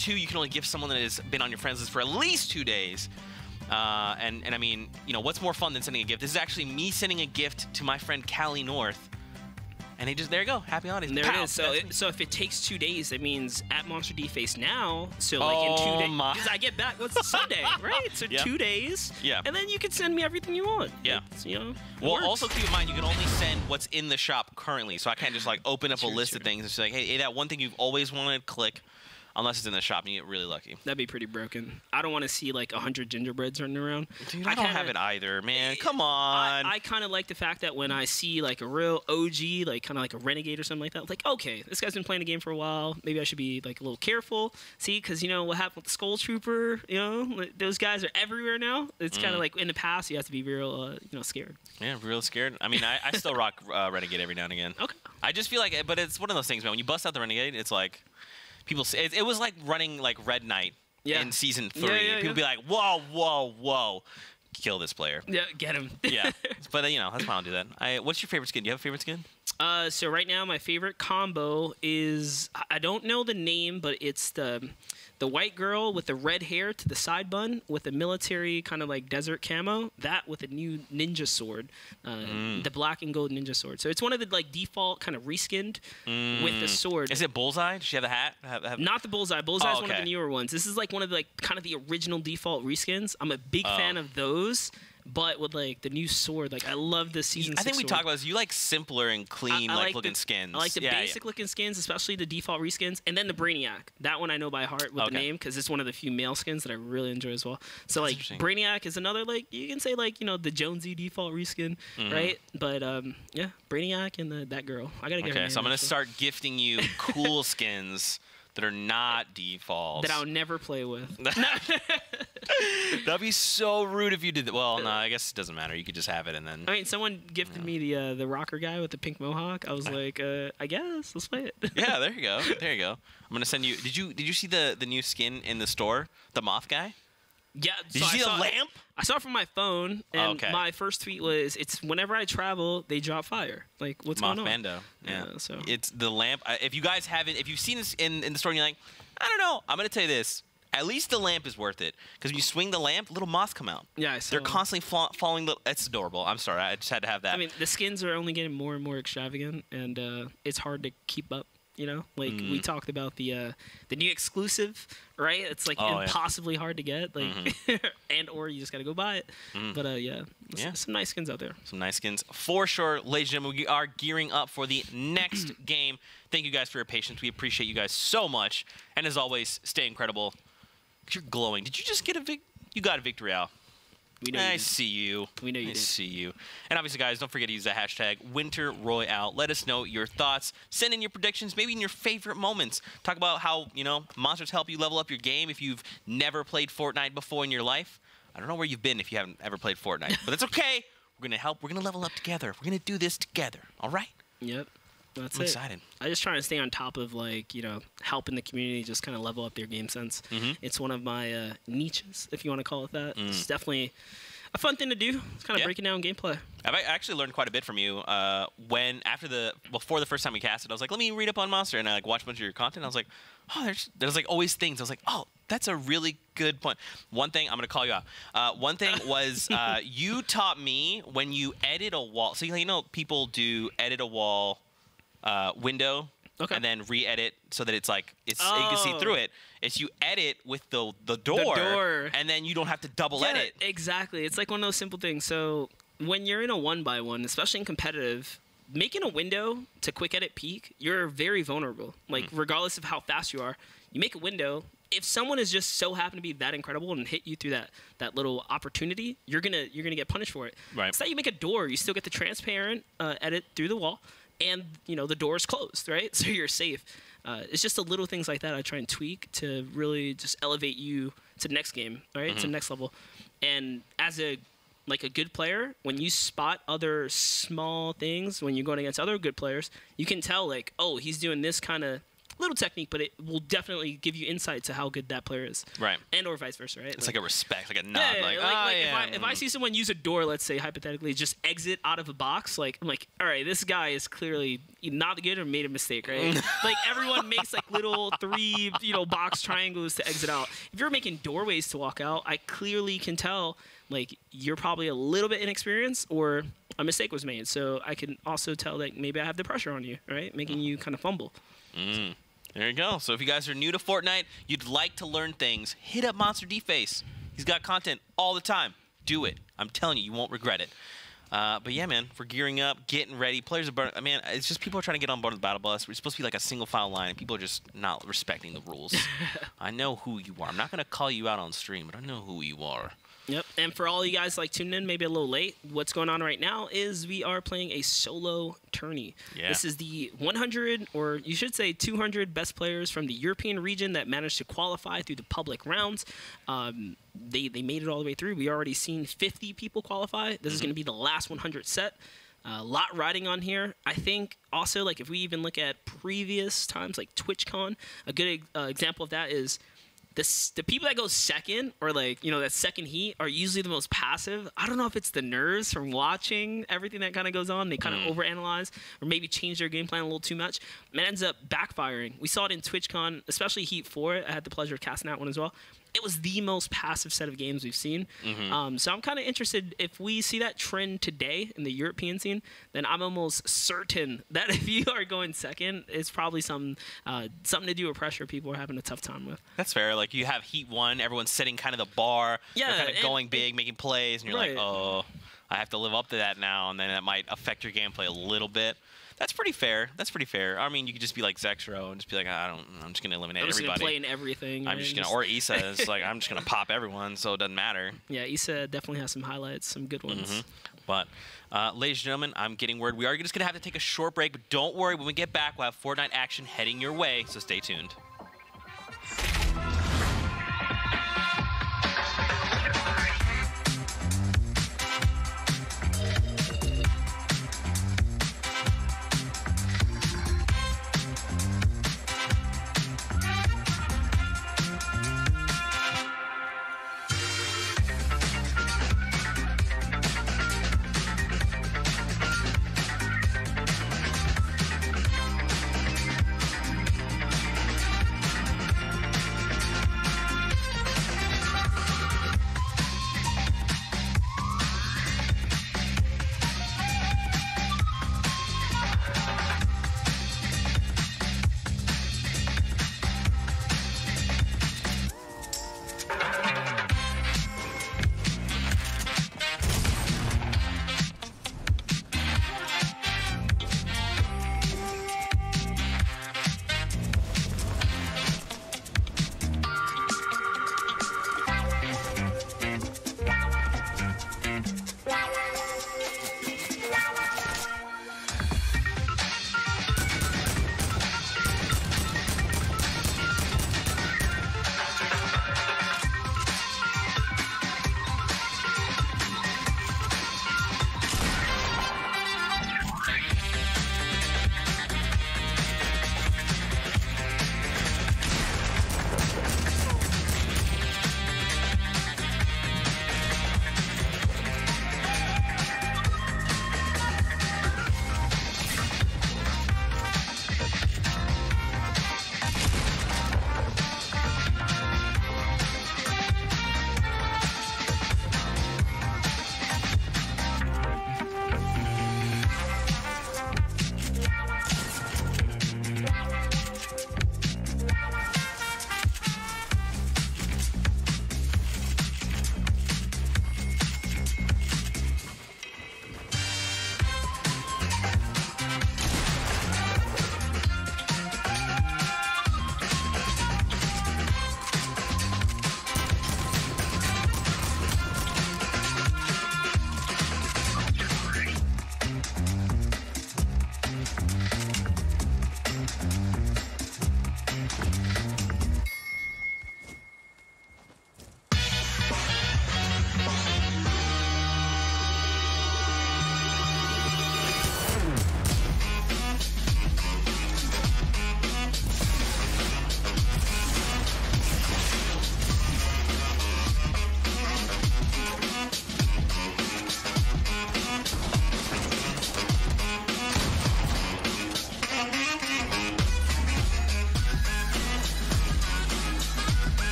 2, you can only give someone that has been on your friends list for at least 2 days. And I mean, you know, what's more fun than sending a gift? This is actually me sending a gift to my friend Callie North. And they just, there you go, happy holidays. There it is. So if it takes 2 days, that means at Monster D Face now. So like in 2 days, because I get back. What's Sunday, right? So 2 days. Yeah. And then you can send me everything you want. Yeah. It's, you know. Well, also keep in mind you can only send what's in the shop currently. So I can't just like open up a list of things and say like, hey, that one thing you've always wanted, click. Unless it's in the shop and you get really lucky. That'd be pretty broken. I don't want to see like 100 gingerbreads running around. Dude, I don't have it either, man. Come on. I kind of like the fact that when I see like a real OG, like kind of like a renegade or something like that, like, okay, this guy's been playing the game for a while. Maybe I should be like a little careful. See, because you know what happened with the Skull Trooper, you know, those guys are everywhere now. It's kind of like in the past, you have to be real, you know, scared. Yeah, real scared. I mean, I still rock Renegade every now and again. Okay. I just feel like, but it's one of those things, man. When you bust out the Renegade, it's like, people say, it was like running like Red Knight in Season 3. People be like, whoa, whoa, whoa. Kill this player. Yeah, get him. Yeah. But, you know, that's why I'll do that. What's your favorite skin? Do you have a favorite skin? So right now, my favorite combo is, I don't know the name, but it's the white girl with the red hair to the side bun with the military kind of like desert camo. That with a new ninja sword, the black and gold ninja sword. So it's one of the like default kind of reskinned with the sword. Is it Bullseye? Does she have the hat? Not the Bullseye. Bullseye is one of the newer ones. This is like one of the like kind of the original default reskins. I'm a big fan of those. But with like the new sword, like I love this season. I think 6 we sword. talked about this. You like simpler and clean, like looking skins. I like the basic looking skins, especially the default reskins, and then the Brainiac. That one I know by heart with the name because it's one of the few male skins that I really enjoy as well. So like Brainiac is another like you can say like you know the Jonesy default reskin, right? But yeah, Brainiac and that girl. I gotta get her name. So I'm gonna start gifting you cool skins that are not defaults. That I'll never play with. That'd be so rude if you did that. Well, no, I guess it doesn't matter. You could just have it and then. I mean, someone gifted me the rocker guy with the pink mohawk. I was like, I guess let's play it. Yeah, there you go. There you go. I'm gonna send you. Did you see the new skin in the store? The moth guy. Yeah. Did you see the lamp? I saw it from my phone, and my first tweet was, "It's whenever I travel, they drop fire. Like, what's going on?" Bando. Yeah. So it's the lamp. If you guys haven't, if you've seen this in the store, and you're like, I don't know. I'm gonna tell you this. At least the lamp is worth it because when you swing the lamp, little moths come out. Yeah, I saw. They're constantly falling. It's adorable. I'm sorry, I just had to have that. I mean, the skins are only getting more and more extravagant, and it's hard to keep up. You know, like we talked about the new exclusive, right? It's like impossibly hard to get, like, and or you just gotta go buy it. But yeah, some nice skins out there. Some nice skins for sure, ladies and gentlemen. We are gearing up for the next game. Thank you guys for your patience. We appreciate you guys so much, and as always, stay incredible. You're glowing. Did you just get you got a victory out? We know I see you. We know you I see you. And obviously, guys, don't forget to use the hashtag Winter Royale. Let us know your thoughts. Send in your predictions, maybe in your favorite moments. Talk about how, you know, monsters help you level up your game if you've never played Fortnite before in your life. I don't know where you've been if you haven't ever played Fortnite, but that's okay. We're going to help. We're going to level up together. We're going to do this together. All right? Yep. That's I'm excited. I just try to stay on top of, like, you know, helping the community just kind of level up their game sense. It's one of my niches, if you want to call it that. It's definitely a fun thing to do. It's kind of breaking down gameplay. I've actually learned quite a bit from you. Before the first time we casted, I was like, let me read up on Monster, and I like watched a bunch of your content. I was like, oh, there's like always things. I was like, oh, that's a really good point. One thing I'm gonna call you out. One thing was you taught me when you edit a wall. So you know people do edit a wall window. And then re-edit so that it's like you can see through it. It's you edit with the door, and then you don't have to double edit. Exactly. It's like one of those simple things. So when you're in a 1x1, especially in competitive, making a window to quick edit peak, you're very vulnerable. Like regardless of how fast you are, you make a window. If someone is just so happen to be that incredible and hit you through that little opportunity, you're gonna get punished for it. Right. It's that you make a door, you still get the transparent edit through the wall. And, you know, the door is closed, right? So you're safe. It's just the little things like that I try and tweak to really just elevate you to the next game, right? To the next level. And as a good player, when you spot other small things, when you're going against other good players, you can tell, like, oh, he's doing this kind of little technique, but it will definitely give you insight to how good that player is. Right. And or vice versa, right? It's like a respect, like a nod. If I see someone use a door, let's say hypothetically, just exit out of a box, like I'm like, all right, this guy is clearly not good or made a mistake, right? Like everyone makes like little 3, box triangles to exit out. If you're making doorways to walk out, I clearly can tell like you're probably a little bit inexperienced or a mistake was made. So I can also tell that maybe I have the pressure on you, right? Making you kind of fumble. There you go. So if you guys are new to Fortnite, you'd like to learn things, hit up Monster D-Face. He's got content all the time. Do it. I'm telling you, you won't regret it. But yeah, man, we're gearing up, getting ready. Players are, man, it's just people are trying to get on board the battle bus. We're supposed to be like a single file line. People are just not respecting the rules. I know who you are. I'm not going to call you out on stream, but I know who you are. Yep, and for all you guys like tuning in, maybe a little late, what's going on right now is we are playing a solo tourney. Yeah. This is the 100, or you should say 200 best players from the European region that managed to qualify through the public rounds. They made it all the way through. We already seen 50 people qualify. This is going to be the last 100 set. A lot riding on here. I think also, like if we even look at previous times, like TwitchCon, a good example of that is the people that go second or like that second heat are usually the most passive. I don't know if it's the nerves from watching everything that kind of goes on. They kind of overanalyze or maybe change their game plan a little too much. And it ends up backfiring. We saw it in TwitchCon, especially Heat 4. I had the pleasure of casting that one as well. It was the most passive set of games we've seen. So I'm kind of interested if we see that trend today in the European scene, then I'm almost certain that if you are going second, it's probably something to do with pressure people are having a tough time with. That's fair. Like you have Heat 1, everyone's setting kind of the bar. Yeah, they're kind of going big, making plays, and you're like, oh, I have to live up to that now, and then that might affect your gameplay a little bit. That's pretty fair. That's pretty fair. I mean, you could just be like Zexro and just be like, I'm just gonna eliminate everybody. I'm just gonna play in everything. I'm just gonna, or Issa is like, I'm just gonna pop everyone, so it doesn't matter. Yeah, Issa definitely has some highlights, some good ones. But, ladies and gentlemen, I'm getting word. We are just gonna have to take a short break, but don't worry. When we get back, we'll have Fortnite action heading your way. So stay tuned.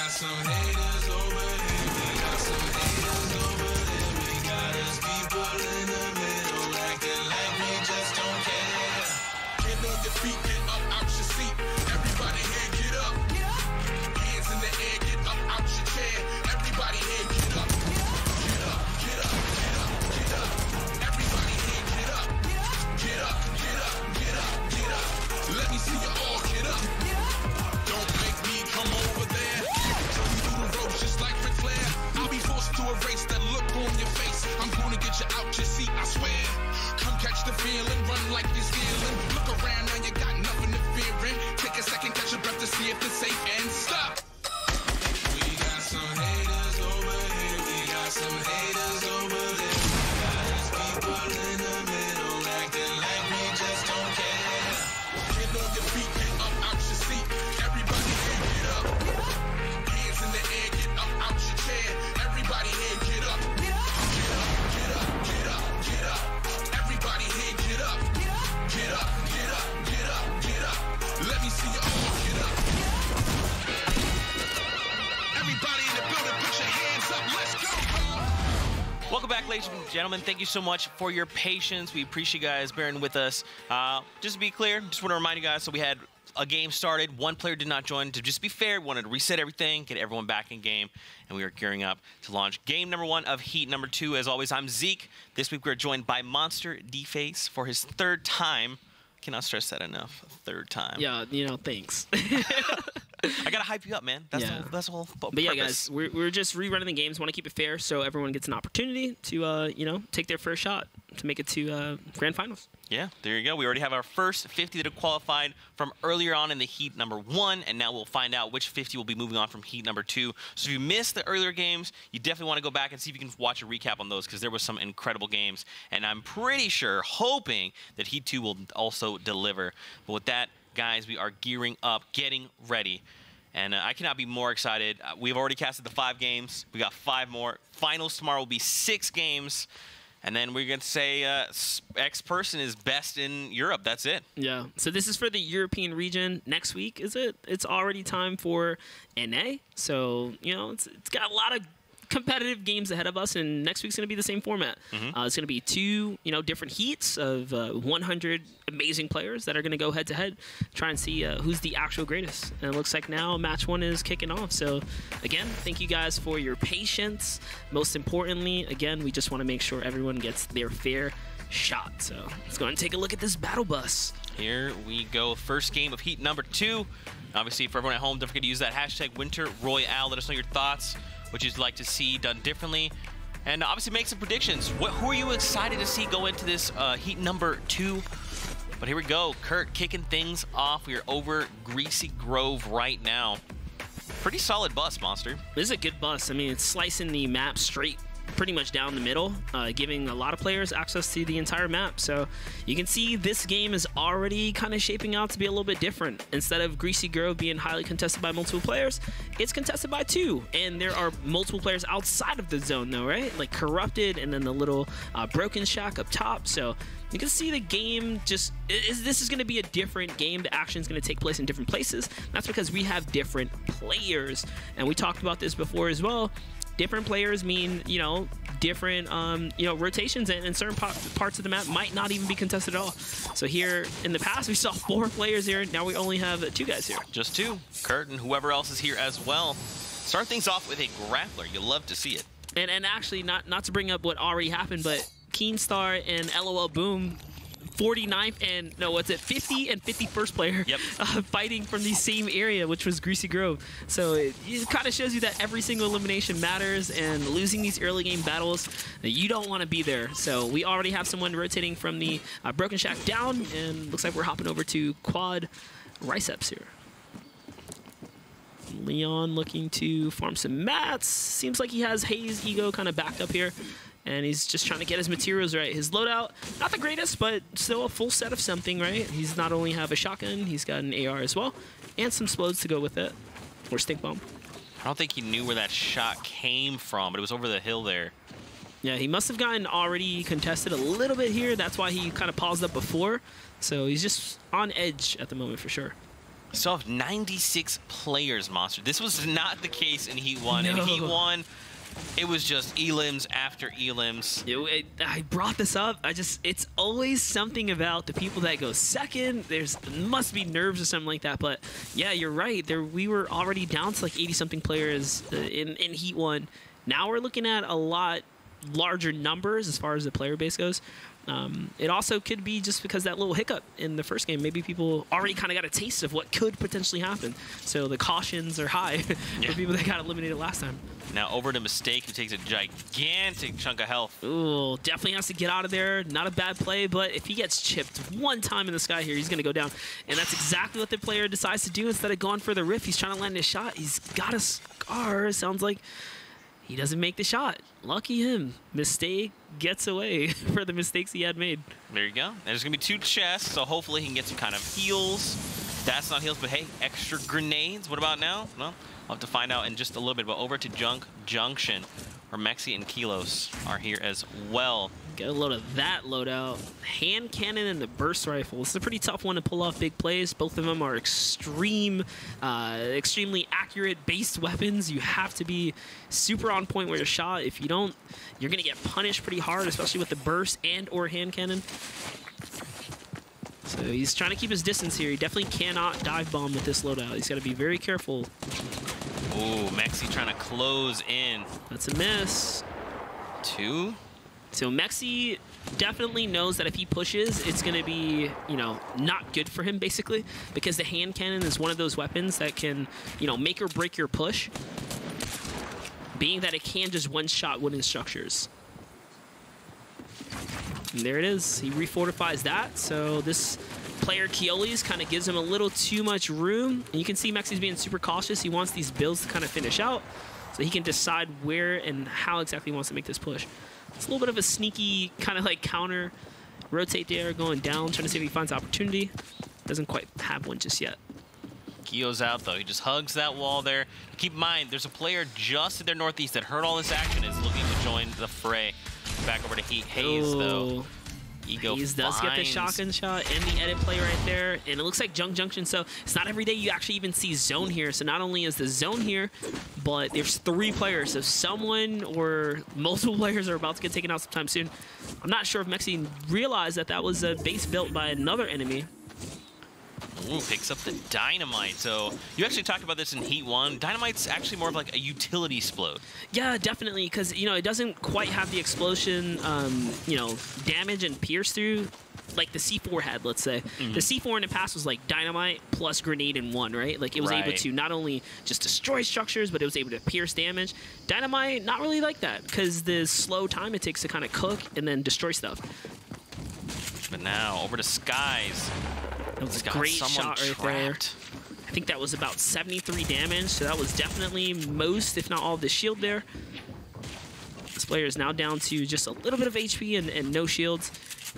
got some haters over here. We got some haters over there. We got us people in the middle acting like we just don't care. Get on your feet, get up out your seat. Everybody here, get up. Hands in the air, get up out your chair. Everybody here, get up. Get up, get up, get up, get up. Everybody here, get up. Get up, get up, get up, get up. Let me see you all get up. Don't make me come over there. Tell you through the ropes just like Ric Flair. I'll be forced to erase that look on your face. I'm gonna get you out your seat, I swear. Come catch the feeling, run like you're stealing. Look around now, you got nothing to fear in. Take a second, catch your breath to see if it's safe and stop. We got some haters over here. We got some haters over there. We got us people in the middle acting like we just don't care. Get on your feet, get up out your seat. Everybody here, get up. Hands in the air, get up out your chair. Everybody here, get up. Get up, get up, get up, get up. Everybody here, get up. Get up, get up, get up, get up. Let me see you all get up. Everybody in the building, put your hands up. Let's go. Welcome back, ladies and gentlemen. Thank you so much for your patience. We appreciate you guys bearing with us. Just to be clear, just want to remind you guys, so we had a game started. One player did not join. To just be fair, we wanted to reset everything, get everyone back in game, and we are gearing up to launch game number 1 of Heat number 2. As always, I'm Zeke. This week we're joined by Monster D-Face for his 3rd time. Cannot stress that enough. 3rd time. Yeah, you know, thanks. I gotta hype you up, man. That's Yeah. the whole purpose. But yeah, guys, we're just rerunning the games. Want to keep it fair so everyone gets an opportunity to, you know, take their first shot to make it to grand finals. Yeah, there you go. We already have our first 50 that have qualified from earlier on in the Heat number 1, and now we'll find out which 50 will be moving on from Heat number 2. So if you missed the earlier games, you definitely want to go back and see if you can watch a recap on those, because there was some incredible games, and I'm pretty sure, hoping, that Heat 2 will also deliver. But with that, guys, we are gearing up, getting ready. And I cannot be more excited. We've already casted the 5 games. We got 5 more. Finals tomorrow will be 6 games. And then we're going to say X person is best in Europe. That's it. Yeah. So this is for the European region. Next week, is it? It's already time for NA. So, you know, it's got a lot of competitive games ahead of us, and next week's going to be the same format. It's going to be 2, you know, different heats of 100 amazing players that are going to go head to head, try and see who's the actual greatest. And it looks like now match 1 is kicking off. So again, thank you guys for your patience. Most importantly, again, we just want to make sure everyone gets their fair shot. So let's go and take a look at this battle bus. Here we go. First game of Heat number 2. Obviously, for everyone at home, don't forget to use that hashtag Winter Royale. Let us know your thoughts, what you'd like to see done differently, and obviously make some predictions. Who are you excited to see go into this Heat number 2? But here we go. Kurt kicking things off. We are over Greasy Grove right now. Pretty solid bus, Monster. This is a good bus. I mean, it's slicing the map straight pretty much down the middle, giving a lot of players access to the entire map. So you can see this game is already kind of shaping out to be a little bit different. Instead of Greasy Grove being highly contested by multiple players, it's contested by 2. And there are multiple players outside of the zone though, right? Like Corrupted and then the little Broken Shack up top. So you can see the game just, this is going to be a different game. The action is going to take place in different places. That's because we have different players. And we talked about this before as well. Different players mean, you know, different, you know, rotations, and certain parts of the map might not even be contested at all. So here in the past, we saw 4 players here. Now we only have 2 guys here. Just 2. Kurt and whoever else is here as well. Start things off with a grappler. You'll love to see it. And actually, not to bring up what already happened, but Keenstar and LOL Boom, 49th and, no, what's it, 50 and 51st player, yep. Fighting from the same area, which was Greasy Grove. So it kind of shows you that every single elimination matters, and losing these early game battles, you don't want to be there. So we already have someone rotating from the Broken Shack down, and looks like we're hopping over to Quad Riceps here. Leon looking to farm some mats. Seems like he has Hayes Ego kind of backed up here. And he's just trying to get his materials right. His loadout, not the greatest, but still a full set of something, right? He's not only have a shotgun, he's got an AR as well, and some explodes to go with it, or stink bomb. I don't think he knew where that shot came from, but it was over the hill there. Yeah, he must have gotten already contested a little bit here. That's why he kind of paused up before. So he's just on edge at the moment for sure. So have 96 players, Monster. This was not the case in Heat 1. No. In Heat 1, it was just elims after elims. I brought this up. It's always something about the people that go second. There's must be nerves or something like that. But yeah, you're right. We were already down to like 80-something players in Heat 1. Now we're looking at a lot larger numbers as far as the player base goes. It also could be just because that little hiccup in the first game. Maybe people already kind of got a taste of what could potentially happen. So the cautions are high for people that got eliminated last time. Now over to Mistake, who takes a gigantic chunk of health. Ooh, definitely has to get out of there. Not a bad play, but if he gets chipped one time in the sky here, he's going to go down. And that's exactly what the player decides to do. Instead of going for the riff, he's trying to land his shot. He's got a scar. Sounds like he doesn't make the shot. Lucky him. Mistake gets away for the mistakes he had made. There you go. There's going to be 2 chests, so hopefully he can get some kind of heals. That's not heals, but hey, extra grenades. What about now? Well, I'll have to find out in just a little bit. But over to Junction, where Mexi and Kilos are here as well. Get a load of that loadout. Hand cannon and the burst rifle. This is a pretty tough one to pull off big plays. Both of them are extremely accurate based weapons. You have to be super on point with your shot. If you don't, you're going to get punished pretty hard, especially with the burst and or hand cannon. So he's trying to keep his distance here. He definitely cannot dive bomb with this loadout. He's got to be very careful. Ooh, Mexi trying to close in. That's a miss. 2. So Mexi definitely knows that if he pushes, it's going to be, not good for him, basically, because the hand cannon is one of those weapons that can, make or break your push, being that it can just one-shot wooden structures. And there it is. He refortifies that, so this player Keolis kind of gives him a little too much room. And you can see Mexi's being super cautious. He wants these builds to kind of finish out so he can decide where and how exactly he wants to make this push. It's a little bit of a sneaky kind of like counter rotate there, going down, trying to see if he finds opportunity. Doesn't quite have one just yet. Kio's out, though. He just hugs that wall there. Keep in mind, there's a player just in their northeast that heard all this action and is looking to join the fray. Back over to Heat. Hayes, though. Hayes does get the shotgun shot and the edit play right there. And it looks like Junction. So it's not every day you actually even see zone here. So not only is the zone here, but there's 3 players. So someone or multiple players are about to get taken out sometime soon. I'm not sure if Mexi realized that that was a base built by another enemy. Ooh, picks up the dynamite. So you actually talked about this in Heat 1. Dynamite's actually more of like a utility explode. Yeah, definitely, because it doesn't quite have the explosion, damage and pierce through like the C4 had. Let's say the C4 in the past was like dynamite plus grenade in one, right? Like it was able to not only just destroy structures, but it was able to pierce damage. Dynamite, not really like that, because the slow time it takes to kind of cook and then destroy stuff. But now over to Skies. That was a great shot right there. I think that was about 73 damage, so that was definitely most, if not all, of the shield there. This player is now down to just a little bit of HP and no shields.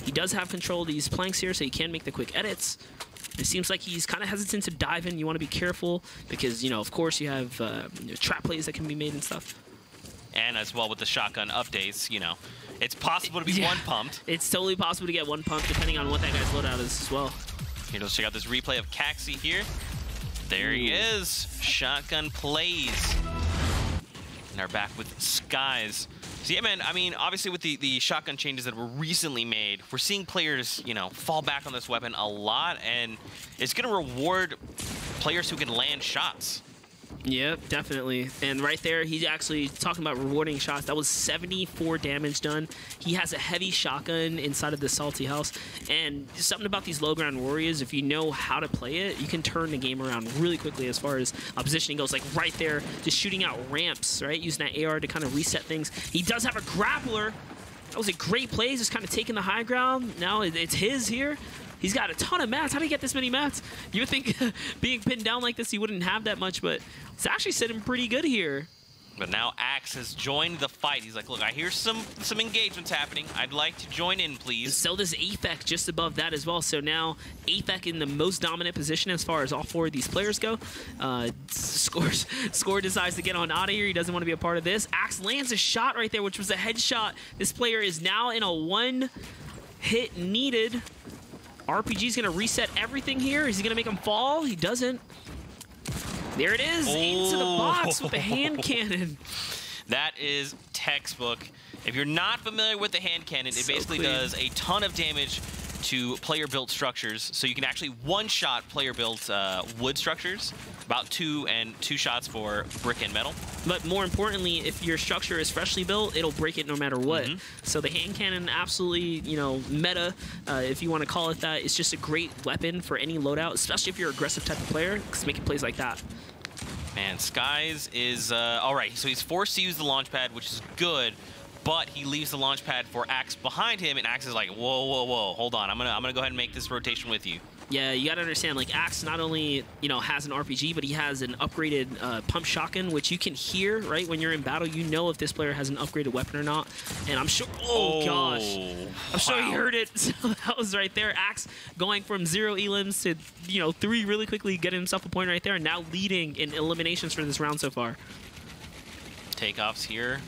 He does have control of these planks here, so he can make the quick edits. It seems like he's kind of hesitant to dive in. You want to be careful because, of course, you have trap plays that can be made and stuff. And as well with the shotgun updates, it's possible to be one pumped. It's totally possible to get one pump depending on what that guy's loadout is as well. Here, let's check out this replay of Caxi here. There he is. Shotgun plays. And are back with Skies. So yeah, man, I mean, obviously with the shotgun changes that were recently made, we're seeing players, fall back on this weapon a lot, and it's going to reward players who can land shots. Yep, definitely. And right there, he's actually talking about rewarding shots. That was 74 damage done. He has a heavy shotgun inside of the Salty House. And something about these low ground warriors, if you know how to play it, you can turn the game around really quickly as far as positioning goes. Like right there, just shooting out ramps, right? Using that AR to kind of reset things. He does have a grappler. That was a great play, just kind of taking the high ground. Now it's his here. He's got a ton of mats. How did he get this many mats? You would think being pinned down like this, he wouldn't have that much, but it's actually sitting pretty good here. But now Axe has joined the fight. He's like, look, I hear some engagements happening. I'd like to join in, please. So does Athek just above that as well. So now Athek in the most dominant position as far as all 4 of these players go. Score decides to get on out of here. He doesn't want to be a part of this. Axe lands a shot right there, which was a headshot. This player is now in a 1 hit needed RPG's going to reset everything here. Is he going to make him fall? He doesn't. There it is, into the box with the hand cannon. That is textbook. If you're not familiar with the hand cannon, it basically does a ton of damage to player-built structures. So you can actually one-shot player-built wood structures, about two shots for brick and metal. But more importantly, if your structure is freshly built, it'll break it no matter what. So the hand cannon, absolutely, you know, meta, if you want to call it that. It's just a great weapon for any loadout, especially if you're an aggressive type of player, because making plays like that. Man, Skies is all right. So he's forced to use the launch pad, which is good. But he leaves the launch pad for Axe behind him, and Axe is like, whoa, whoa, whoa, hold on, I'm gonna go ahead and make this rotation with you. Yeah, you gotta understand, like, Axe not only, you know, has an RPG, but he has an upgraded pump shotgun, which you can hear, right, when you're in battle. You know if this player has an upgraded weapon or not. And I'm sure, oh gosh, I'm sure he heard it. So that was right there. Axe going from 0 elims to, you know, 3 really quickly, getting himself a point right there, and now leading in eliminations for this round so far. Takeoffs here.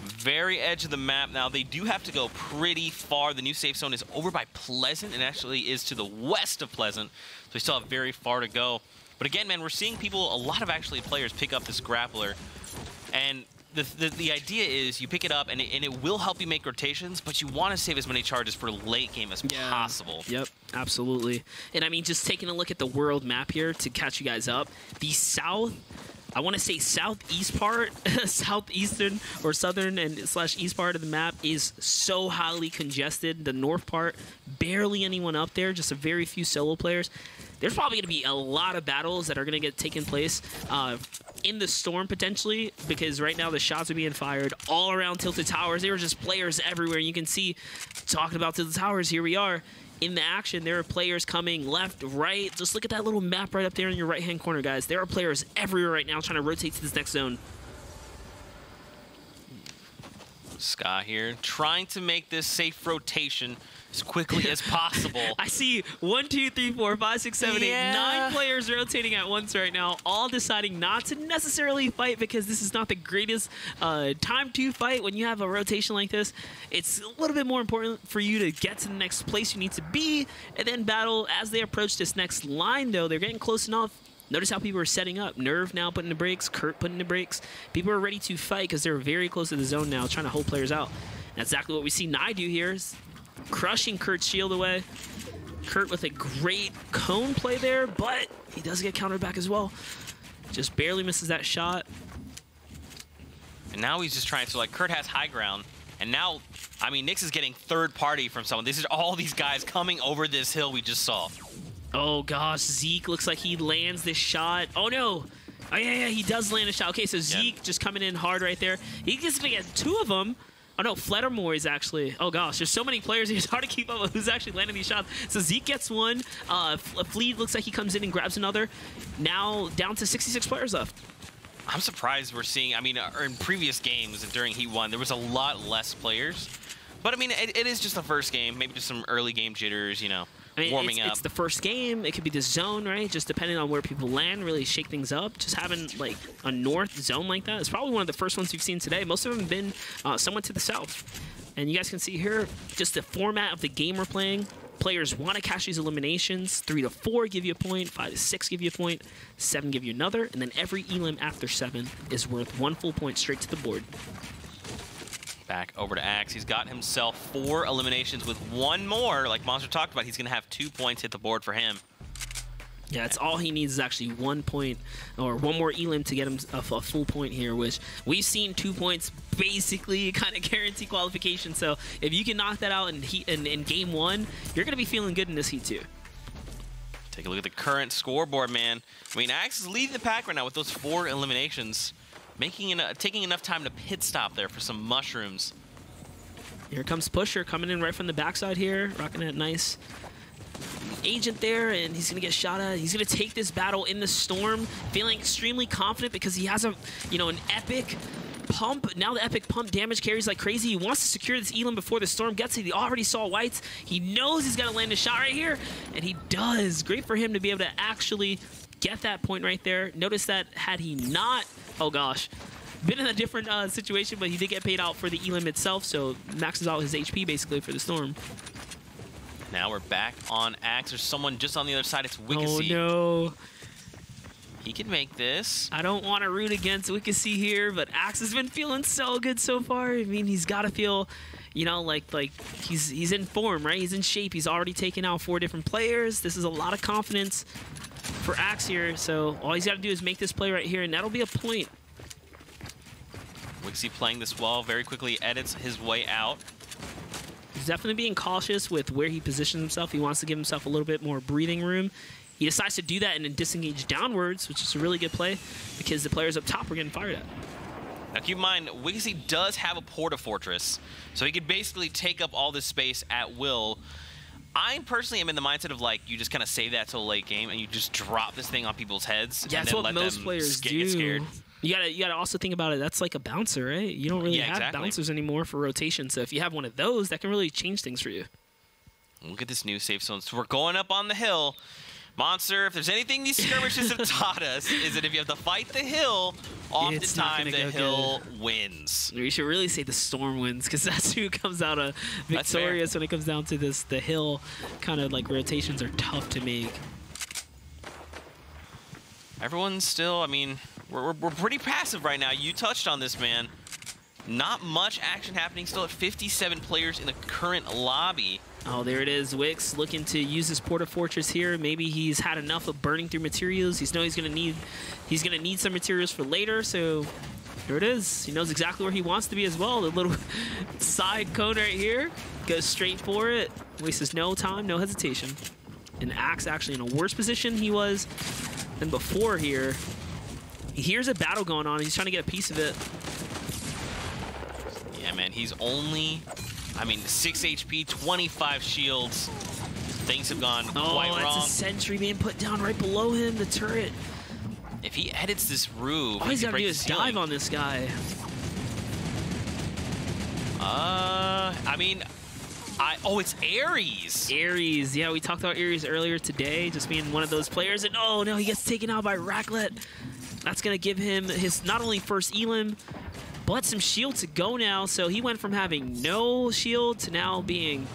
Very edge of the map now. They do have to go pretty far. The new safe zone is over by Pleasant and actually is to the west of Pleasant. So we still have very far to go. But again, man, we're seeing people, a lot of actually players pick up this grappler. And the idea is you pick it up and it will help you make rotations, but you want to save as many charges for late game as possible. Yep, absolutely. And I mean, just taking a look at the world map here to catch you guys up. The south, I want to say southeast part, southeastern or southern and / east part of the map is so highly congested. The north part, barely anyone up there, just a very few solo players. There's probably going to be a lot of battles that are going to get taken place in the storm potentially, because right now the shots are being fired all around Tilted Towers. There are just players everywhere. You can see, talking about Tilted Towers, here we are. In the action, there are players coming left, right. Just look at that little map right up there in your right-hand corner, guys. There are players everywhere right now trying to rotate to this next zone. Ska here, trying to make this safe rotation as quickly as possible. I see 1, 2, 3, 4, 5, 6, 7, 8, 9 players rotating at once right now, all deciding not to necessarily fight because this is not the greatest time to fight when you have a rotation like this. It's a little bit more important for you to get to the next place you need to be and then battle. As they approach this next line, though, they're getting close enough. Notice how people are setting up. Nerve now putting the brakes, Kurt putting the brakes. People are ready to fight because they're very close to the zone now, trying to hold players out. That's exactly what we see Nye do here, is crushing Kurt's shield away. Kurt with a great cone play there, but he does get countered back as well. Just barely misses that shot. And now he's just trying to, like, Kurt has high ground. And now, I mean, Nyx is getting third party from someone. This is all these guys coming over this hill we just saw. Oh gosh, Zeke looks like he lands this shot. Oh no! Oh yeah, he does land a shot. Okay, so Zeke just coming in hard right there. He gets to get 2 of them. Oh no, Fledermore is actually. Oh gosh, there's so many players here. It's hard to keep up with who's actually landing these shots. So Zeke gets 1. Fleet looks like he comes in and grabs another. Now down to 66 players left. I'm surprised we're seeing, I mean, in previous games during Heat 1, there was a lot less players. But I mean, it is just the first game. Maybe just some early game jitters, you know. I mean, warming up. It's the first game. It could be the zone, right? Just depending on where people land, really shake things up. Just having like a north zone like that is probably one of the first ones you've seen today. Most of them have been somewhat to the south. And you guys can see here just the format of the game we're playing. Players want to catch these eliminations. 3 to 4 give you a point. 5 to 6 give you a point. 7 give you another. And then every elim after 7 is worth 1 full point straight to the board. Back over to Axe. He's got himself 4 eliminations with 1 more. Like Monster talked about, he's going to have 2 points hit the board for him. Yeah, it's all he needs is actually 1 point or 1 more elim to get him a full point here, which we've seen 2 points basically kind of guarantee qualification. So if you can knock that out in game 1, you're going to be feeling good in this Heat 2. Take a look at the current scoreboard, man. I mean, Axe is leading the pack right now with those 4 eliminations. Taking enough time to pit stop there for some mushrooms. Here comes Pusher coming in right from the backside here, rocking that nice agent there, and he's gonna get shot at. He's gonna take this battle in the storm, feeling extremely confident because he has an epic pump. Now the epic pump damage carries like crazy. He wants to secure this elim before the storm gets it. He already saw whites. He knows he's gonna land a shot right here, and he does. Great for him to be able to actually get that point right there. Notice that had he not, oh gosh, been in a different situation, but he did get paid out for the elim itself, so maxes out his HP basically for the storm. Now we're back on Axe. There's someone just on the other side. It's Wiccacy. Oh, no. He can make this. I don't want to root against Wiccacy here, but Axe has been feeling so good so far. I mean, he's got to feel, you know, like he's in form, right? He's in shape. He's already taken out 4 different players. This is a lot of confidence for Axe here. So all he's got to do is make this play right here, and that'll be a point. Wiccacy playing this well, very quickly edits his way out. He's definitely being cautious with where he positions himself. He wants to give himself a little bit more breathing room. He decides to do that and then disengage downwards, which is a really good play because the players up top are getting fired at. Now keep in mind, Wiccacy does have a Porta Fortress, so he could basically take up all this space at will. I personally am in the mindset of, like, you just kind of save that till late game and you just drop this thing on people's heads. Yeah, and that's then what let most them players do. Get scared. You gotta also think about it. That's like a bouncer, right? You don't really have exactly. bouncers anymore for rotation. So if you have one of those, that can really change things for you. Look at this new safe zone. So we're going up on the hill. Monster, if there's anything these skirmishes have taught us, is that if you have to fight the hill, oftentimes the hill wins. You should really say the storm wins, because that's who comes out victorious when it comes down to this. The hill kind of like rotations are tough to make. Everyone's still, I mean, we're pretty passive right now. You touched on this, man. Not much action happening. Still at 57 players in the current lobby. Oh, there it is. Wix looking to use his Porta Fortress here. Maybe he's had enough of burning through materials. He's gonna need some materials for later. So here it is. He knows exactly where he wants to be as well. The little side cone right here. Goes straight for it. Wastes no time, no hesitation. And Axe actually in a worse position he was than before here. He hears a battle going on. He's trying to get a piece of it. Yeah, man. He's only, I mean, 6 HP, 25 shields. Things have gone quite wrong. Oh, that's a sentry being put down right below him, the turret. If he edits this roof, all he's got to do is dive on this guy. I mean, oh, it's Ares. Ares, yeah, we talked about Ares earlier today, just being one of those players. And oh no, he gets taken out by Raclet. That's gonna give him his not only first elim, but some shield to go now. So he went from having no shield to now being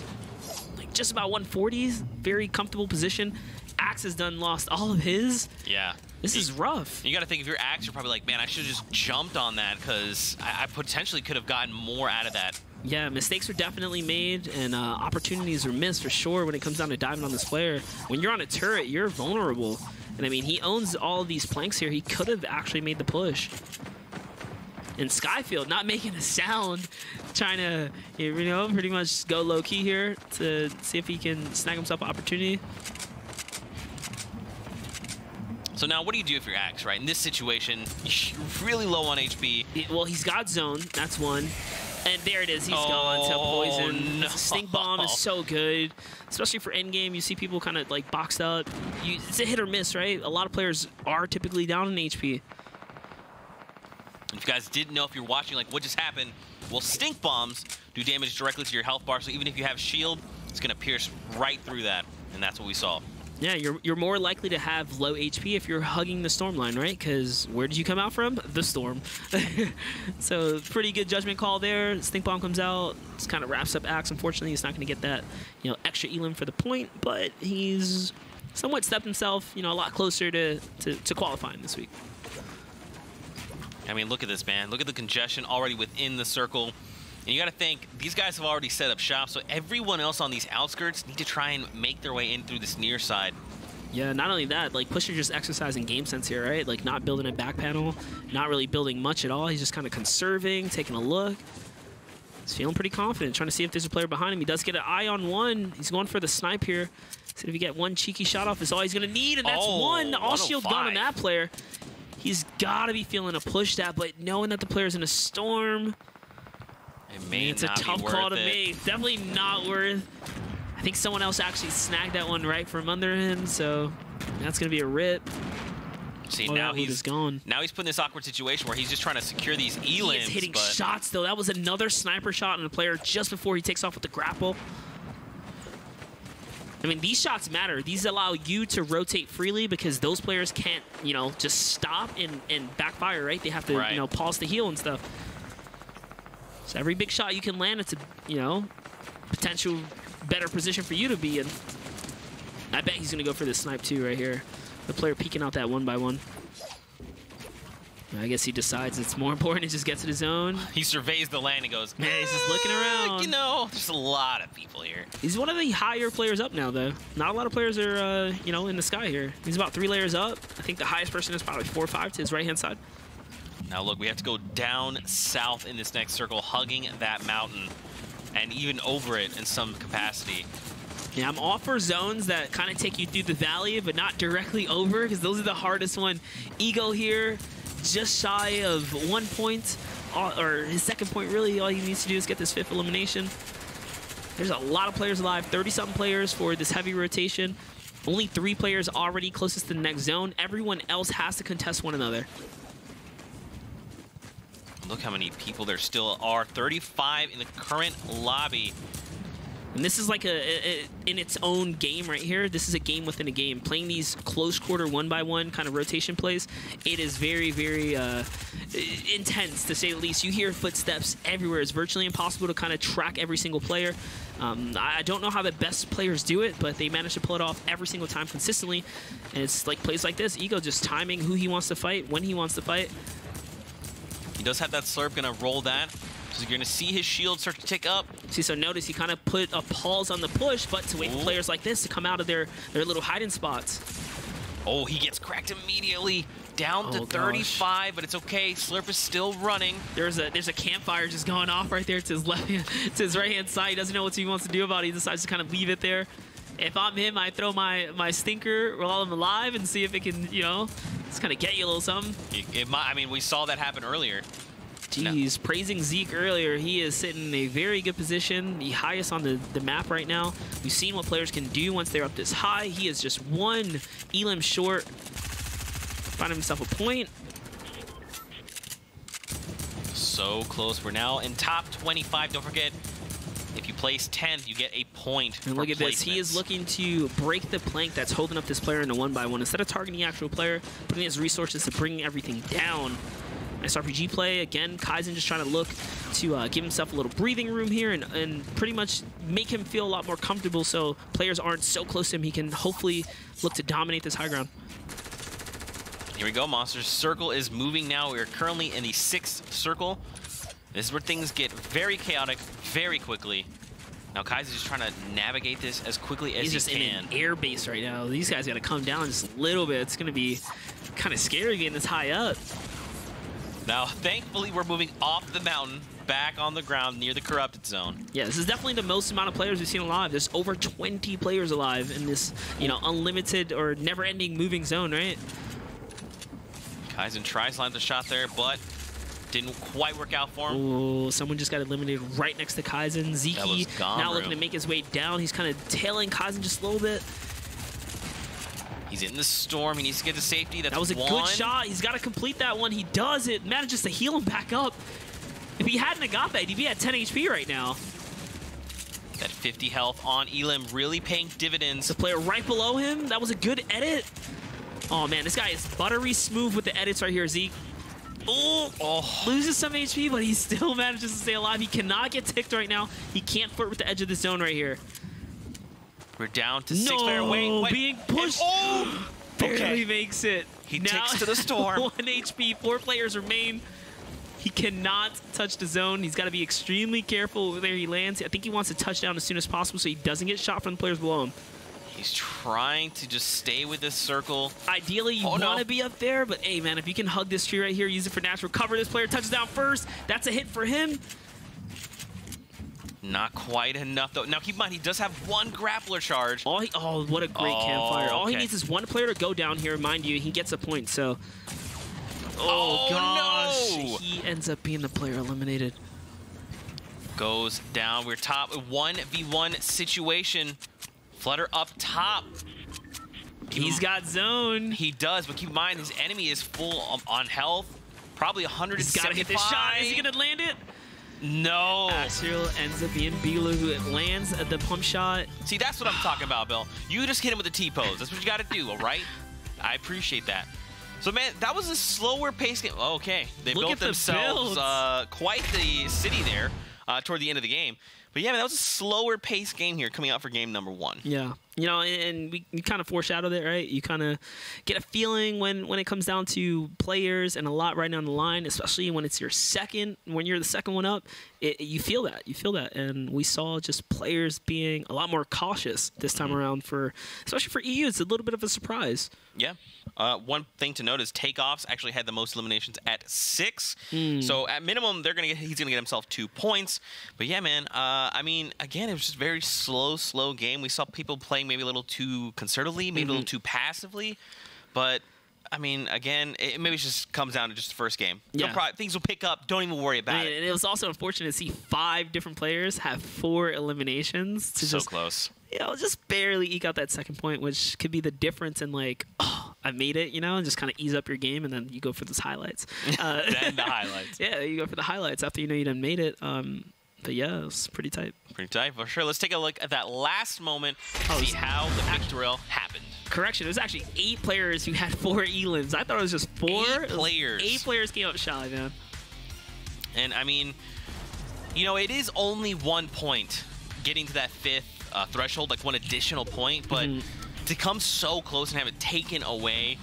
like just about 140s. Very comfortable position. Axe has lost all of his. Yeah. This is rough. You got to think, if you're Axe, you're probably like, man, I should have just jumped on that, because I potentially could have gotten more out of that. Yeah, mistakes are definitely made, and opportunities are missed for sure when it comes down to diving on this player. When you're on a turret, you're vulnerable. And I mean, he owns all of these planks here. He could have actually made the push. And Skyfield not making a sound, trying to, you know, pretty much go low-key here to see if he can snag himself an opportunity. So now what do you do if you're Axe, right? In this situation, you're really low on HP. Well, he's got zone. That's one. And there it is. He's gone to poison. No. Stink bomb is so good, especially for endgame. You see people kind of like boxed out. It's a hit or miss, right? A lot of players are typically down in HP. If you guys didn't know, if you're watching, like, what just happened, well, stink bombs do damage directly to your health bar. So even if you have shield, it's going to pierce right through that. And that's what we saw. Yeah, you're more likely to have low HP if you're hugging the storm line, right? Because where did you come out from? The storm. So pretty good judgment call there. Stink bomb comes out. This kind of wraps up Axe. Unfortunately, he's not going to get that, you know, extra elim for the point, but he's somewhat stepped himself, you know, a lot closer to qualifying this week. I mean, look at this, man. Look at the congestion already within the circle. And you got to think, these guys have already set up shop, so everyone else on these outskirts need to try and make their way in through this near side. Yeah, not only that, like, Pusher just exercising game sense here, right? Like, not building a back panel, not really building much at all. He's just kind of conserving, taking a look. He's feeling pretty confident, trying to see if there's a player behind him. He does get an eye on one. He's going for the snipe here. So if you get one cheeky shot off, is all he's going to need, and that's one. All shield gone on that player. He's got to be feeling a push that, but knowing that the player's in a storm, it's a tough call to make. Definitely not worth. I think someone else actually snagged that one right from under him, so that's going to be a rip. See, now he's gone. Now he's put in this awkward situation where he's just trying to secure these elims. He's hitting shots, though. That was another sniper shot on the player just before he takes off with the grapple. I mean, these shots matter. These allow you to rotate freely because those players can't, you know, just stop and backfire, right? They have to, you know, pause the heal and stuff. So every big shot you can land, it's a, you know, potential better position for you to be in. I bet he's going to go for this snipe too right here. The player peeking out that 1x1. I guess he decides it's more important to just get to the zone. He surveys the land and goes, Yeah, he's just looking around. You know, there's a lot of people here. He's one of the higher players up now, though. Not a lot of players are, you know, in the sky here. He's about 3 layers up. I think the highest person is probably 4 or 5 to his right-hand side. Now, look, we have to go down south in this next circle, hugging that mountain, and even over it in some capacity. Yeah, I'm all for zones that kind of take you through the valley, but not directly over, because those are the hardest one. Ego here, just shy of 1 point, or his second point, really. All he needs to do is get this 5th elimination. There's a lot of players alive, 30-something players for this heavy rotation. Only 3 players already closest to the next zone. Everyone else has to contest one another. Look how many people there still are. 35 in the current lobby. And this is like in its own game right here. This is a game within a game. Playing these close quarter 1x1 kind of rotation plays, it is very, very intense, to say the least. You hear footsteps everywhere. It's virtually impossible to kind of track every single player. I don't know how the best players do it, but they manage to pull it off every single time consistently. And it's like plays like this. Ego just timing who he wants to fight, when he wants to fight. He does have that slurp, gonna roll that. So you're gonna see his shield start to tick up. See, so notice he kind of put a pause on the push, but to wait for players like this to come out of their little hiding spots. Oh, he gets cracked immediately. Down to 35, but it's okay. Slurp is still running. There's a campfire just going off right there to his left hand, to his right hand side. He doesn't know what he wants to do about it. He decides to kind of leave it there. If I'm him, I throw my stinker while I'm alive and see if it can, you know, just kind of get you a little something. I mean, we saw that happen earlier. Jeez, praising Zeke earlier. He is sitting in a very good position, the highest on the map right now. We've seen what players can do once they're up this high. He is just one elim short. Finding himself a point. So close. We're now in top 25. Don't forget, if you place 10th, you get a point. And look at this. He is looking to break the plank that's holding up this player in a 1x1. Instead of targeting the actual player, putting his resources to bring everything down. Nice RPG play. Again, Kaizen just trying to look to give himself a little breathing room here and pretty much make him feel a lot more comfortable so players aren't so close to him. He can hopefully look to dominate this high ground. Here we go, Monsters. Circle is moving now. We're currently in the 6th circle. This is where things get very chaotic very quickly. Now Kaizen's just trying to navigate this as quickly as he can. He's just in an air base right now. These guys got to come down just a little bit. It's going to be kind of scary getting this high up. Now, thankfully, we're moving off the mountain, back on the ground near the corrupted zone. Yeah, this is definitely the most amount of players we've seen alive. There's over 20 players alive in this, you know, unlimited or never-ending moving zone, right? Kaizen tries to land the shot there, but didn't quite work out for him. Oh, someone just got eliminated right next to Kaizen. Zeke now looking to make his way down. He's kind of tailing Kaizen just a little bit. He's in the storm. He needs to get to safety. That was a good shot. He's got to complete that one. He does it. Manages to heal him back up. If he hadn't got that, he'd be at 10 HP right now. That 50 health on Elim really paying dividends. The player right below him. That was a good edit. Oh, man. This guy is buttery smooth with the edits right here, Zeke. Oh, loses some HP, but he still manages to stay alive. He cannot get ticked right now. He can't flirt with the edge of the zone right here. We're down to 6 player. Wait. Being pushed. Barely makes it. He ticks to the storm. 1 HP. 4 players remain. He cannot touch the zone. He's got to be extremely careful where he lands. I think he wants to touch down as soon as possible so he doesn't get shot from the players below him. He's trying to just stay with this circle. Ideally, you want to be up there, but hey, man, if you can hug this tree right here, use it for natural cover. This player touches down first. That's a hit for him. Not quite enough, though. Now, keep in mind, he does have 1 grappler charge. What a great campfire. All he needs is 1 player to go down here. Mind you, he gets a point, so... Oh, gosh. No. He ends up being the player eliminated. Goes down. We're top 1v1 situation. Flutter up top. He's got zone. He does, but keep in mind, his enemy is full on health. Probably 175. He's got to hit this shot. Is he going to land it? No. Astral ends up being Bila who lands the pump shot. See, that's what I'm talking about, Bill. You just hit him with a T-pose. That's what you got to do, all right? I appreciate that. So, man, that was a slower pace game. Okay. They built themselves quite the city there toward the end of the game. But But yeah, man, that was a slower paced game here coming out for game number 1. Yeah. You know, and we kind of foreshadowed it, right? You kind of get a feeling when it comes down to players and a lot right down the line, especially when it's your second, when you're the second one up, you feel that. You feel that. And we saw just players being a lot more cautious this time around especially for EU. It's a little bit of a surprise. Yeah. One thing to note is Takeoffs actually had the most eliminations at 6. So at minimum, he's gonna get himself 2 points. But yeah, man. I mean, again, it was just a very slow game. We saw people playing maybe a little too conservatively, maybe a little too passively. But I mean, again, maybe it just comes down to just the first game. Yeah. Things will pick up. Don't even worry about it. And it was also unfortunate to see 5 different players have 4 eliminations to So close. You know, just barely eke out that second point, which could be the difference in like, oh, I made it, you know, and just kind of ease up your game, and then you go for those highlights. Then the highlights. Yeah, you go for the highlights after you know you done made it. But yeah, it was pretty tight. Pretty tight, for sure. Let's take a look at that last moment to see how the victorial happened. Correction, it was actually 8 players who had 4 elims. I thought it was just 4. 8 players. 8 players came up shy, man. And I mean, you know, it is only 1 point getting to that 5th threshold, like 1 additional point, but to come so close and have it taken away,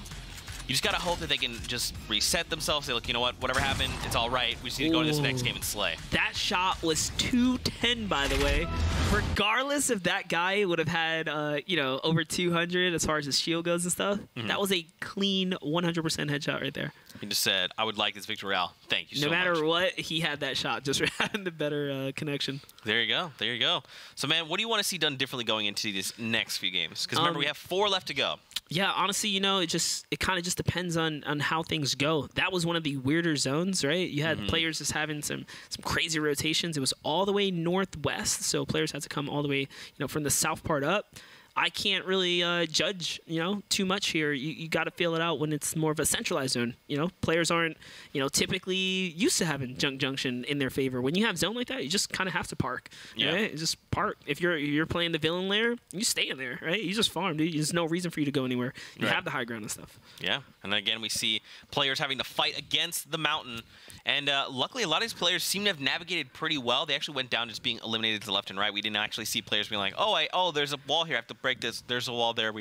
you just gotta hope that they can just reset themselves. Say, look, you know what? Whatever happened, it's all right. We just need to go to this next game and slay. That shot was 210, by the way. Regardless if that guy would have had, you know, over 200 as far as his shield goes and stuff, that was a clean 100% headshot right there. He just said, "I would like this victorial. Thank you so much." No matter what, he had that shot. Just having the better connection. There you go. There you go. So, man, what do you want to see done differently going into these next few games? Because remember, we have 4 left to go. Yeah, honestly, you know, it kind of just depends on how things go. That was one of the weirder zones, right? You had players just having some crazy rotations. It was all the way northwest, so players had to come all the way, you know, from the south part up. I can't really judge, you know, too much here. You got to feel it out when it's more of a centralized zone. You know, players aren't, you know, typically used to having junk junction in their favor. When you have zone like that, you just kind of have to park. Yeah. Right? Just park. If you're playing the villain layer, you stay in there, right? You just farm, dude. There's no reason for you to go anywhere. You have the high ground and stuff. Yeah, and then again, we see players having to fight against the mountain. And luckily, a lot of these players seem to have navigated pretty well. They actually went down just being eliminated to the left and right. We didn't actually see players being like, oh, there's a wall here. I have to break this. There's a wall there.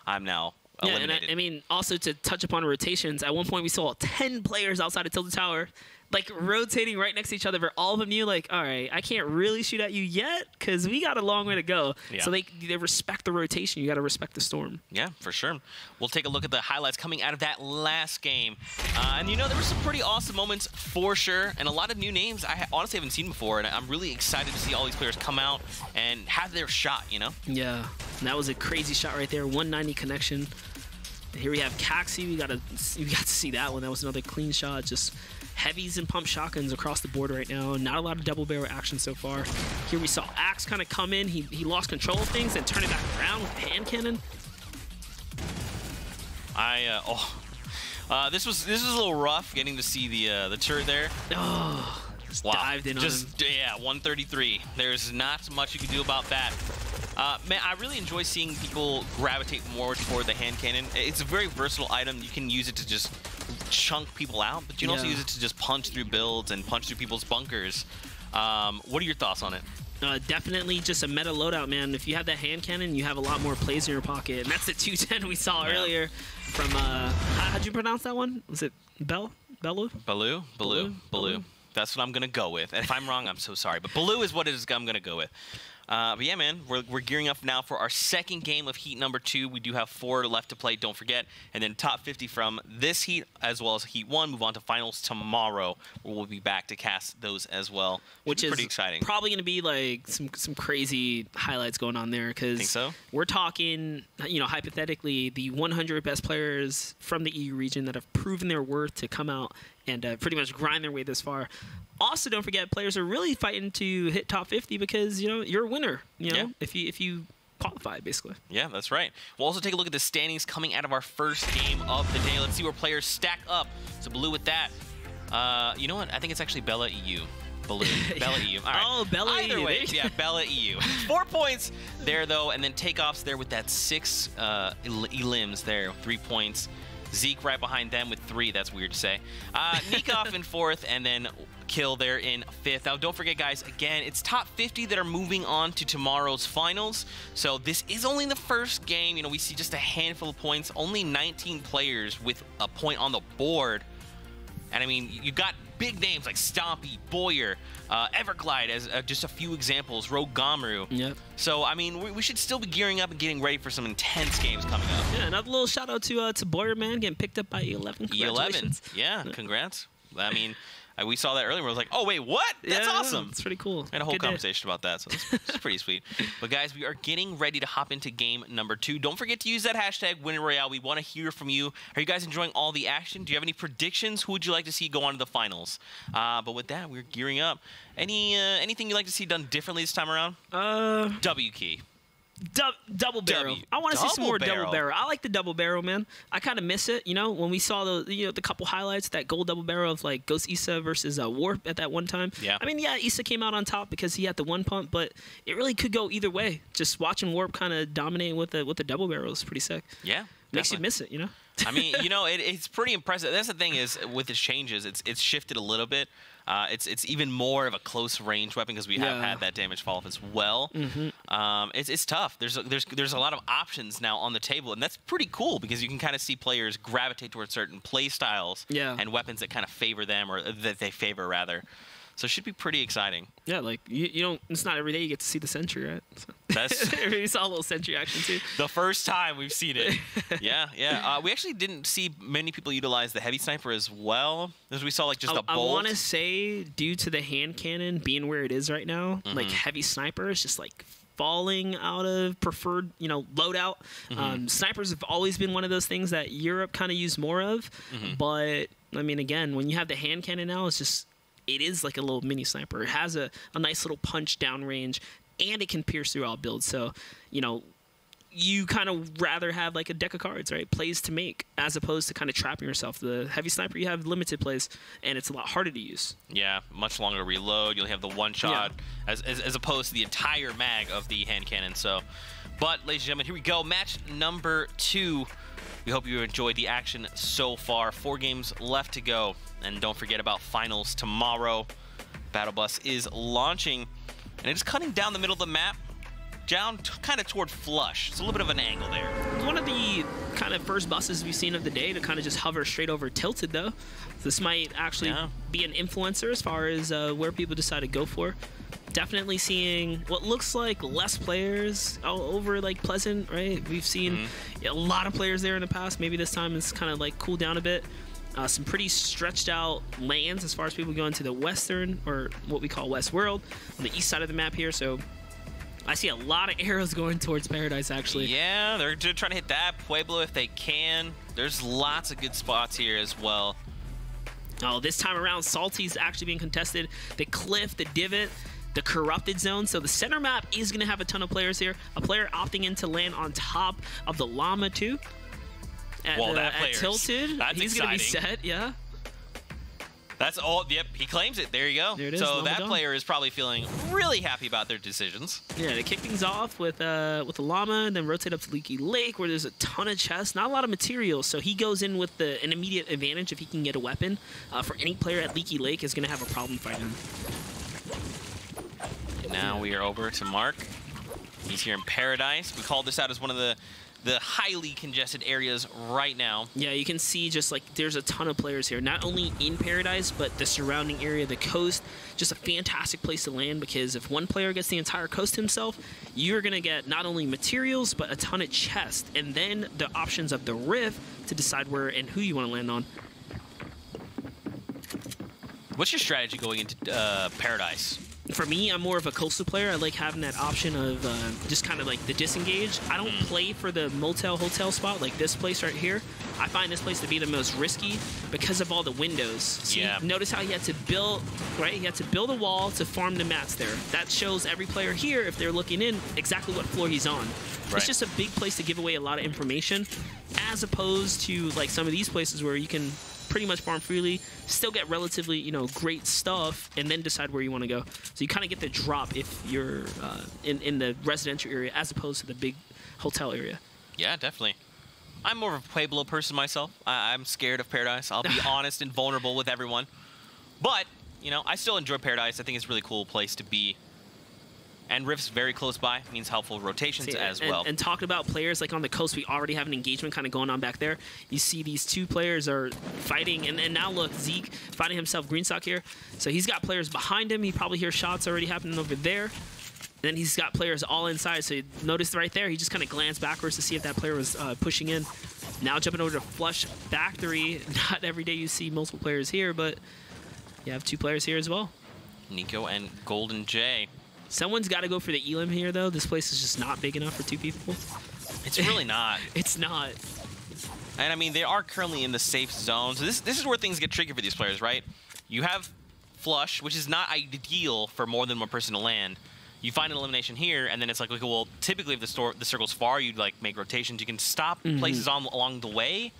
I'm now eliminated. And I mean, also to touch upon rotations, at one point we saw 10 players outside of Tilted Tower, like rotating right next to each other. For all of them, you like, all right, I can't really shoot at you yet because we got a long way to go. Yeah. So they respect the rotation. You got to respect the storm. Yeah, for sure. We'll take a look at the highlights coming out of that last game. And, you know, there were some pretty awesome moments for sure, and a lot of new names I honestly haven't seen before, and I'm really excited to see all these players come out and have their shot, you know? Yeah, and that was a crazy shot right there, 190 connection. Here we have Caxi. We got to see that one. That was another clean shot. Just heavies and pump shotguns across the board right now. Not a lot of double barrel action so far. Here we saw Axe kind of come in. He lost control of things and turn it back around with hand cannon. This was a little rough getting to see the turret there. Oh, just dived in on him. Yeah, 133. There's not much you can do about that. Man, I really enjoy seeing people gravitate more toward the hand cannon. It's a very versatile item. You can use it to just chunk people out, but you can also use it to just punch through builds and punch through people's bunkers. What are your thoughts on it? Definitely just a meta loadout, man. If you have that hand cannon, you have a lot more plays in your pocket. And that's the 210 we saw earlier from, how'd you pronounce that one? Was it Baloo? Baloo. That's what I'm going to go with. And if I'm wrong, I'm so sorry. But Baloo is what it is I'm going to go with. But yeah, man, we're gearing up now for our second game of Heat number 2. We do have 4 left to play, don't forget. And then top 50 from this Heat as well as Heat 1 move on to finals tomorrow, where we'll be back to cast those as well. Which is pretty exciting. Probably going to be like some crazy highlights going on there, because we're talking, you know, hypothetically, the 100 best players from the EU region that have proven their worth to come out and pretty much grind their way this far. Also, don't forget, players are really fighting to hit top 50 because, you know, you're a winner, you know, if you qualify, basically. Yeah, that's right. We'll also take a look at the standings coming out of our first game of the day. Let's see where players stack up. So, Baloo with that. You know what? I think it's actually Bella EU. Baloo. Bella EU. All right. Oh, Bella EU. Either way, yeah, Bella EU. 4 points there, though, and then Takeoffs there with that 6 elims there, 3 points. Zeke right behind them with 3. That's weird to say. Nikoff in 4th, and then kill there in 5th. Now, don't forget, guys, again, it's top 50 that are moving on to tomorrow's finals. So this is only the first game. You know, we see just a handful of points, only 19 players with a point on the board. And I mean, you got big names like Stompy, Boyer, Everglide as just a few examples, Rogue Gamru. Yep. So, I mean, we should still be gearing up and getting ready for some intense games coming up. Yeah, another little shout out to Boyer, man, getting picked up by E11. Congratulations. E11. Yeah, congrats. I mean, we saw that earlier. I was like, oh, wait, what? That's awesome. It's pretty cool. We had a whole conversation about that, so it's pretty sweet. But, guys, we are getting ready to hop into game number 2. Don't forget to use that hashtag Win Royale. We want to hear from you. Are you guys enjoying all the action? Do you have any predictions? Who would you like to see go on to the finals? But with that, we're gearing up. Anything you'd like to see done differently this time around? W key. Double barrel. I want to see some more double barrel. I like the double barrel, man. I kind of miss it. You know, when we saw the couple highlights, that gold double barrel of like Ghost Issa versus Warp at that one time. Yeah. I mean, yeah, Issa came out on top because he had the one pump, but it really could go either way. Just watching Warp kind of dominate with the double barrel is pretty sick. Yeah. Makes you miss it, you know. I mean, you know, it's pretty impressive. That's the thing is with its changes, it's shifted a little bit. It's even more of a close range weapon because we have had that damage fall off as well. It's tough. There's a lot of options now on the table, and that's pretty cool because you can kind of see players gravitate towards certain play styles and weapons that kind of favor them or that they favor rather. So it should be pretty exciting. Yeah, like you don't. It's not every day you get to see the Sentry, right? So. That's we saw a little Sentry action too. The first time we've seen it. Yeah. We actually didn't see many people utilize the heavy sniper as well, as we saw like just a bolt. I want to say due to the hand cannon being where it is right now, like heavy sniper is just like falling out of preferred, loadout. Snipers have always been one of those things that Europe kind of used more of, but I mean, again, when you have the hand cannon now, it is like a little mini sniper. It has a nice little punch down range, and it can pierce through all builds. So, you kind of rather have like a deck of cards, right? Plays to make, as opposed to kind of trapping yourself. The heavy sniper, you have limited plays, and it's a lot harder to use. Yeah, much longer reload. You'll have the one shot as opposed to the entire mag of the hand cannon. So, but ladies and gentlemen, here we go. Match number 2. We hope you enjoyed the action so far. 4 games left to go. And don't forget about finals tomorrow. Battle Bus is launching. And it is cutting down the middle of the map. Down kind of toward flush. It's a little bit of an angle there. It's one of the kind of first buses we've seen of the day to kind of just hover straight over tilted, though. This might actually be an influencer as far as where people decide to go for. Definitely seeing what looks like less players over like Pleasant, right? We've seen a lot of players there in the past. Maybe this time it's kind of like cooled down a bit. Some pretty stretched out lands as far as people going to the western, or what we call West World, on the east side of the map here. So I see a lot of arrows going towards Paradise, actually. Yeah, they're trying to hit that Pueblo if they can. There's lots of good spots here as well. Oh, this time around, Salty's actually being contested. The cliff, the divot, the corrupted zone. So the center map is going to have a ton of players here. A player opting in to land on top of the llama too. At tilted. He's going to be set, yeah. That's all. Yep, he claims it. There you go. There it is. So that player is probably feeling really happy about their decisions. Yeah, they kick things off with the llama, and then rotate up to Leaky Lake, where there's a ton of chests, not a lot of materials. So he goes in with an immediate advantage if he can get a weapon. For any player at Leaky Lake is going to have a problem fighting. And now we are over to Mark. He's here in Paradise. We called this out as one of the highly congested areas right now. Yeah, you can see just like there's a ton of players here, not only in Paradise, but the surrounding area, the coast. Just a fantastic place to land, because if one player gets the entire coast himself, you're going to get not only materials, but a ton of chests, and then the options of the rift to decide where and who you want to land on. What's your strategy going into Paradise? For me, I'm more of a coastal player. I like having that option of just kind of like the disengage. I don't play for the motel hotel spot like this place right here. I find this place to be the most risky because of all the windows. See, notice how he had to build, right? He had to build a wall to farm the mats there. That shows every player here, if they're looking in, exactly what floor he's on. Right. It's just a big place to give away a lot of information, as opposed to like some of these places where you can pretty much farm freely, still get relatively, great stuff, and then decide where you want to go. So you kind of get the drop if you're in the residential area, as opposed to the big hotel area. Yeah, definitely. I'm more of a Pueblo person myself. I'm scared of Paradise. I'll be honest and vulnerable with everyone. But You know, I still enjoy Paradise. I think it's a really cool place to be. And Rift's very close by, means helpful rotations as well. And talking about players, like on the coast, we already have an engagement kind of going on back there. You see these two players are fighting, and now look, Zeke finding himself Greenstock here. So he's got players behind him. He probably hears shots already happening over there. Then he's got players all inside. So you notice right there, he just kind of glanced backwards to see if that player was pushing in. Now jumping over to Flush Factory. Not every day you see multiple players here, but you have two players here as well. Nico and Golden J. Someone's got to go for the Elim here, though. This place is just not big enough for two people. It's really not. It's not. And I mean, they are currently in the safe zone. So this is where things get tricky for these players, right? You have Flush, which is not ideal for more than one person to land. You find an elimination here, and then it's like, okay, well, typically if the circle's far, you'd like make rotations. You can stop places along the way.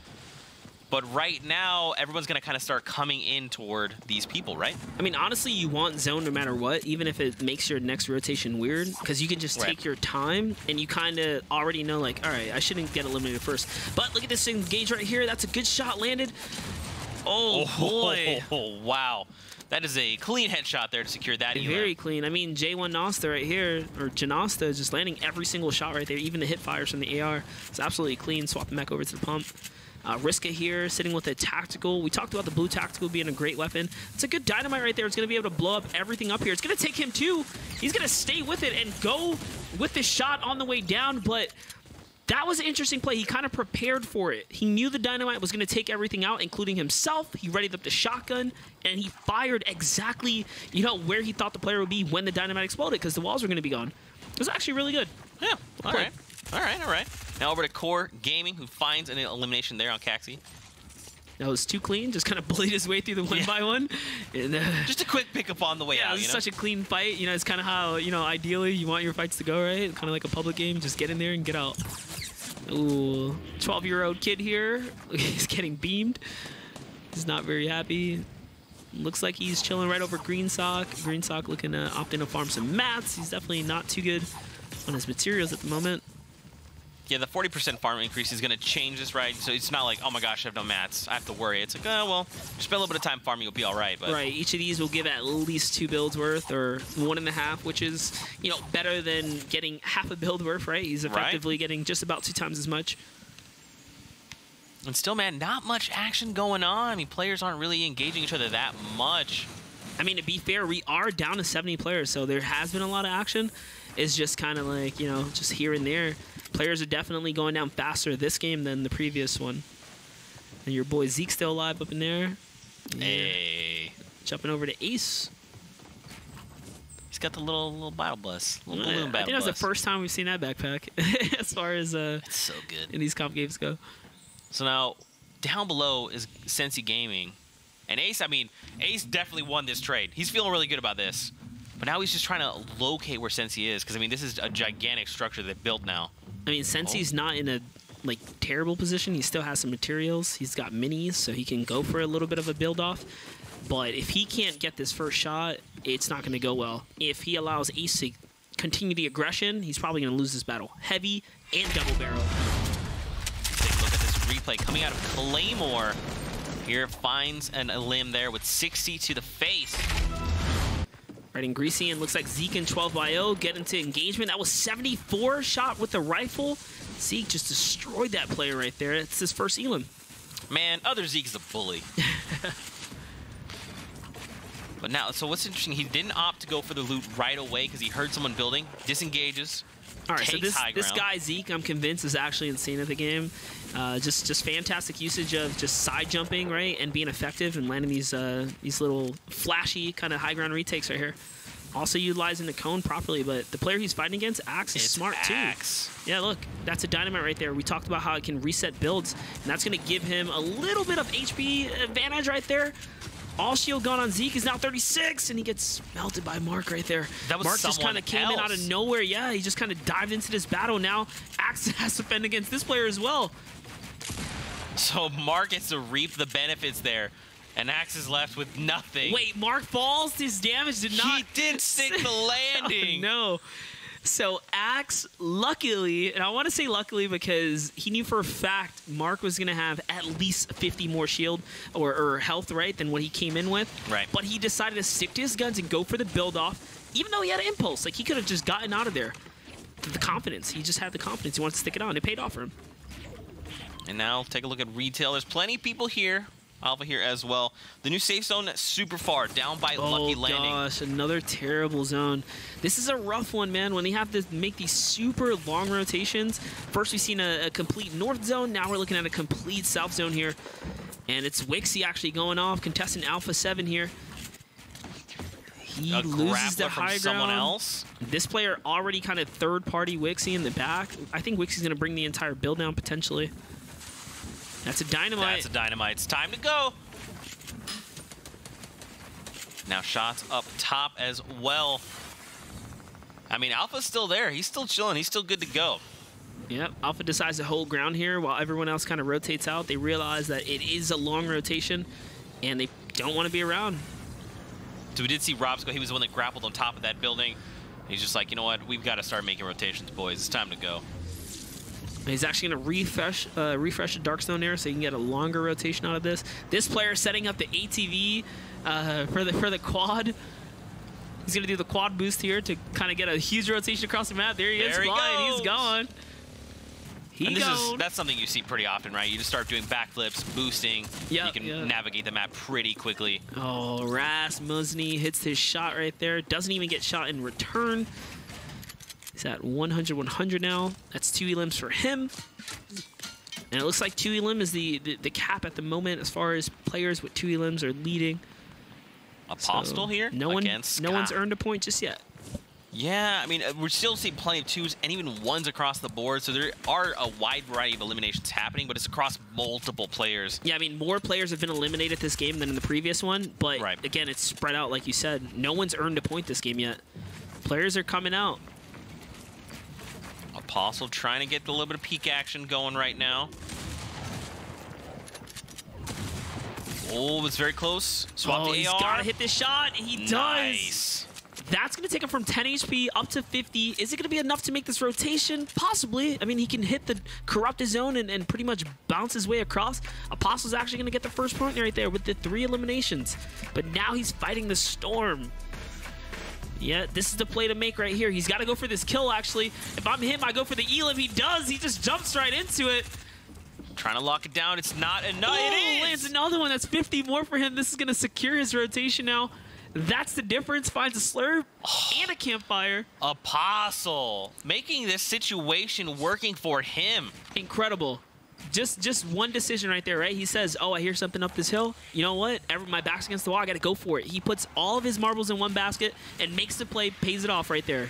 But right now, everyone's going to kind of start coming in toward these people, right? I mean, honestly, you want zone no matter what, even if it makes your next rotation weird, because you can just take your time, and you kind of already know, like, all right, I shouldn't get eliminated first. But look at this engage right here. That's a good shot landed. Oh, boy. Oh, wow. That is a clean headshot there to secure that. Very clean. I mean, J1 Nosta right here, or Janasta, is just landing every single shot right there, even the hit fires from the AR. It's absolutely clean. Swapping back over to the pump. Riska here, sitting with a tactical. We talked about the blue tactical being a great weapon. It's a good dynamite right there. It's going to be able to blow up everything up here. It's going to take him too. He's going to stay with it and go with the shot on the way down, but that was an interesting play. He kind of prepared for it. He knew the dynamite was going to take everything out, including himself. He readied up the shotgun, and he fired exactly, you know, where he thought the player would be when the dynamite exploded, because the walls were going to be gone. It was actually really good. Yeah, all right. All right. Now over to Core Gaming, who finds an elimination there on Caxi. That was too clean. Just kind of bullied his way through the one by one. And, just a quick pickup on the way out. It was such a clean fight. You know, it's kind of how, you know, ideally you want your fights to go, right? Kind of like a public game. Just get in there and get out. Ooh, 12-year-old kid here. He's getting beamed. He's not very happy. Looks like he's chilling right over Greensock. Greensock looking to opt in to farm some mats. He's definitely not too good on his materials at the moment. Yeah, the 40% farm increase is going to change this, right? So it's not like, oh my gosh, I have no mats. I have to worry. It's like, oh, well, just spend a little bit of time farming, you'll be all right. But right, each of these will give at least 2 builds worth, or 1.5, which is, you know, better than getting half a build worth, right? He's effectively getting just about 2 times as much. And still, man, not much action going on. I mean, players aren't really engaging each other that much. I mean, to be fair, we are down to 70 players, so there has been a lot of action. It's just kind of like, you know, just here and there. Players are definitely going down faster this game than the previous one. And your boy Zeke still alive up in there. Yeah. Hey. Jumping over to Ace. He's got the little battle bus. Little balloon battle I think that's bus. the first time we've seen that backpack as far as it's so good in these comp games go. So now, down below is Sensi Gaming. And Ace, I mean, Ace definitely won this trade. He's feeling really good about this. But now he's just trying to locate where Sensi is. Because, I mean, this is a gigantic structure they've built now. I mean, Sensi's not in a, like, terrible position. He still has some materials. He's got minis, so he can go for a little bit of a build-off. But if he can't get this first shot, it's not going to go well. If he allows Ace to continue the aggression, he's probably going to lose this battle. Heavy and double barrel. Take a look at this replay coming out of Claymore. Here finds a limb there with 60 to the face. Right in Greasy, and looks like Zeke and 12-0 get into engagement. That was 74 shot with the rifle. Zeke just destroyed that player right there. It's his first Elim. Man, other Zeke's a bully. But now, so what's interesting, he didn't opt to go for the loot right away because he heard someone building, disengages, all right, so high this ground. guy, Zeke, I'm convinced is actually insane at the game. Just fantastic usage of just side jumping, right, and being effective and landing these little flashy kind of high ground retakes right here. Also utilizing the cone properly, but the player he's fighting against, Axe, is smart Axe. too. Yeah, look, that's a dynamite right there. We talked about how it can reset builds, and that's going to give him a little bit of HP advantage right there. All shield gone on Zeke is now 36, and he gets melted by Mark right there. That was Mark just kind of came in out of nowhere. Yeah, he just kind of dived into this battle. Now Axe has to fend against this player as well. So Mark gets to reap the benefits there, and Axe is left with nothing. Wait, Mark falls? His damage did not... He did stick the landing. Oh, no. So Axe, luckily, and I want to say luckily because he knew for a fact Mark was going to have at least 50 more shield or health, right, than what he came in with. Right. But he decided to stick to his guns and go for the build-off, even though he had an impulse. Like, he could have just gotten out of there. The confidence. He just had the confidence. He wanted to stick it on. It paid off for him. And now take a look at retail. There's plenty of people here. Alpha here as well. The new safe zone super far down by Lucky Landing. Oh gosh, another terrible zone. This is a rough one, man. When they have to make these super long rotations. First we've seen a complete north zone. Now we're looking at a complete south zone here. And it's Wixie actually going off. Contestant Alpha 7 here. He loses the high ground. Someone else. This player already kind of third-party Wixie in the back. I think Wixie's going to bring the entire build down potentially. That's a dynamite. That's a dynamite. It's time to go. Now shots up top as well. I mean, Alpha's still there. He's still chilling. He's still good to go. Yep. Alpha decides to hold ground here while everyone else kind of rotates out. They realize that it is a long rotation, and they don't want to be around. So we did see Robs go. He was the one that grappled on top of that building. He's just like, you know what? We've got to start making rotations, boys. It's time to go. He's actually going to refresh the Dark Zone there so he can get a longer rotation out of this. This player setting up the ATV for the quad. He's going to do the quad boost here to kind of get a huge rotation across the map. There he is, flying. He's gone. That's something you see pretty often, right? You just start doing backflips, boosting. Yep, you can navigate the map pretty quickly. Oh, Rasmusny hits his shot right there. Doesn't even get shot in return. He's at 100 now. That's 2 elims for him. And it looks like 2 elim is the cap at the moment as far as players with 2 elims are leading. Apostle here against no one's earned a point just yet. Yeah, I mean, we're still seeing plenty of 2s and even 1s across the board, so there are a wide variety of eliminations happening, but it's across multiple players. Yeah, I mean, more players have been eliminated this game than in the previous one, but again, it's spread out like you said. No one's earned a point this game yet. Players are coming out. Apostle trying to get a little bit of peak action going right now. Oh, it's very close. Swap the AR. He's got to hit this shot. He does. Nice. That's going to take him from 10 HP up to 50. Is it going to be enough to make this rotation? Possibly. I mean, he can hit the corrupted zone and pretty much bounce his way across. Apostle's actually going to get the first point right there with the 3 eliminations. But now he's fighting the storm. Yeah, this is the play to make right here. He's got to go for this kill, actually. If I'm him, I go for the elim. He does. He just jumps right into it. Trying to lock it down. It's not enough. Oh, it is. lands another one. That's 50 more for him. This is going to secure his rotation now. That's the difference. Finds a slurp and a campfire. Apostle making this situation working for him. Incredible. Just one decision right there, right? He says, oh, I hear something up this hill. You know what? My back's against the wall. I got to go for it. He puts all of his marbles in one basket and makes the play, pays it off right there.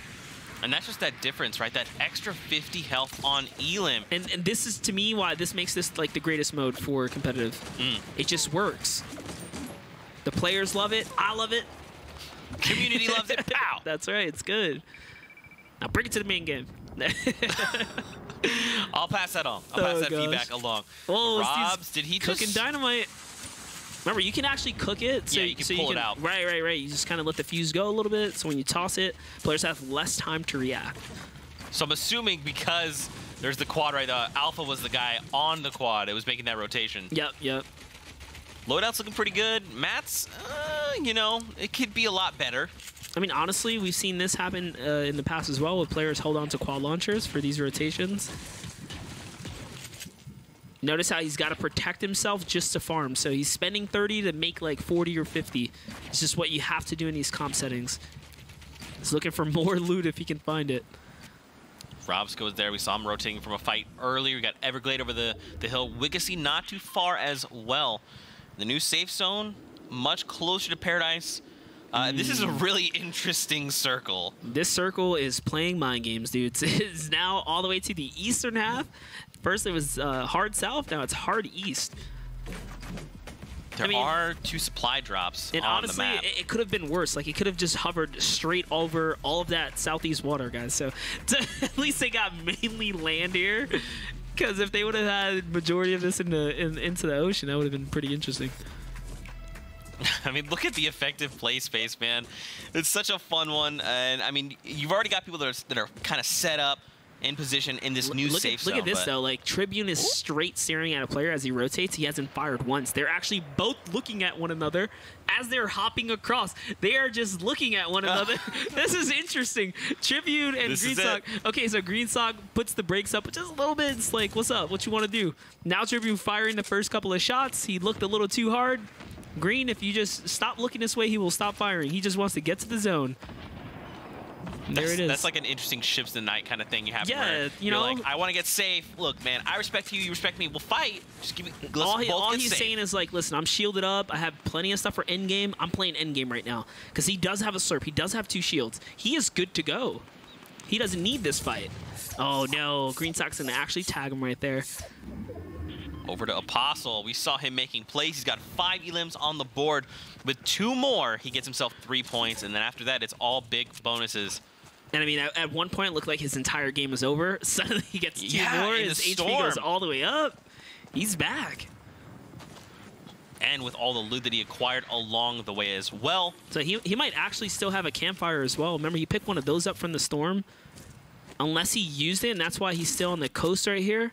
And that's just that difference, right? That extra 50 health on elim. And this is, to me, why this makes this like the greatest mode for competitive. It just works. The players love it. I love it. Community loves it. Pow! That's right. It's good. Now bring it to the main game. I'll pass that on. I'll pass that feedback along. Oh, Robs, did he cooking just... dynamite? Remember, you can actually cook it. So, yeah, you can pull it out. Right. You just kind of let the fuse go a little bit. So when you toss it, players have less time to react. So I'm assuming because there's the quad right there, Alpha was the guy on the quad. It was making that rotation. Yep. Loadout's looking pretty good. Matt's, you know, it could be a lot better. I mean, honestly, we've seen this happen in the past as well with players hold on to quad launchers for these rotations. Notice how he's got to protect himself just to farm. So he's spending 30 to make like 40 or 50. It's just what you have to do in these comp settings. He's looking for more loot if he can find it. Robs goes there. We saw him rotating from a fight earlier. We got Everglade over the hill. Wiggacy not too far as well. The new safe zone, much closer to Paradise. This is a really interesting circle. This circle is playing mind games, dudes. It is now all the way to the eastern half. First it was hard south, now it's hard east. There are 2 supply drops and on honestly, the map. It could have been worse. Like, it could have just hovered straight over all of that southeast water, guys. So at least they got mainly land here. Because if they would have had majority of this into the ocean, that would have been pretty interesting. I mean, look at the effective play space, man. It's such a fun one, and I mean, you've already got people that are kind of set up in position in this new safe zone. Look at this though. Like Tribune is straight staring at a player as he rotates. He hasn't fired once. They're actually both looking at one another as they're hopping across. They are just looking at one another. This is interesting. Tribune and Greensock. Okay, so Greensock puts the brakes up just a little bit. It's like, what's up? What you want to do? Now Tribune firing the first couple of shots. He looked a little too hard. Green, if you just stop looking this way, he will stop firing. He just wants to get to the zone. There it is. That's like an interesting ships the night kind of thing you have. Yeah, you know, like, I want to get safe. Look, man, I respect you. You respect me. We'll fight. Just give me. All he's saying is like, listen, I'm shielded up. I have plenty of stuff for end game. I'm playing end game right now because he does have a slurp. He does have 2 shields. He is good to go. He doesn't need this fight. Oh no, Greensock's gonna actually tag him right there. Over to Apostle. We saw him making plays. He's got 5 elims on the board. With 2 more, he gets himself 3 points, and then after that, it's all big bonuses. And I mean, at one point, it looked like his entire game was over. Suddenly, he gets 2 more. His HP goes all the way up. He's back. And with all the loot that he acquired along the way as well. So he might actually still have a campfire as well. Remember, he picked one of those up from the storm. Unless he used it, and that's why he's still on the coast right here.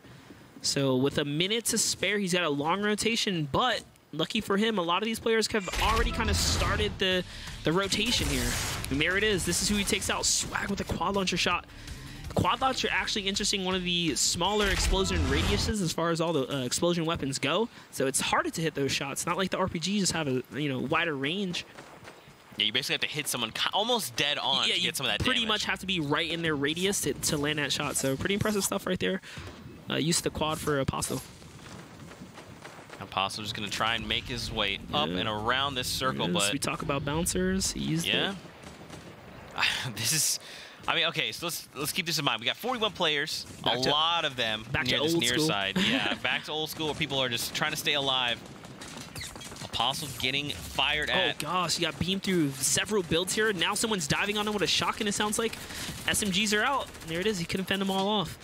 So with a minute to spare, he's got a long rotation, but lucky for him, a lot of these players have already kind of started the rotation here. And there it is. This is who he takes out. Swag with a quad launcher shot. Quad launcher actually interesting, one of the smaller explosion radiuses as far as all the explosion weapons go. So it's harder to hit those shots. Not like the RPG just have a wider range. Yeah, you basically have to hit someone almost dead on to get some of that pretty damage. much have to be right in their radius to land that shot. So pretty impressive stuff right there. Used the quad for Apostle. Apostle just going to try and make his way up and around this circle, but... we talk about bouncers. He used it. This is... I mean, okay, so let's keep this in mind. We got 41 players, a lot of them near this near side. Yeah, back to old school where people are just trying to stay alive. Apostle getting fired at. Oh gosh, he got beamed through several builds here. Now someone's diving on him with a shotgun, it sounds like. SMGs are out. There it is. He couldn't fend them all off.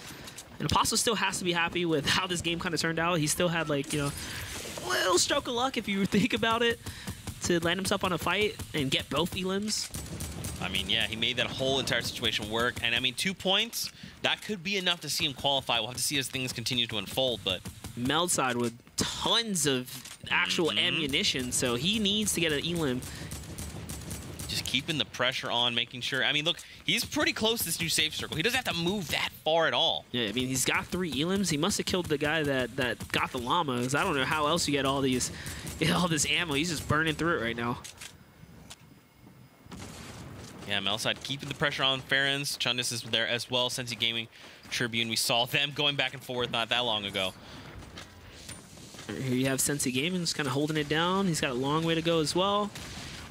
And Apostle still has to be happy with how this game kind of turned out. He still had, like, a little stroke of luck, if you think about it, to land himself on a fight and get both elims. I mean, yeah, he made that whole entire situation work. And, I mean, 2 points, that could be enough to see him qualify. We'll have to see as things continue to unfold, but... Meldside with tons of actual ammunition, so he needs to get an elim. Just keeping the pressure on, making sure... I mean, look, he's pretty close to this new safe circle. He doesn't have to move that far at all. Yeah, I mean, he's got 3 elims. He must have killed the guy that got the llama, because I don't know how else you get all this ammo. He's just burning through it right now. Yeah, Meldside keeping the pressure on Farron's. Chundis is there as well. Sensi Gaming, Tribune, we saw them going back and forth not that long ago. Here you have Sensi Gaming just kind of holding it down. He's got a long way to go as well.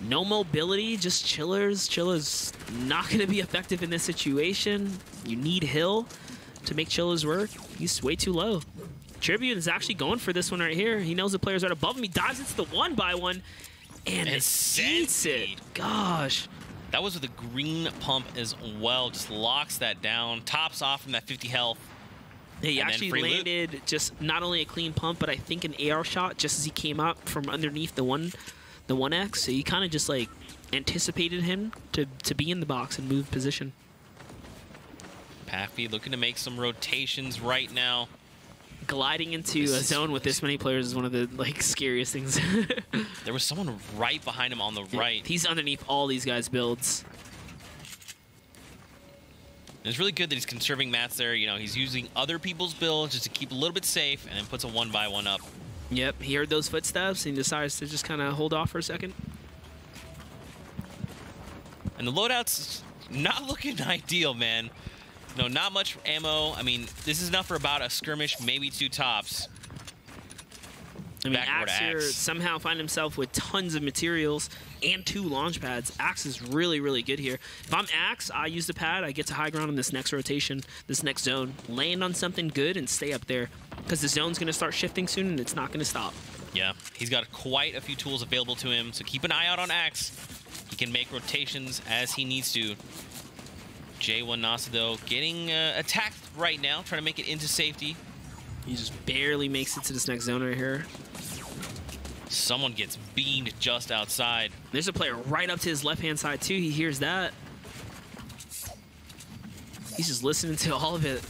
No mobility, just chillers. Chillers not going to be effective in this situation. You need Hill to make chillers work. He's way too low. Tribune is actually going for this one right here. He knows the players right above him. He dives into the 1x1 and eats it. Gosh. That was with a green pump as well. Just locks that down. Tops off from that 50 health. He actually landed just not only a clean pump, but I think an AR shot just as he came up from underneath the 1X. So he kind of just like anticipated him to be in the box and move position. Paffy looking to make some rotations right now. Gliding into a zone with this many players is one of the scariest things. There was someone right behind him on the right. He's underneath all these guys' builds. And it's really good that he's conserving mats there. You know, he's using other people's builds just to keep a little bit safe, and then puts a 1x1 up. Yep, he heard those footsteps and he decides to just kind of hold off for a second. And the loadout's not looking ideal, man. No, not much ammo. I mean, this is enough for about a skirmish, maybe 2 tops. I mean, Axe here somehow find himself with tons of materials and 2 launch pads. Axe is really, really good here. If I'm Axe, I use the pad. I get to high ground in this next rotation, this next zone. Land on something good and stay up there because the zone's going to start shifting soon and it's not going to stop. Yeah, he's got quite a few tools available to him, so keep an eye out on Axe. He can make rotations as he needs to. J1 Nasa, though, getting attacked right now, trying to make it into safety. He just barely makes it to this next zone right here. Someone gets beamed just outside. There's a player right up to his left-hand side, too. He hears that. He's just listening to all of it.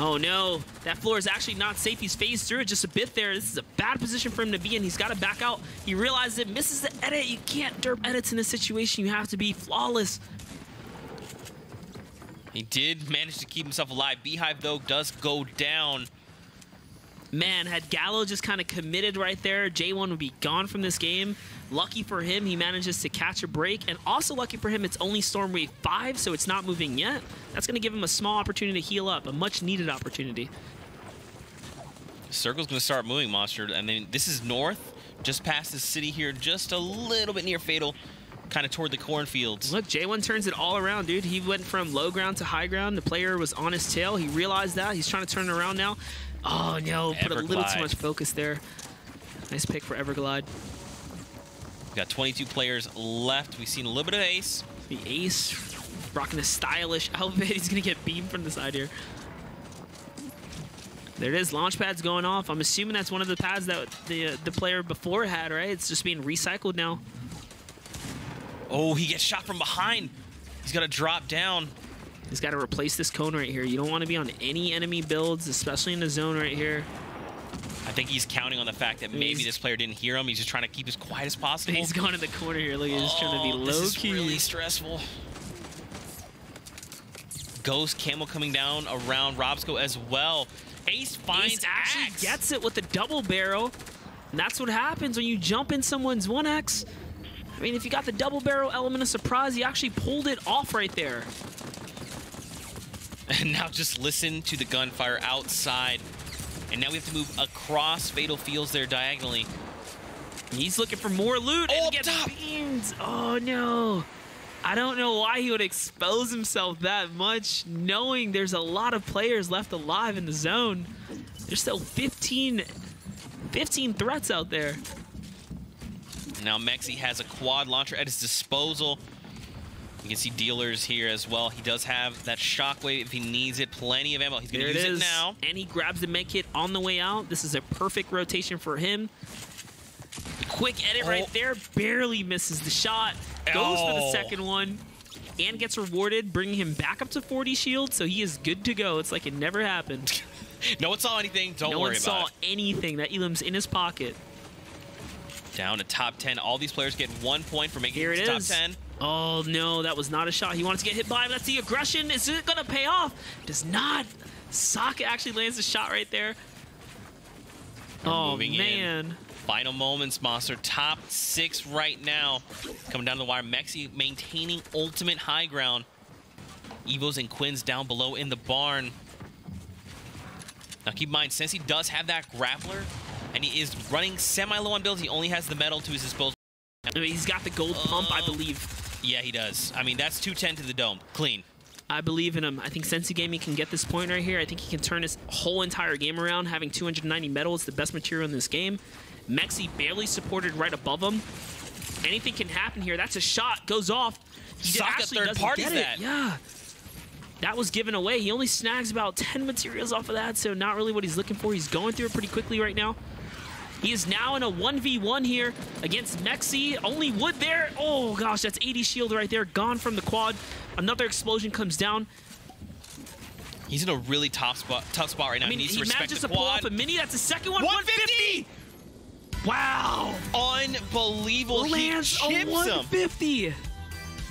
Oh, no. That floor is actually not safe. He's phased through it just a bit there. This is a bad position for him to be in. He's got to back out. He realizes it, misses the edit. You can't derp edits in this situation. You have to be flawless. He did manage to keep himself alive. Beehive, though, does go down. Man, had Gallo just kind of committed right there, J1 would be gone from this game. Lucky for him, he manages to catch a break. And also lucky for him, it's only Storm Wave 5, so it's not moving yet. That's going to give him a small opportunity to heal up, a much-needed opportunity. Circle's going to start moving, Monster. And then this is north, just past the city here, just a little bit near Fatal, kind of toward the cornfields. Look, J1 turns it all around, dude. He went from low ground to high ground. The player was on his tail. He realized that. He's trying to turn it around now. Oh, no. Put a little too much focus there. Nice pick for Everglide. We've got 22 players left. We've seen a little bit of Ace. The Ace rocking a stylish outfit. He's going to get beamed from the side here. There it is. Launch pad's going off. I'm assuming that's one of the pads that the player before had, right? It's just being recycled now. Oh, he gets shot from behind. He's got to drop down. He's got to replace this cone right here. You don't want to be on any enemy builds, especially in the zone right here. I think he's counting on the fact that maybe this player didn't hear him. He's just trying to keep as quiet as possible. He's going in the corner here. Look, he's just trying to be low-key. This is really stressful. Ghost Camel coming down around Robsco as well. Ace finds Ace actually Axe. gets it with the double barrel. And that's what happens when you jump in someone's 1X. I mean, if you got the double barrel element of surprise, he actually pulled it off right there. And now just listen to the gunfire outside. And now we have to move across Fatal Fields there diagonally. He's looking for more loot and gets beamed. Oh, no. I don't know why he would expose himself that much, knowing there's a lot of players left alive in the zone. There's still 15 threats out there. Now Mexi has a quad launcher at his disposal. You can see dealers here as well. He does have that shockwave if he needs it. Plenty of ammo. He's going to use it now. And he grabs the med kit on the way out. This is a perfect rotation for him. Quick edit right there. Barely misses the shot. Goes for the second one. And gets rewarded, bringing him back up to 40 shield. So he is good to go. It's like it never happened. No one saw anything. Don't worry about it. No one saw anything. That Elam's in his pocket. Down to top 10. All these players get 1 point for making it to top 10. Oh, no, that was not a shot. He wanted to get hit by him. That's the aggression. Is it going to pay off? Does not. Sokka actually lands a shot right there. Oh, man. Final moments, Monster. Top 6 right now. Coming down the wire. Mexi maintaining ultimate high ground. Evos and Quins down below in the barn. Now, keep in mind, since he does have that grappler, and he is running semi-low on builds, he only has the metal to his disposal. I mean, he's got the gold pump, I believe. Yeah, he does. I mean, that's 210 to the dome. Clean. I believe in him. I think Sensi Gaming can get this point right here. I think he can turn his whole entire game around. Having 290 metal is the best material in this game. Mexi barely supported right above him. Anything can happen here. That's a shot. Goes off. He actually doesn't get it. Yeah. That was given away. He only snags about 10 materials off of that, so not really what he's looking for. He's going through it pretty quickly right now. He is now in a 1v1 here against Mexi. Only wood there. Oh, gosh, that's 80 shield right there. Gone from the quad. Another explosion comes down. He's in a really tough spot right now. I mean, he needs to respect manages the to pull quad. off a mini. That's the second one. 150! Wow. Unbelievable. Lands he chips a 150. him.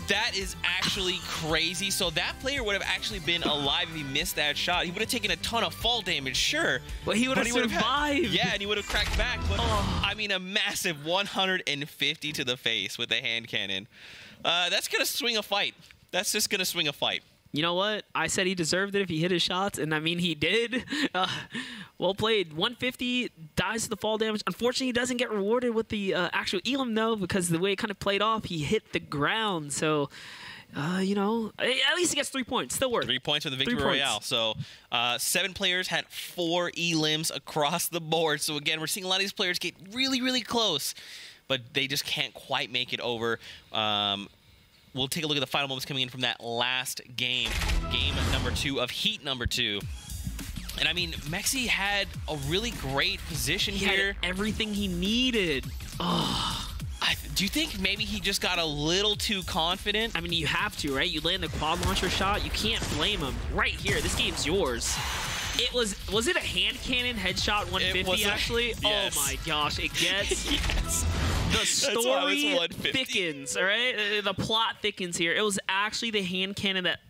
That is actually crazy. So that player would have actually been alive if he missed that shot. He would have taken a ton of fall damage, sure. But he would have survived. Yeah, and he would have cracked back. But I mean, a massive 150 to the face with the hand cannon. That's going to swing a fight. That's just going to swing a fight. You know what? I said he deserved it if he hit his shots, and I mean, he did. Well played. 150, dies to the fall damage. Unfortunately, he doesn't get rewarded with the actual Elam, though, because the way it kind of played off, he hit the ground. So, you know, at least he gets 3 points. Still worth 3 points for the Victory Royale. So, 7 players had 4 Elims across the board. So, again, we're seeing a lot of these players get really, really close, but they just can't quite make it over. We'll take a look at the final moments coming in from that last game. Game number 2 of Heat number 2. And I mean, Mexi had a really great position He here. had everything he needed. Oh. Do you think maybe he just got a little too confident? I mean, you have to, right? You land the quad launcher shot. You can't blame him. Right here, this game's yours. It was it a hand cannon headshot 150 actually? Yes. Oh my gosh, it gets Yes. the story That's why it's 150. thickens, all right? The plot thickens here. It was actually the hand cannon that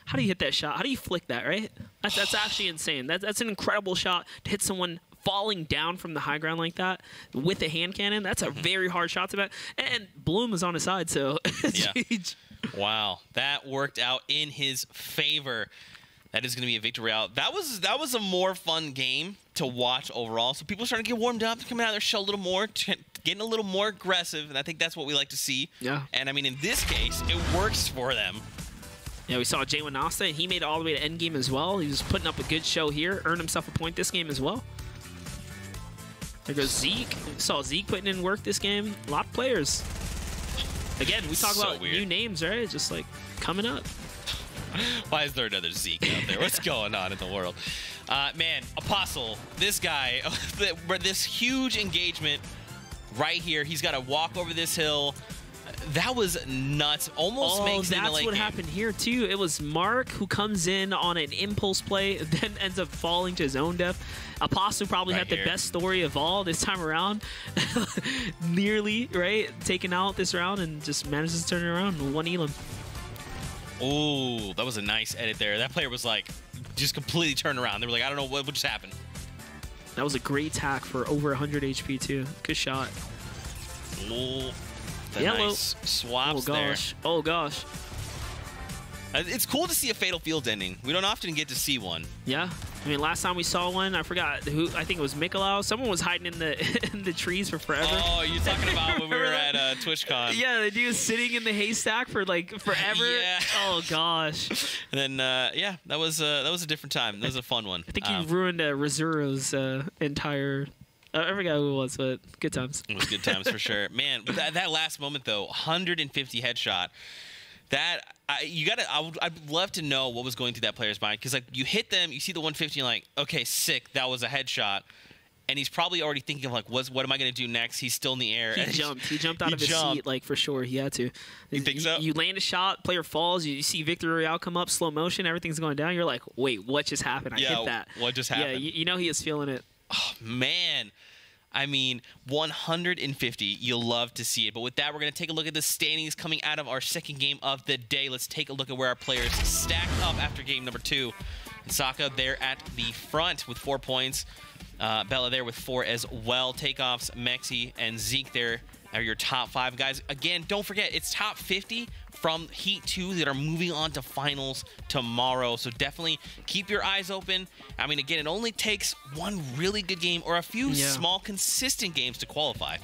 how do you hit that shot? How do you flick that, right? That's actually insane. That's an incredible shot to hit someone falling down from the high ground like that with a hand cannon. That's a very hard shot to bet. And Bloom is on his side, so it's Yeah. huge. Wow, that worked out in his favor. That is going to be a victory royale. That was a more fun game to watch overall. So people are starting to get warmed up, coming out of their shell a little more, getting a little more aggressive, and I think that's what we like to see. Yeah. And I mean, in this case, it works for them. Yeah, we saw Jay Wanasta, and he made it all the way to endgame as well. He was putting up a good show here, earned himself a point this game as well. There goes Zeke. We saw Zeke putting in work this game. A lot of players. Again, we talk So about weird. new names, right? Just like coming up. Why is there another Zeke out there? What's going on in the world? Man, Apostle, this guy, this huge engagement right here. He's got to walk over this hill. That was nuts. Almost makes it in the that's late what game. happened here, too. It was Mark who comes in on an impulse play, then ends up falling to his own death. Apostle probably Right had the here. best story of all this time around. Nearly, right? Taking out this round and just manages to turn it around and one Elam. Oh, that was a nice edit there. That player was like, just completely turned around. They were like, I don't know what just happened. That was a great tack for over 100 HP, too. Good shot. Oh, the Yellow. nice swaps Oh, gosh. Oh, gosh. there. It's cool to see a Fatal Fields ending. We don't often get to see one. Yeah. I mean, last time we saw one, I forgot who. I think it was Mikolau. Someone was hiding in the in the trees for forever. Oh, you're talking about when we were Remember at TwitchCon. Yeah, the dude was sitting in the haystack for like forever. Yeah. Oh gosh. And then, yeah, that was a different time. That was a fun one. I think he ruined Rezuro's entire. I forgot who it was, but good times. It was good times for sure. Man, that last moment, though, 150 headshot. I'd love to know what was going through that player's mind, because like you hit them, you see the 150, and you're like, okay, sick, that was a headshot, and he's probably already thinking of like, what am I going to do next? He's still in the air. He jumped out of his seat, like for sure. He had to. You think so? You land a shot, player falls, you see Victor Royale come up, slow motion, everything's going down. You're like, wait, what just happened? I hit that. What just happened? Yeah, you know he is feeling it. Oh, man. I mean, 150. You'll love to see it. But with that, we're going to take a look at the standings coming out of our second game of the day. Let's take a look at where our players stacked up after game number 2. Saka there at the front with 4 points. Bella there with 4 as well. Takeoffs, Mexi, and Zeke there are your top 5 guys. Again, don't forget, it's top 50 from Heat 2 that are moving on to finals tomorrow. So definitely keep your eyes open. I mean, again, it only takes one really good game or a few small, consistent games to qualify.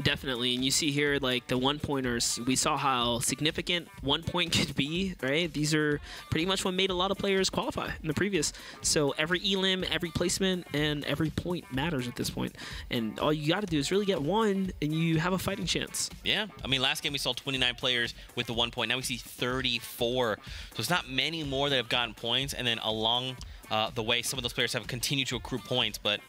Definitely, and you see here like the 1-pointers. We saw how significant 1 point could be, right? These are pretty much what made a lot of players qualify in the previous. So every elim, every placement, and every point matters at this point. And all you got to do is really get one, and you have a fighting chance. Yeah, I mean, last game we saw 29 players with the 1 point. Now we see 34. So it's not many more that have gotten points. And then along the way, some of those players have continued to accrue points, but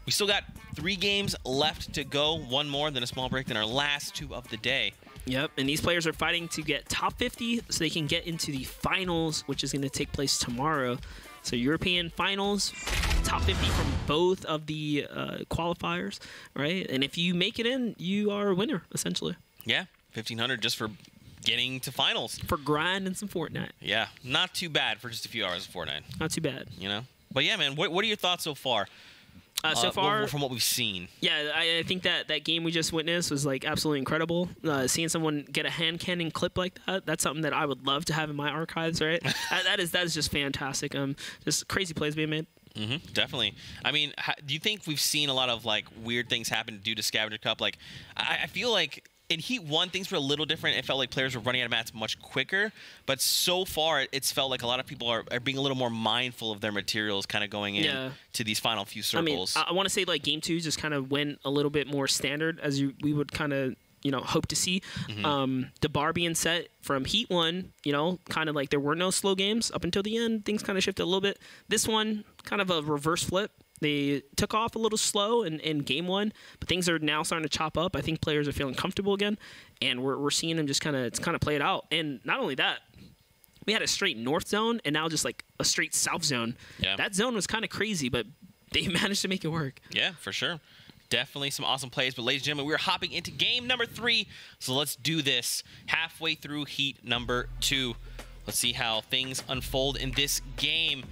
we still got 3 games left to go. One more, then a small break, then our last 2 of the day. Yep, and these players are fighting to get top 50 so they can get into the finals, which is going to take place tomorrow. So European finals, top 50 from both of the qualifiers, right? And if you make it in, you are a winner, essentially. Yeah, 1,500 just for getting to finals. For grind and some Fortnite. Yeah, not too bad for just a few hours of Fortnite. Not too bad. You know? But yeah, man, what are your thoughts so far? So far, from what we've seen. Yeah, I think that game we just witnessed was like absolutely incredible. Seeing someone get a hand cannon clip like that's something that I would love to have in my archives, right? that is just fantastic. Just crazy plays being made. Definitely. I mean, do you think we've seen a lot of like weird things happen due to Scavenger Cup? Like, I feel like in Heat 1, things were a little different. It felt like players were running out of mats much quicker. But so far, it's felt like a lot of people are being a little more mindful of their materials kind of going in to these final few circles. I mean, I want to say like game 2 just kind of went a little bit more standard as we would kind of hope to see. The bar being set from Heat 1, kind of like there were no slow games up until the end. Things kind of shifted a little bit. This one, kind of a reverse flip. They took off a little slow in game 1, but things are now starting to chop up. I think players are feeling comfortable again, and we're seeing them just kind of play it out. And not only that, we had a straight north zone and now just like a straight south zone. Yeah. That zone was kind of crazy, but they managed to make it work. Yeah, for sure. Definitely some awesome plays. But ladies and gentlemen, we're hopping into game number 3. So let's do this. Halfway through heat number 2. Let's see how things unfold in this game.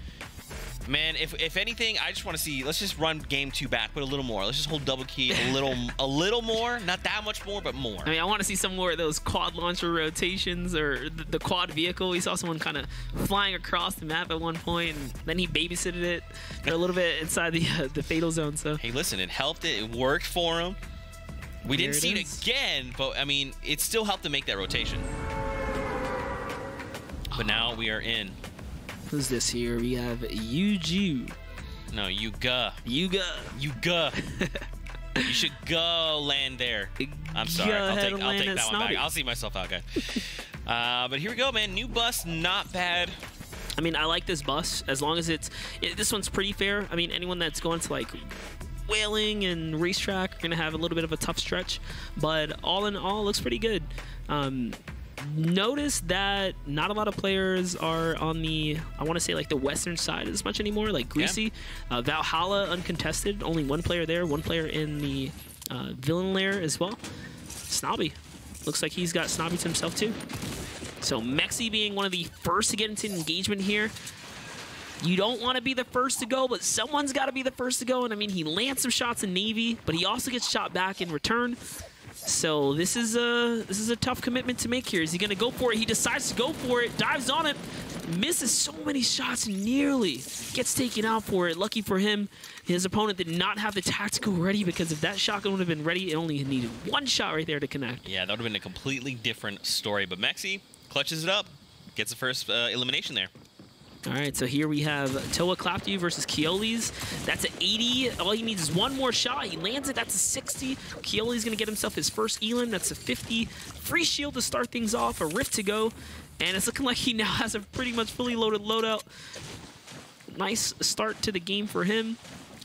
Man, if anything, I just want to see. Let's just run game 2 back, but a little more. Let's just hold double key a little more. Not that much more, but more. I mean, I want to see some more of those quad launcher rotations or the quad vehicle. We saw someone kind of flying across the map at one point, and then he babysitted it for a little bit inside the fatal zone. So hey, listen, it helped. It worked for him. We didn't see it again, but I mean, it still helped to make that rotation. But now we are in. Who's this here? We have Yuju. No, Yuga. Yuga. Yuga. You should go land there. I'm sorry. I'll take that one back. I'll see myself out, guys. But here we go, man. New bus, not bad. I mean, I like this bus as long as this one's pretty fair. I mean, anyone that's going to like whaling and racetrack are gonna have a little bit of a tough stretch, but all in all, looks pretty good. Notice that not a lot of players are on the, I want to say like the western side as much anymore, like Greasy. Yeah. Valhalla uncontested, only one player there, one player in the villain lair as well. Snobby, looks like he's got Snobby to himself too. So Mexi being one of the first to get into engagement here. You don't want to be the first to go, but someone's got to be the first to go. And I mean, he lands some shots in Navy, but he also gets shot back in return. So this is a tough commitment to make here. Is he going to go for it? He decides to go for it, dives on it, misses so many shots, nearly gets taken out for it. Lucky for him, his opponent did not have the tactical ready, because if that shotgun would have been ready, it only needed one shot right there to connect. Yeah, that would have been a completely different story. But Mexi clutches it up, gets the first elimination there. All right, so here we have Toa Claptu versus Keolis. That's an 80. All he needs is one more shot. He lands it. That's a 60. Keoli's going to get himself his first elim. That's a 50. Free shield to start things off. A rift to go. And it's looking like he now has a pretty much fully loaded loadout. Nice start to the game for him.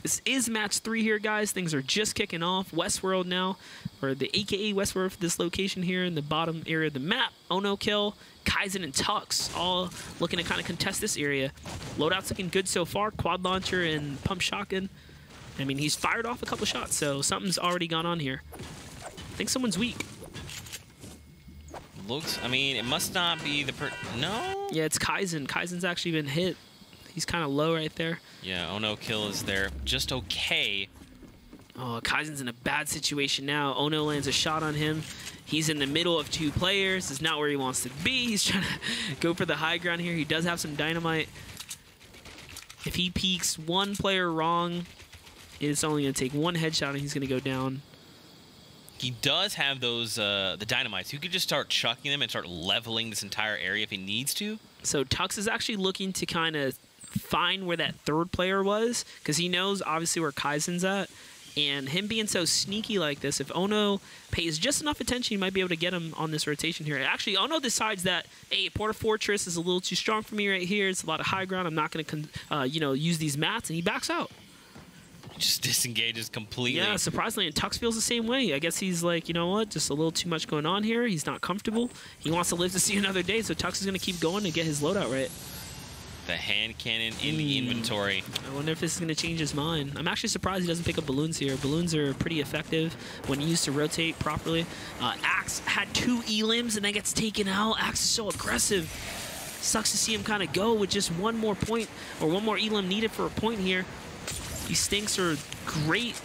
This is match 3 here, guys. Things are just kicking off. Westworld now, or the AKA Westworld for this location here in the bottom area of the map. Ono Kill, Kaizen, and Tux all looking to kind of contest this area. Loadout's looking good so far. Quad launcher and pump shotgun. I mean, he's fired off a couple shots, so something's already gone on here. I think someone's weak. Looks, I mean, it must not be the no? Yeah, it's Kaizen. Kaizen's actually been hit. He's kind of low right there. Yeah, Ono Kill is there. Just okay. Oh, Kaizen's in a bad situation now. Ono lands a shot on him. He's in the middle of 2 players. It's not where he wants to be. He's trying to go for the high ground here. He does have some dynamite. If he peeks one player wrong, it's only going to take one headshot and he's going to go down. He does have those the dynamites. You could just start chucking them and start leveling this entire area if he needs to. So Tux is actually looking to kind of find where that third player was, because he knows obviously where Kaizen's at. And him being so sneaky like this, if Ono pays just enough attention, he might be able to get him on this rotation here. Actually, Ono decides that, hey, Porta Fortress is a little too strong for me right here. It's a lot of high ground. I'm not going to, use these mats, and he backs out. Just disengages completely. Yeah, surprisingly, and Tux feels the same way. I guess he's like, you know what, just a little too much going on here. He's not comfortable. He wants to live to see another day, so Tux is going to keep going to get his loadout right. The hand cannon in the inventory. I wonder if this is going to change his mind. I'm actually surprised he doesn't pick up balloons here. Balloons are pretty effective when used to rotate properly. Axe had 2 elims and then gets taken out. Axe is so aggressive. Sucks to see him kind of go with just one more point, or one more elim needed for a point here. These stinks are great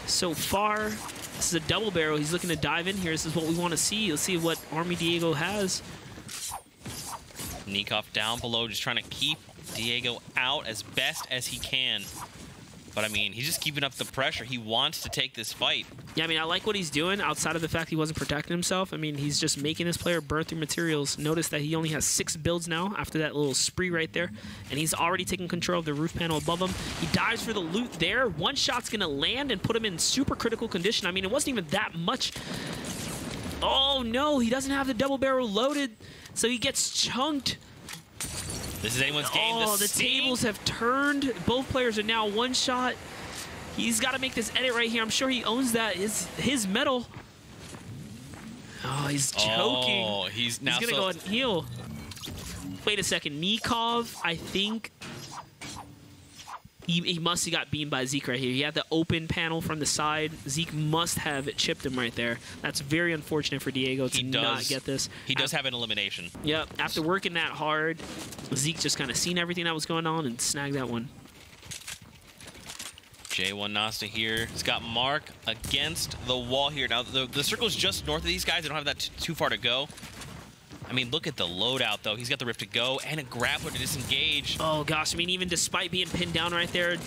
so far. This is a double barrel. He's looking to dive in here. This is what we want to see. Let's see what Army Diego has. Nikov down below, just trying to keep Diego out as best as he can. But, I mean, he's just keeping up the pressure. He wants to take this fight. Yeah, I mean, I like what he's doing outside of the fact he wasn't protecting himself. I mean, he's just making this player burn through materials. Notice that he only has 6 builds now after that little spree right there. And he's already taking control of the roof panel above him. He dives for the loot there. One shot's going to land and put him in super critical condition. I mean, it wasn't even that much Oh, no, he doesn't have the double barrel loaded, so he gets chunked. This is anyone's game. Oh, the tables have turned. Both players are now one shot. He's got to make this edit right here. I'm sure he owns that. His medal. Oh, he's choking. Oh, he's now going to go ahead and heal. Wait a second. Nikov, I think... He must have got beamed by Zeke right here. He had the open panel from the side. Zeke must have chipped him right there. That's very unfortunate for Diego to not get this. He does have an elimination. Yep. After working that hard, Zeke just kind of seen everything that was going on and snagged that one. J1 Nasta here. He's got Mark against the wall here. Now, the circle's just north of these guys. They don't have that too far to go. I mean, look at the loadout, though. He's got the Rift to go and a grappler to disengage. Oh, gosh. I mean, even despite being pinned down right there,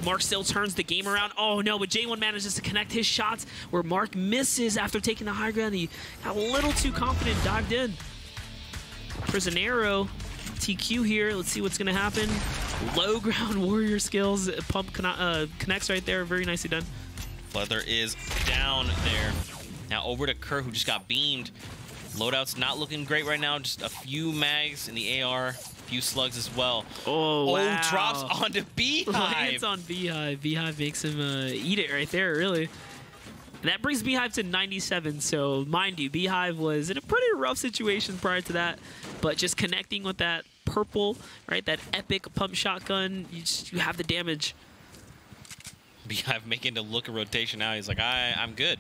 Mark still turns the game around. Oh, no, but J1 manages to connect his shots where Mark misses after taking the high ground. He got a little too confident, dived in. Prisionero, TQ here. Let's see what's going to happen. Low ground warrior skills. Pump connects right there. Very nicely done. Leather is down there. Now over to Kerr, who just got beamed. Loadout's not looking great right now. Just a few mags in the AR, a few slugs as well. Oh, wow. Drops onto Beehive. Lands on Beehive. Beehive makes him eat it right there, really. And that brings Beehive to 97. So, mind you, Beehive was in a pretty rough situation prior to that. But just connecting with that purple, right, that epic pump shotgun, you have the damage. Beehive making the look of rotation now. He's like, I'm good.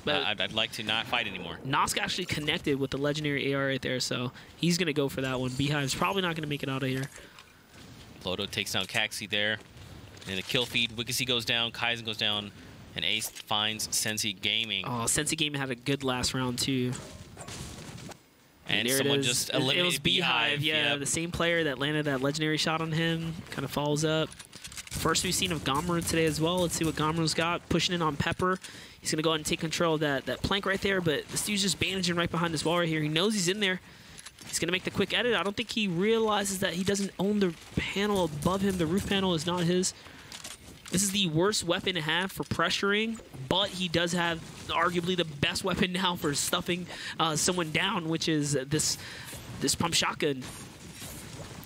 But I'd like to not fight anymore. Nosk actually connected with the legendary AR right there, so he's going to go for that one. Beehive's probably not going to make it out of here. Lodo takes down Caxi there. And the kill feed, Wikisi goes down, Kaizen goes down, and Ace finds Sensi Gaming. Oh, Sensi Gaming had a good last round, too. And someone just eliminated It was Beehive, yeah. Yep. The same player that landed that legendary shot on him kind of follows up. First we've seen of Gomeru today as well. Let's see what Gomeru's got. Pushing in on Pepper. He's going to go ahead and take control of that plank right there, but this dude's just bandaging right behind this wall right here. He knows he's in there. He's going to make the quick edit. I don't think he realizes that he doesn't own the panel above him. The roof panel is not his. This is the worst weapon to have for pressuring, but he does have arguably the best weapon now for stuffing someone down, which is this pump shotgun.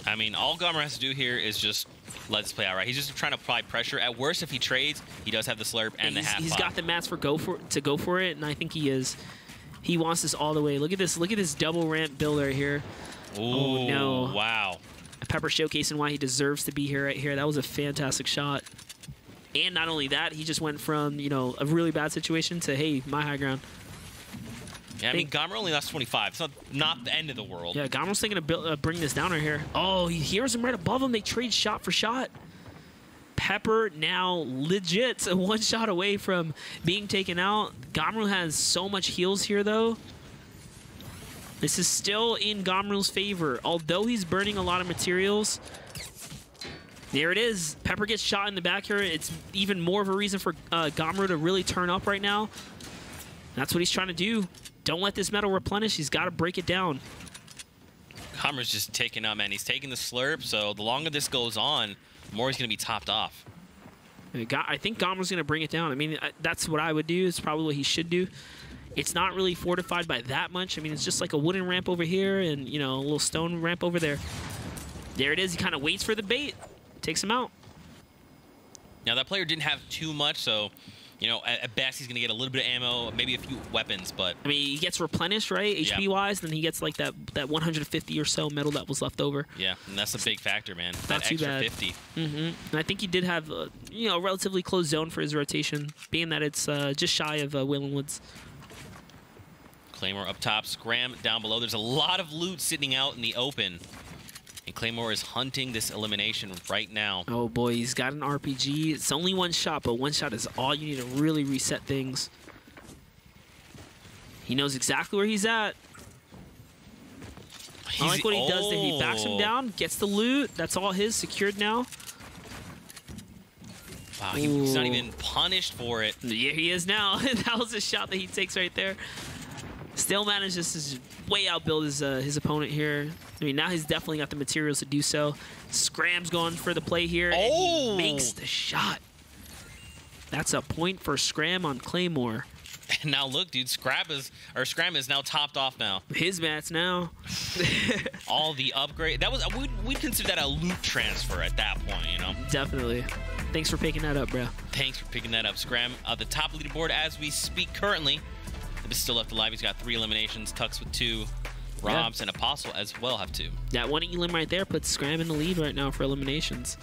I mean, all Gomer has to do here is just let this play out, right? He's just trying to apply pressure. At worst, if he trades, he does have the slurp and the half. He's got the mats to go for it, and I think he is. He wants this all the way. Look at this. Look at this double ramp build right here. Ooh, oh no! Wow. Pepper showcasing why he deserves to be here right here. That was a fantastic shot. And not only that, he just went from a really bad situation to hey, my high ground. Yeah, I mean, Gomer only lost 25. It's not the end of the world. Yeah, Gomer's thinking of bring this down right here. Oh, he hears him right above him. They trade shot for shot. Pepper now legit one shot away from being taken out. Gomeru has so much heals here, though. This is still in Gomeru's favor. Although he's burning a lot of materials, there it is. Pepper gets shot in the back here. It's even more of a reason for Gomeru to really turn up right now. That's what he's trying to do. Don't let this metal replenish. He's got to break it down. Gomer's just taking up, man. He's taking the slurp, so the longer this goes on, the more he's going to be topped off. I think Gomer's going to bring it down. I mean, that's what I would do. It's probably what he should do. It's not really fortified by that much. I mean, it's just like a wooden ramp over here and, a little stone ramp over there. There it is. He kind of waits for the bait. Takes him out. Now, that player didn't have too much, so... at best, he's going to get a little bit of ammo, maybe a few weapons, but... I mean, he gets replenished, right? HP-wise, then he gets, like, that 150 or so metal that was left over. Yeah, and that's a big factor, man. Not that too extra bad. 50. And I think he did have, a relatively close zone for his rotation, being that it's just shy of Wailing Woods. Claymore up top, Scram down below. There's a lot of loot sitting out in the open. And Claymore is hunting this elimination right now. Oh, boy, he's got an RPG. It's only one shot, but one shot is all you need to really reset things. He knows exactly where he's at. I like what he does there. He backs him down, gets the loot. That's all his, secured now. Wow, he's not even punished for it. Yeah, he is now. That was a shot that he takes right there. Still manages to way outbuild his opponent here. I mean, now he's definitely got the materials to do so. Scram's going for the play here, and he makes the shot. That's a point for Scram on Claymore. And now look, dude, Scram is now topped off now. His mats now. All the upgrade. That was we'd consider that a loot transfer at that point, you know. Definitely. Thanks for picking that up, bro. Thanks for picking that up, Scram. The top leaderboard as we speak currently. Is still left alive. He's got 3 eliminations. Tux with 2. Robs and Apostle as well have 2. That one elim right there puts Scram in the lead right now for eliminations.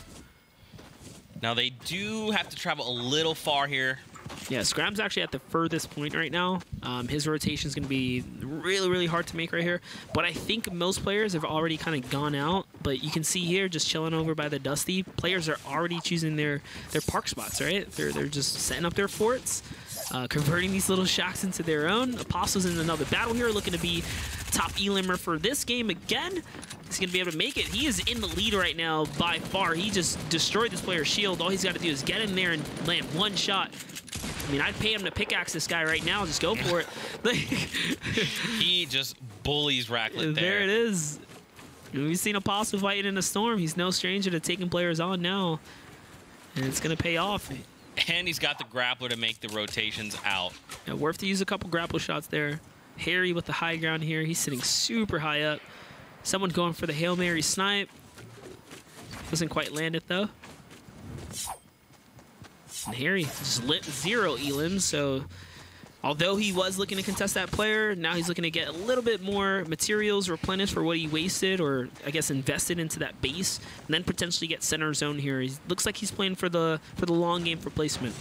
Now they do have to travel a little far here. Yeah, Scram's actually at the furthest point right now. His rotation is going to be really, really hard to make right here. But I think most players have already kind of gone out. But you can see here, just chilling over by the Dusty, players are already choosing their park spots, right? They're just setting up their forts, converting these little shacks into their own. Apostle's in another battle here, looking to be top elimmer for this game again. He's going to be able to make it. He is in the lead right now by far. He just destroyed this player's shield. All he's got to do is get in there and land one shot. I mean, I'd pay him to pickaxe this guy right now. Just go for it. He just bullies Racklet there. There it is. We've seen Apostle fighting in a storm. He's no stranger to taking players on now. And it's going to pay off. And he's got the grappler to make the rotations out. Yeah, worth to use a couple grapple shots there. Harry with the high ground here. He's sitting super high up. Someone going for the Hail Mary snipe. Doesn't quite land it, though. And Harry just lit 0 elims, so although he was looking to contest that player, now he's looking to get a little bit more materials replenished for what he wasted, or I guess invested into that base, and then potentially get center zone here. He looks like he's playing for the long game for placement.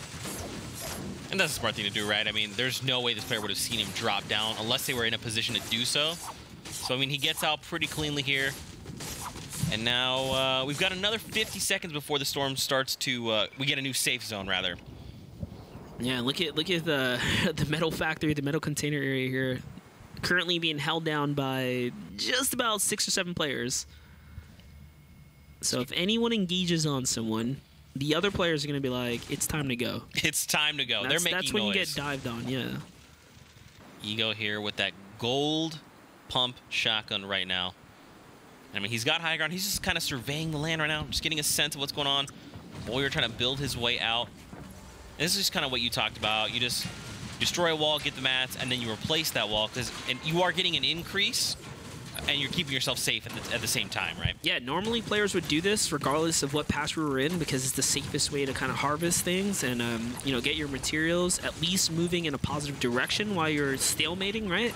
And that's a smart thing to do, right? I mean, there's no way this player would have seen him drop down unless they were in a position to do so. So, I mean, he gets out pretty cleanly here. And now we've got another 50 seconds before the storm starts to... we get a new safe zone, rather. Yeah, look at the the metal factory, the metal container area here, currently being held down by just about 6 or 7 players. So if anyone engages on someone, the other players are going to be like, it's time to go. It's time to go. They're making noise. That's when you get dived on, yeah. Ego here with that gold pump shotgun right now. I mean, he's got high ground. He's just kind of surveying the land right now, just getting a sense of what's going on. Boyer trying to build his way out. And this is just kind of what you talked about. You just destroy a wall, get the mats, and then you replace that wall, and you are getting an increase, and you're keeping yourself safe at the same time, right? Yeah, normally players would do this regardless of what patch we were in, because it's the safest way to kind of harvest things and you know, get your materials at least moving in a positive direction while you're stalemating, right?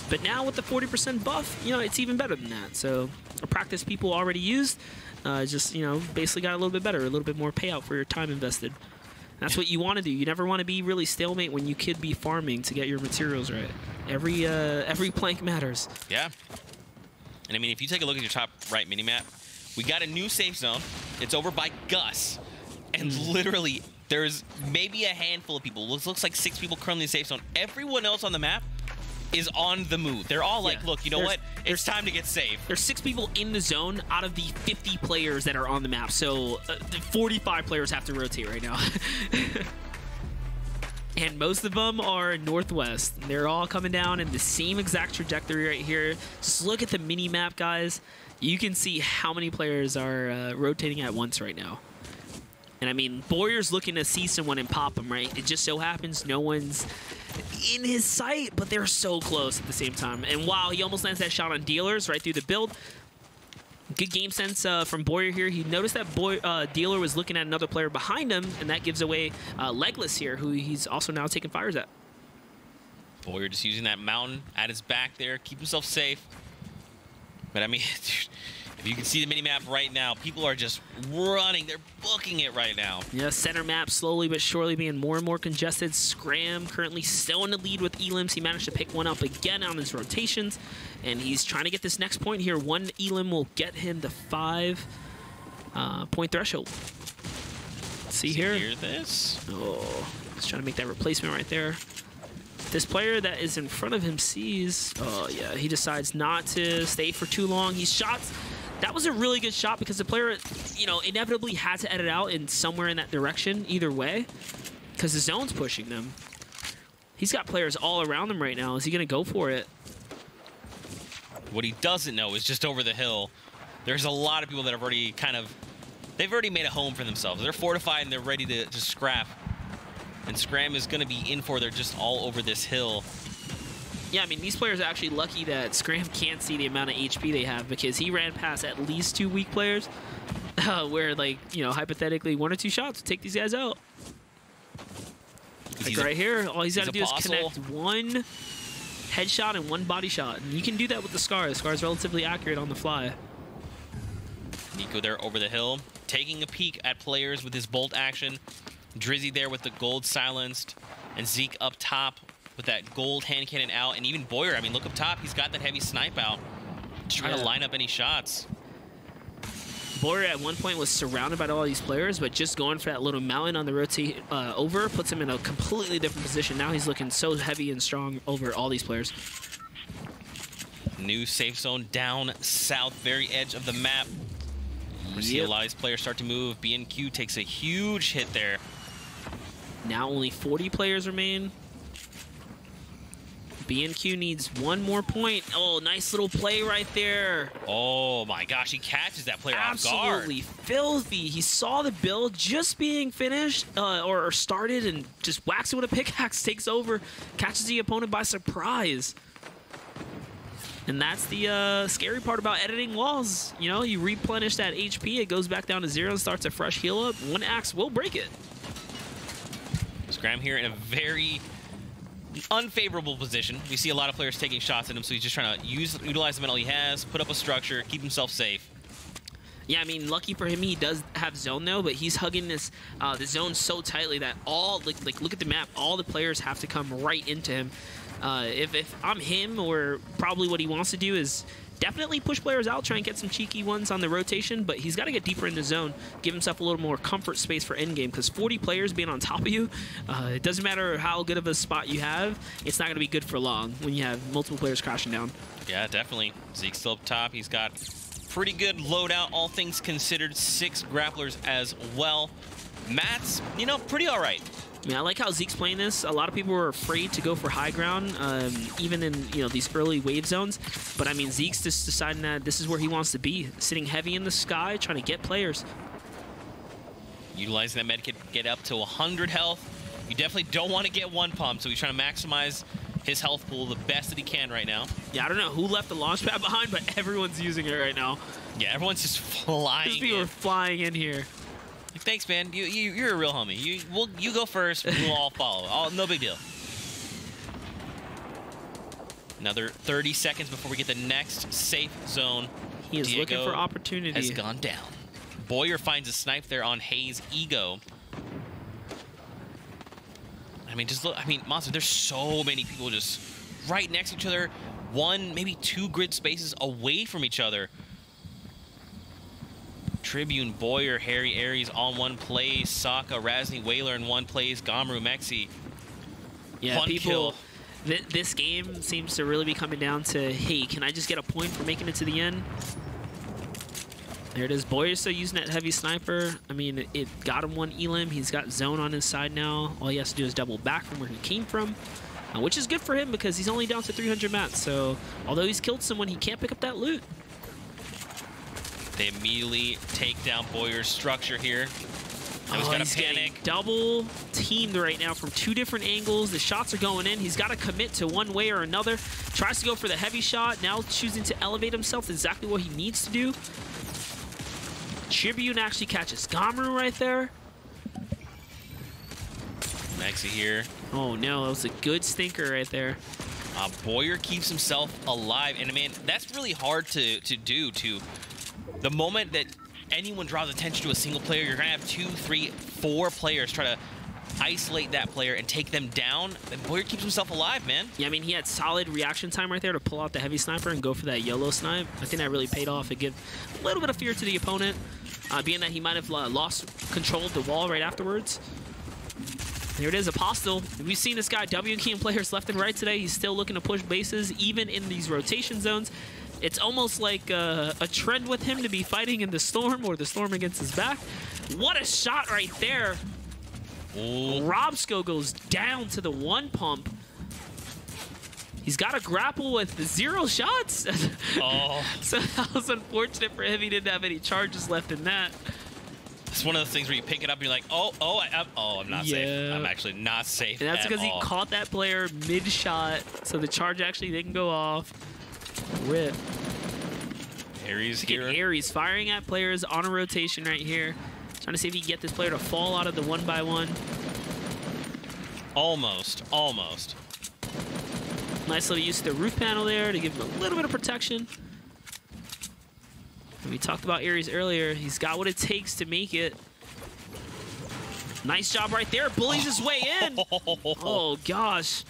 But now with the 40% buff, you know, it's even better than that. So a practice people already used, just, you know, basically got a little bit better, a little bit more payout for your time invested. That's what you want to do. You never want to be really stalemate when you could be farming to get your materials right. Every plank matters. Yeah. And I mean, if you take a look at your top right minimap, we got a new safe zone. It's over by Gus. And literally, there's maybe a handful of people. It looks like 6 people currently in the safe zone. Everyone else on the map is on the move. They're all like, look, you know what? It's time to get safe. There's 6 people in the zone out of the 50 players that are on the map. So 45 players have to rotate right now. And most of them are northwest. They're all coming down in the same exact trajectory right here. Just look at the mini map, guys. You can see how many players are rotating at once right now. And I mean, Boyer's looking to see someone and pop them, right? It just so happens no one's in his sight, but they're so close at the same time. And wow, he almost lands that shot on Dealers right through the build. Good game sense from Boyer here. He noticed that Dealer was looking at another player behind him, and that gives away Legless here, who he's also now taking fires at. Boyer just using that mountain at his back there, keep himself safe. But I mean, if you can see the mini-map right now, people are just running. They're booking it right now. Yeah, center map slowly but surely being more and more congested. Scram currently still in the lead with elims. He managed to pick one up again on his rotations, and he's trying to get this next point here. One elim will get him the 5-point threshold. Let's see here. Hear this? Oh, he's trying to make that replacement right there. This player that is in front of him sees, oh yeah, he decides not to stay for too long. He shots. That was a really good shot because the player, you know, inevitably had to edit out in somewhere in that direction either way because the zone's pushing them. He's got players all around him right now. Is he going to go for it? What he doesn't know is just over the hill, there's a lot of people that have already they've already made a home for themselves. They're fortified and they're ready to scrap. and Scram is going to be in for. They're just all over this hill. Yeah, I mean, these players are actually lucky that Scram can't see the amount of HP they have, because he ran past at least 2 weak players where, like, you know, hypothetically 1 or 2 shots would take these guys out. Like right here, all he's got to do is connect 1 headshot and 1 body shot. And you can do that with the Scar. The Scar is relatively accurate on the fly. Nico there over the hill, taking a peek at players with his bolt action. Drizzy there with the gold silenced, and Zeke up top with that gold hand cannon out, and even Boyer, I mean, look up top, he's got that heavy snipe out, trying to line up any shots. Boyer at one point was surrounded by all these players, but just going for that little mountain on the rotate over puts him in a completely different position. Now he's looking so heavy and strong over all these players. New safe zone down south, very edge of the map. We see a lot of these players start to move. BNQ takes a huge hit there. Now only 40 players remain. BNQ needs 1 more point. Oh, nice little play right there. Oh my gosh, he catches that player off guard. Absolutely filthy. He saw the build just being finished or started and just whacks it with a pickaxe, takes over, catches the opponent by surprise. And that's the scary part about editing walls. You know, you replenish that HP, it goes back down to 0 and starts a fresh heal up. 1 axe will break it. Scram here in a very unfavorable position. We see a lot of players taking shots at him, so he's just trying to utilize the metal he has, put up a structure, keep himself safe. Yeah, I mean, lucky for him, he does have zone though, but he's hugging this the zone so tightly that all like look at the map, all the players have to come right into him. If I'm him, or probably what he wants to do is definitely push players out, try and get some cheeky ones on the rotation, but he's got to get deeper in the zone, give himself a little more comfort space for endgame, because 40 players being on top of you, it doesn't matter how good of a spot you have, it's not going to be good for long when you have multiple players crashing down. Yeah, definitely. Zeke's still up top. He's got pretty good loadout, all things considered. 6 grapplers as well. Matt's, you know, pretty all right. I mean, I like how Zeke's playing this. A lot of people were afraid to go for high ground, even in, you know, these early wave zones. But I mean, Zeke's just deciding that this is where he wants to be, sitting heavy in the sky, trying to get players. Utilizing that medkit, get up to 100 health. You definitely don't want to get 1 pump, so he's trying to maximize his health pool the best that he can right now. Yeah, I don't know who left the launch pad behind, but everyone's using it right now. Yeah, everyone's just flying. These people are flying in here. Thanks, man. You're a real homie. You go first. We'll all follow. No big deal. Another 30 seconds before we get the next safe zone. He is looking for opportunity. Has gone down. Boyer finds a snipe there on Hayes' Ego. I mean, just look. I mean, Monster, there's so many people just right next to each other. 1, maybe 2 grid spaces away from each other. Tribune, Boyer, Harry, Aries all in one place. Sokka, Razni, Whaler in one place. Gomru, Mexi. Yeah, people. This game seems to really be coming down to, hey, can I just get a point for making it to the end? There it is. Boyer's still using that heavy sniper. I mean, it got him 1 elim. He's got zone on his side now. All he has to do is double back from where he came from, which is good for him because he's only down to 300 mats. So although he's killed someone, he can't pick up that loot. They immediately take down Boyer's structure here. Now he's got to panic. Double teamed right now from 2 different angles. The shots are going in. He's got to commit to one way or another. Tries to go for the heavy shot. Now choosing to elevate himself. Exactly what he needs to do. Tribune actually catches Gomru right there. Mexi here. Oh no, that was a good stinker right there. Boyer keeps himself alive. And man, that's really hard to do. The moment that anyone draws attention to a single player, you're going to have 2, 3, 4 players try to isolate that player and take them down. And Boyer keeps himself alive, man. Yeah, I mean, he had solid reaction time right there to pull out the heavy sniper and go for that yellow snipe. I think that really paid off. It gave a little bit of fear to the opponent, being that he might have lost control of the wall right afterwards. There it is, Apostle. We've seen this guy W-keying players left and right today. He's still looking to push bases, even in these rotation zones. It's almost like a trend with him to be fighting in the storm or the storm against his back. What a shot right there. Ooh. Robsco goes down to the 1 pump. He's got to grapple with 0 shots. Oh. So that was unfortunate for him. He didn't have any charges left in that. It's one of those things where you pick it up and you're like, oh, I'm not safe. I'm actually not safe. And that's at because he all. caught that player mid-shot, so the charge actually didn't go off. Rip. Aries here. Aries firing at players on a rotation right here. Trying to see if he can get this player to fall out of the 1-by-1. Almost. Nice little use of the roof panel there to give him a little bit of protection. And we talked about Aries earlier. He's got what it takes to make it. Nice job right there. Bullies his way in. Oh, gosh.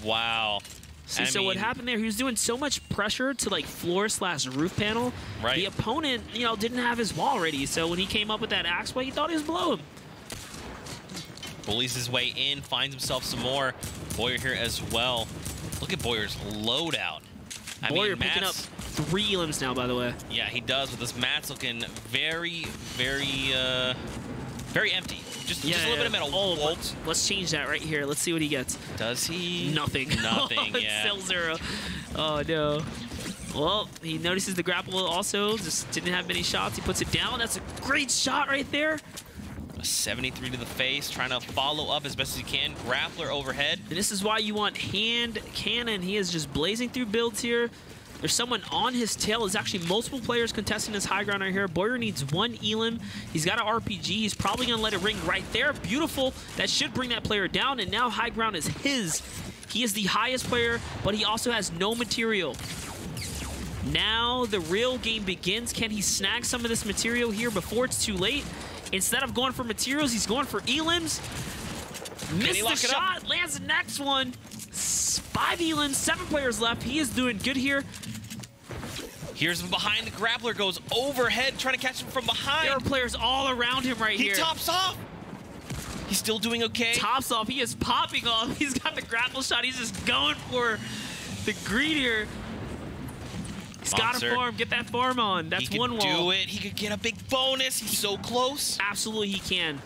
Wow. See, so what happened there, he was doing so much pressure to like floor/roof panel. Right. The opponent, didn't have his wall ready. So when he came up with that axe play, he thought he was below him. Bullies his way in, finds himself some more. Boyer here as well. Look at Boyer's loadout. Boyer picking up 3 limbs now, by the way. Yeah, he does, with this mat's looking very, very empty. Just a little bit of metal. Oh, let's change that right here. Let's see what he gets. Does he? Nothing. Nothing, It's yeah. still 0. Oh, no. Well, he notices the grapple also. Just didn't have many shots. He puts it down. That's a great shot right there. A 73 to the face, trying to follow up as best as he can. Grappler overhead. And this is why you want hand cannon. He is just blazing through builds here. There's someone on his tail. There's actually multiple players contesting this high ground right here. Boyer needs 1 elim. He's got an RPG. He's probably going to let it ring right there. Beautiful. That should bring that player down. And now high ground is his. He is the highest player, but he also has no material. Now the real game begins. Can he snag some of this material here before it's too late? Instead of going for materials, he's going for elims. Missed the shot. Lands the next one. 5 elims, 7 players left. He is doing good here. Here's him behind. The grappler goes overhead, trying to catch him from behind. There are players all around him right here. He tops off. He's still doing okay. Tops off. He is popping off. He's got the grapple shot. He's just going for the green here. He's got to farm. Get that farm on. That's one wall. He could do it. He could get a big bonus. He's so close. Absolutely, he can.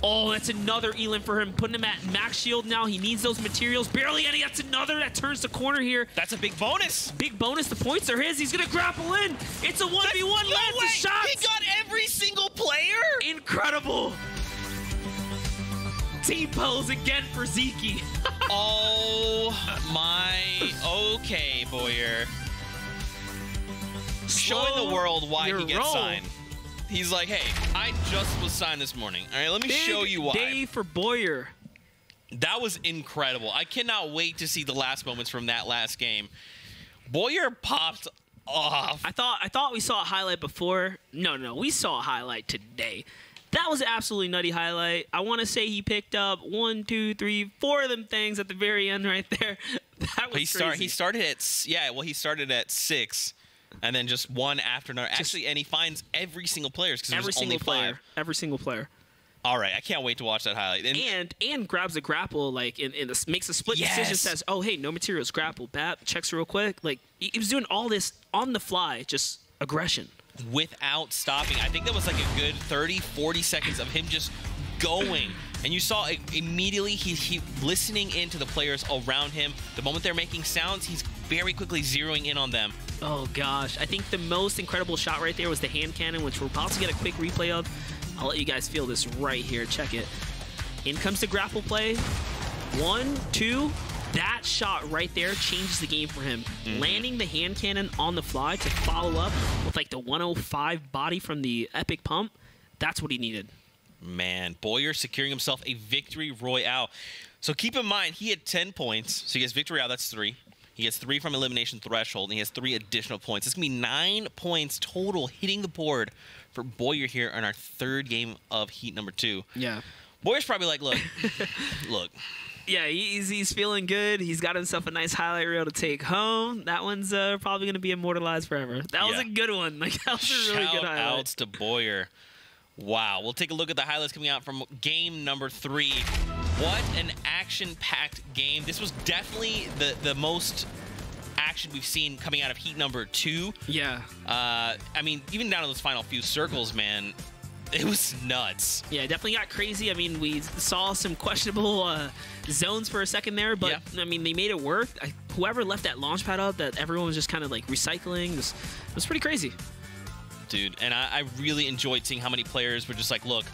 Oh, that's another elim for him. Putting him at max shield now. He needs those materials. Barely any. That's another that turns the corner here. That's a big bonus. Big bonus. The points are his. He's going to grapple in. It's a 1v1. Lands the shots. He got every single player. Incredible. T-pose again for Zeke. Oh, my. Okay, Boyer. Showing the world why he gets signed. He's like, hey, I just was signed this morning. All right, let me show you why. Big day for Boyer. That was incredible. I cannot wait to see the last moments from that last game. Boyer popped off. I thought we saw a highlight before. No, we saw a highlight today. That was an absolutely nutty highlight. I want to say he picked up 1, 2, 3, 4 of them things at the very end right there. That was crazy. He started at 6. And then just one after another. Actually, and he finds every single player because there's only 5. Every single player. All right, I can't wait to watch that highlight. And grabs a grapple, like makes a split decision, says, "Oh, hey, no materials, grapple." Bat checks real quick. Like he was doing all this on the fly, just aggression without stopping. I think that was like a good 30, 40 seconds of him just going. And you saw immediately he listening into the players around him. The moment they're making sounds, he's very quickly zeroing in on them. Oh, gosh. I think the most incredible shot right there was the hand cannon, which we're about to get a quick replay of. I'll let you guys feel this right here. Check it. In comes the grapple play. 1, 2. That shot right there changes the game for him. Landing the hand cannon on the fly to follow up with like the 105 body from the epic pump. That's what he needed. Man, Boyer securing himself a victory royale. So keep in mind, he had 10 points. So he gets victory royale, that's 3. He gets 3 from elimination threshold, and he has 3 additional points. It's going to be 9 points total hitting the board for Boyer here on our 3rd game of Heat number 2. Yeah. Boyer's probably like, look, look. Yeah, he's feeling good. He's got himself a nice highlight reel to take home. That one's probably going to be immortalized forever. That was a good one. Like, that was a really good highlight. Shout-outs to Boyer. Wow. We'll take a look at the highlights coming out from game number 3. What an action-packed game. This was definitely the most action we've seen coming out of Heat number 2. Yeah. I mean, even down to those final few circles, man, it was nuts. Yeah, it definitely got crazy. I mean, we saw some questionable zones for a second there, but, I mean, they made it work. Whoever left that launch pad up that everyone was just kind of, like, recycling, it was pretty crazy. dude. And I really enjoyed seeing how many players were just like, look,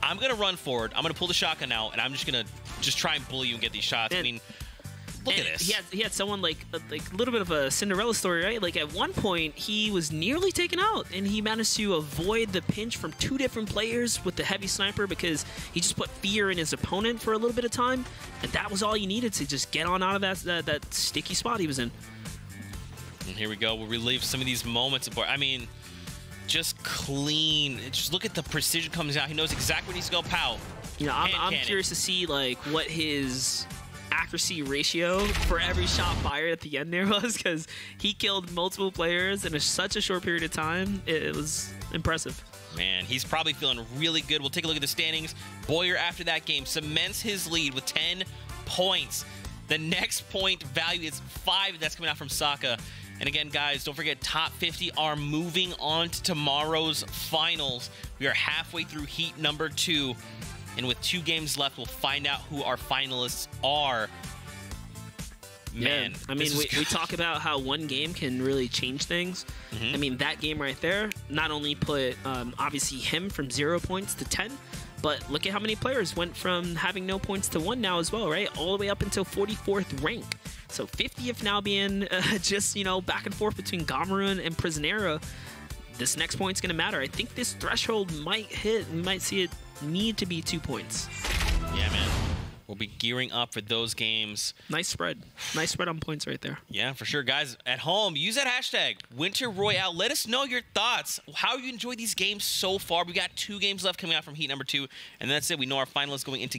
I'm going to run forward. I'm going to pull the shotgun out, and I'm just going to try and bully you and get these shots. And, I mean, look at this. He had someone like a little bit of a Cinderella story, right? Like at one point, he was nearly taken out, and he managed to avoid the pinch from 2 different players with the heavy sniper because he just put fear in his opponent for a little bit of time, and that was all he needed to just get on out of that sticky spot he was in. And here we go. We'll relive some of these moments. I mean, just clean. Just look at the precision comes out. He knows exactly where he needs to go. Pow. You know, I'm curious to see like what his accuracy ratio for every shot fired at the end there was, because he killed multiple players in such a short period of time. It was impressive. Man, he's probably feeling really good. We'll take a look at the standings. Boyer, after that game, cements his lead with 10 points. The next point value is 5. That's coming out from Saka. And again, guys, don't forget, top 50 are moving on to tomorrow's finals. We are halfway through heat number 2. And with 2 games left, we'll find out who our finalists are. Man, yeah. I mean, we talk about how one game can really change things. Mm-hmm. I mean, that game right there not only put, obviously, him from 0 points to 10, but look at how many players went from having no points to 1 now as well, right? All the way up until 44th rank. So 50th now being just, you know, back and forth between Gomeru and Prisionera. This next point's going to matter. I think this threshold might hit. We might see it need to be 2 points. Yeah, man. We'll be gearing up for those games. Nice spread. Nice spread on points right there. Yeah, for sure. Guys, at home, use that hashtag, Winter Royale. Let us know your thoughts. How you enjoyed these games so far. We got 2 games left coming out from heat number 2. And that's it. We know our finalists going into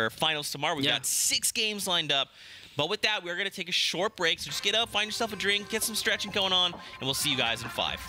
finals tomorrow. We've got 6 games lined up. But with that, we're going to take a short break. So just get up, find yourself a drink, get some stretching going on, and we'll see you guys in 5.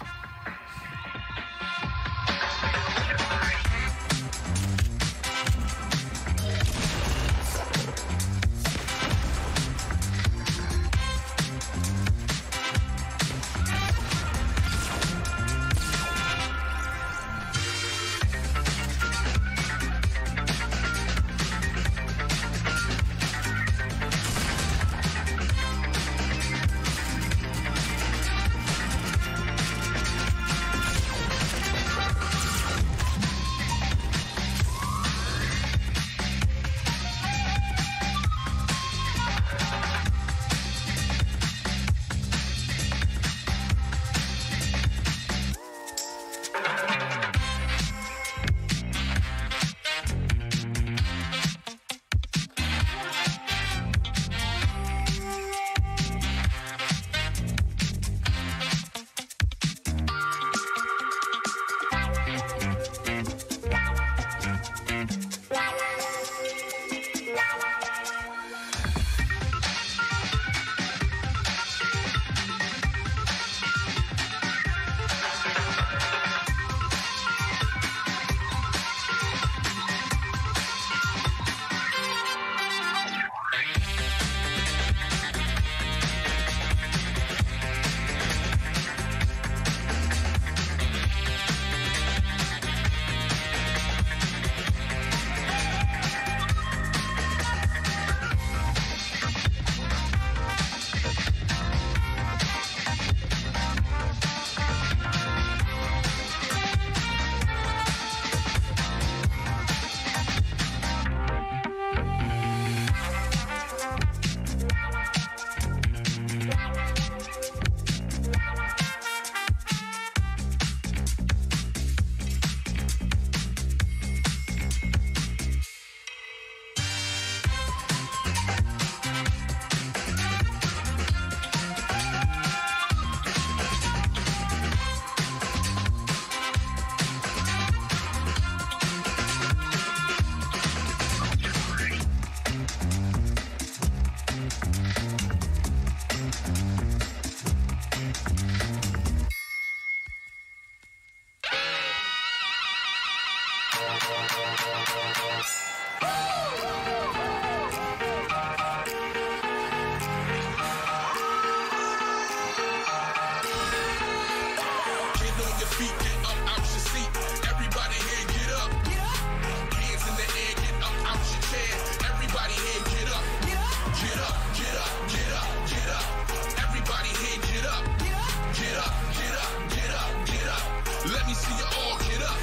Let me see you all get up.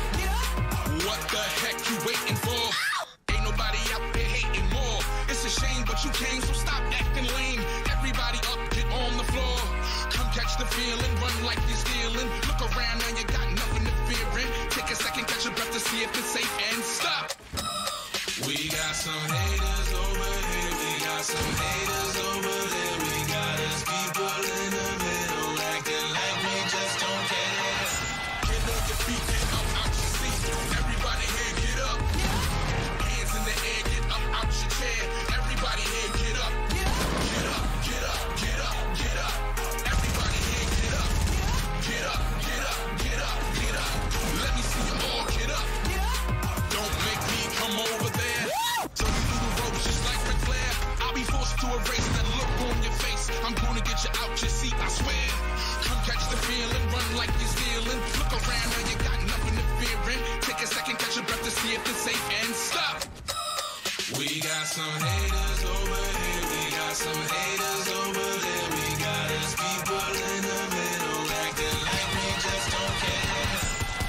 What the heck you waiting for? Ain't nobody out there hating more. It's a shame, but you came, so stop acting lame. Everybody up, get on the floor. Come catch the feeling, run like you're stealing. Look around, now you got nothing to fear in. Take a second, catch your breath to see if it's safe and stop. We got some haters over here, we got some haters over there. We got us people in the middle, acting like we just don't care. Get on your feet, get up out your seat. Everybody here, get up. Hands in the air, get up out your chair. Everybody here, get up. Get up, get up, get up, get up. Everybody here, get up. Get up, get up, get up, get up. Let me see you all get up. Don't make me come over there. So you do the ropes just like Ric Flair. I'll be forced to erase that look on your face. I'm gonna get you out your seat, I swear. Come catch the feeling, run like you're stealing. Look around, now you got nothing to fear in. Take a second, catch your breath to see if it's safe and stop. We got some haters over here, we got some haters over there. We got us people in the middle, acting like we just don't care.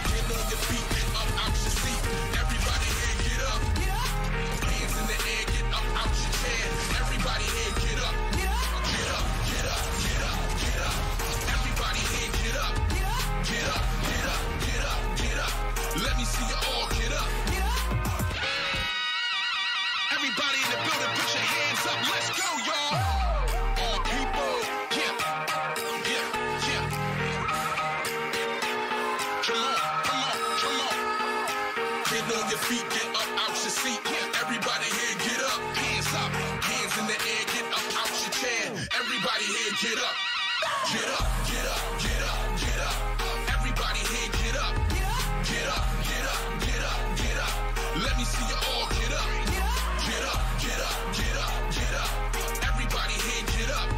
Get on your feet, get up out your seat. Everybody here, get up. Hands in the air, get up out your chair. Everybody here, get up. Get up, get up, get up, get up. Everybody here, get up. Get up, get up, get up, get up. Let me see you all get up. Everybody in the building, put your hands up. Let's go, y'all. All people, yeah, yeah, yeah. Come on, come on, come on. Get on your feet, get up out your seat. Everybody here, get up. Hands up, hands in the air, get up out your chair. Everybody here, get up. Get up, get up, get up, get up. Everybody here, get up. Get up, get up, get up, get up. Let me see you all get up. Get up, get up, get up, get up. Everybody here, get up.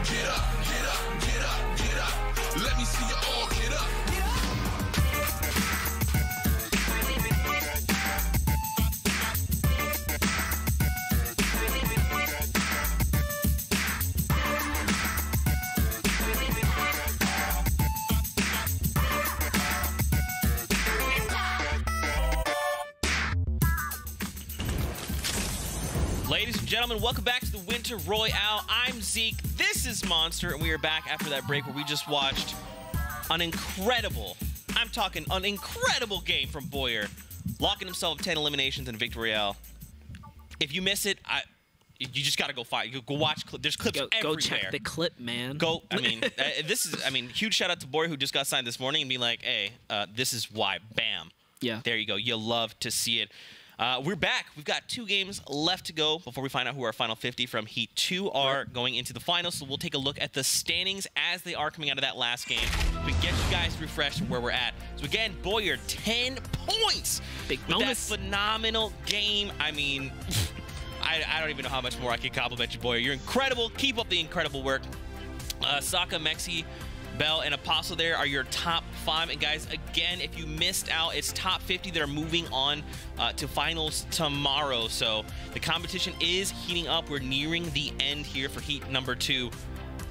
Get up, get up, get up, get up. Let me see you all get up. Ladies and gentlemen, welcome back to the Winter Royale. I'm Zeke. This is Monster, and we are back after that break where we just watched an incredible, I'm talking an incredible game from Boyer, locking himself up 10 eliminations in Victory Royale. If you miss it, you just got to go fight. Go watch. There's clips everywhere. Go check the clip, man. Go. I mean, huge shout out to Boyer who just got signed this morning and be like, hey, this is why. Bam. Yeah. There you go. You'll love to see it. We're back. We've got 2 games left to go before we find out who our final 50 from Heat 2 are going into the finals. So we'll take a look at the standings as they are coming out of that last game. We get you guys refreshed from where we're at. So again, Boyer, 10 points. Big with bonus. that phenomenal game. I mean, I don't even know how much more I can compliment you, Boyer. You're incredible. Keep up the incredible work. Saka, Mexi, Bell, and Apostle there are your top 5. And guys, again, if you missed out, it's top 50 that are moving on to finals tomorrow. So the competition is heating up. We're nearing the end here for Heat number 2.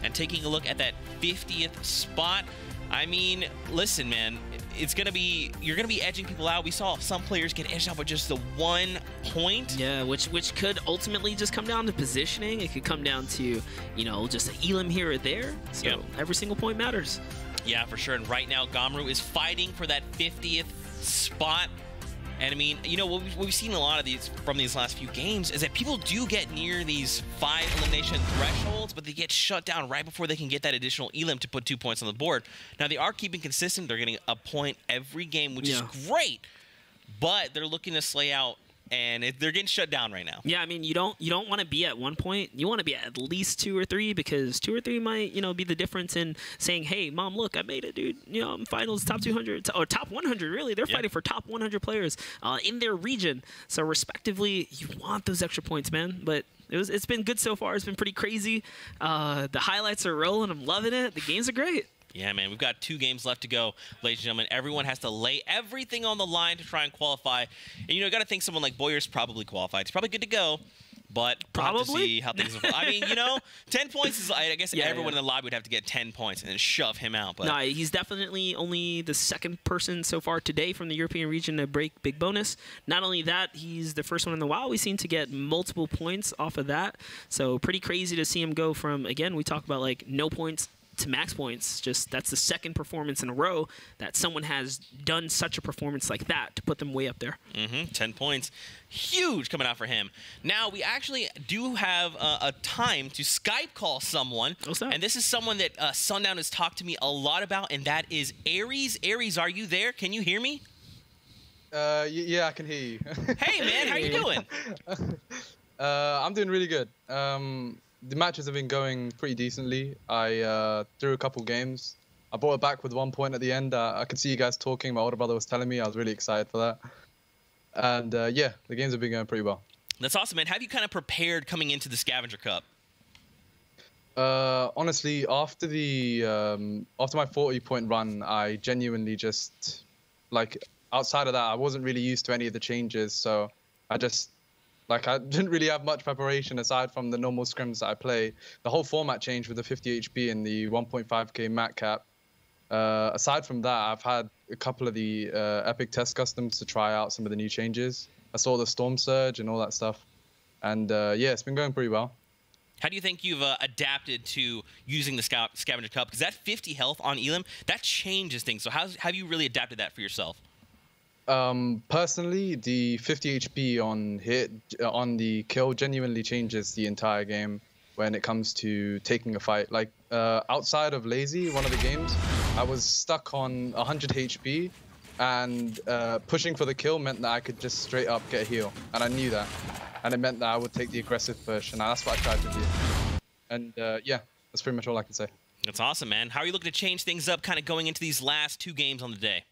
And taking a look at that 50th spot, I mean, listen, man, it's gonna be, you're gonna be edging people out. We saw some players get edged out with just the 1 point. Yeah, which could ultimately just come down to positioning. It could come down to, you know, just an elim here or there. So every single point matters. Yeah, for sure. And right now, Gamru is fighting for that 50th spot. And I mean, you know, what we've seen a lot of these from these last few games is that people do get near these 5 elimination thresholds, but they get shut down right before they can get that additional elim to put 2 points on the board. Now, they are keeping consistent. They're getting a point every game, which is great. But they're looking to slay out, and they're getting shut down right now. Yeah, I mean, you don't want to be at 1 point. You want to be at least 2 or 3, because 2 or 3 might, you know, be the difference in saying, hey, mom, look, I made it, dude. You know, I'm finals top 200 or top 100, really. They're fighting for top 100 players in their region. So respectively, you want those extra points, man. But it's been good so far. It's been pretty crazy. The highlights are rolling. I'm loving it. The games are great. Yeah, man, we've got 2 games left to go, ladies and gentlemen. Everyone has to lay everything on the line to try and qualify. And, you know, you got to think someone like Boyer's probably qualified. He's probably good to go. but we'll have to Probably. see how things evolve. I mean, you know, 10 points is, I guess Yeah, everyone yeah. in the lobby would have to get 10 points and then shove him out. But No, he's definitely only the second person so far today from the European region to break big bonus. Not only that, he's the first one in the WoW we've seen to get multiple points off of that. So pretty crazy to see him go from, again, we talk about like no points to max points. Just that's the second performance in a row that someone has done such a performance like that to put them way up there. 10 points. Huge coming out for him. Now, we actually do have a time to Skype call someone. What's that? And this is someone that Sundown has talked to me a lot about, and that is Aries. Aries, are you there? Can you hear me? Yeah, I can hear you. Hey, man, how you doing? I'm doing really good. The matches have been going pretty decently. I threw a couple games. I brought it back with 1 point at the end. I could see you guys talking. My older brother was telling me. I was really excited for that. And yeah, the games have been going pretty well. That's awesome, man. Have you kind of prepared coming into the Scavenger Cup? Honestly, after my 40-point run, I genuinely just, like, outside of that, I wasn't really used to any of the changes. So I didn't really have much preparation aside from the normal scrims that I play. The whole format changed with the 50 HP and the 1.5k mat cap. Aside from that, I've had a couple of the epic test customs to try out some of the new changes. I saw the Storm Surge and all that stuff. And yeah, it's been going pretty well. How do you think you've adapted to using the Scavenger Cup? Because that 50 health on Elim, that changes things. So how have you really adapted that for yourself? Personally, the 50 HP on hit on the kill genuinely changes the entire game when it comes to taking a fight. Like outside of Lazy, one of the games, I was stuck on 100 HP, and pushing for the kill meant that I could just straight up get a heal, and I knew that, and it meant that I would take the aggressive push, and that's what I tried to do. And yeah, that's pretty much all I can say. That's awesome, man. How are you looking to change things up kind of going into these last 2 games on the day?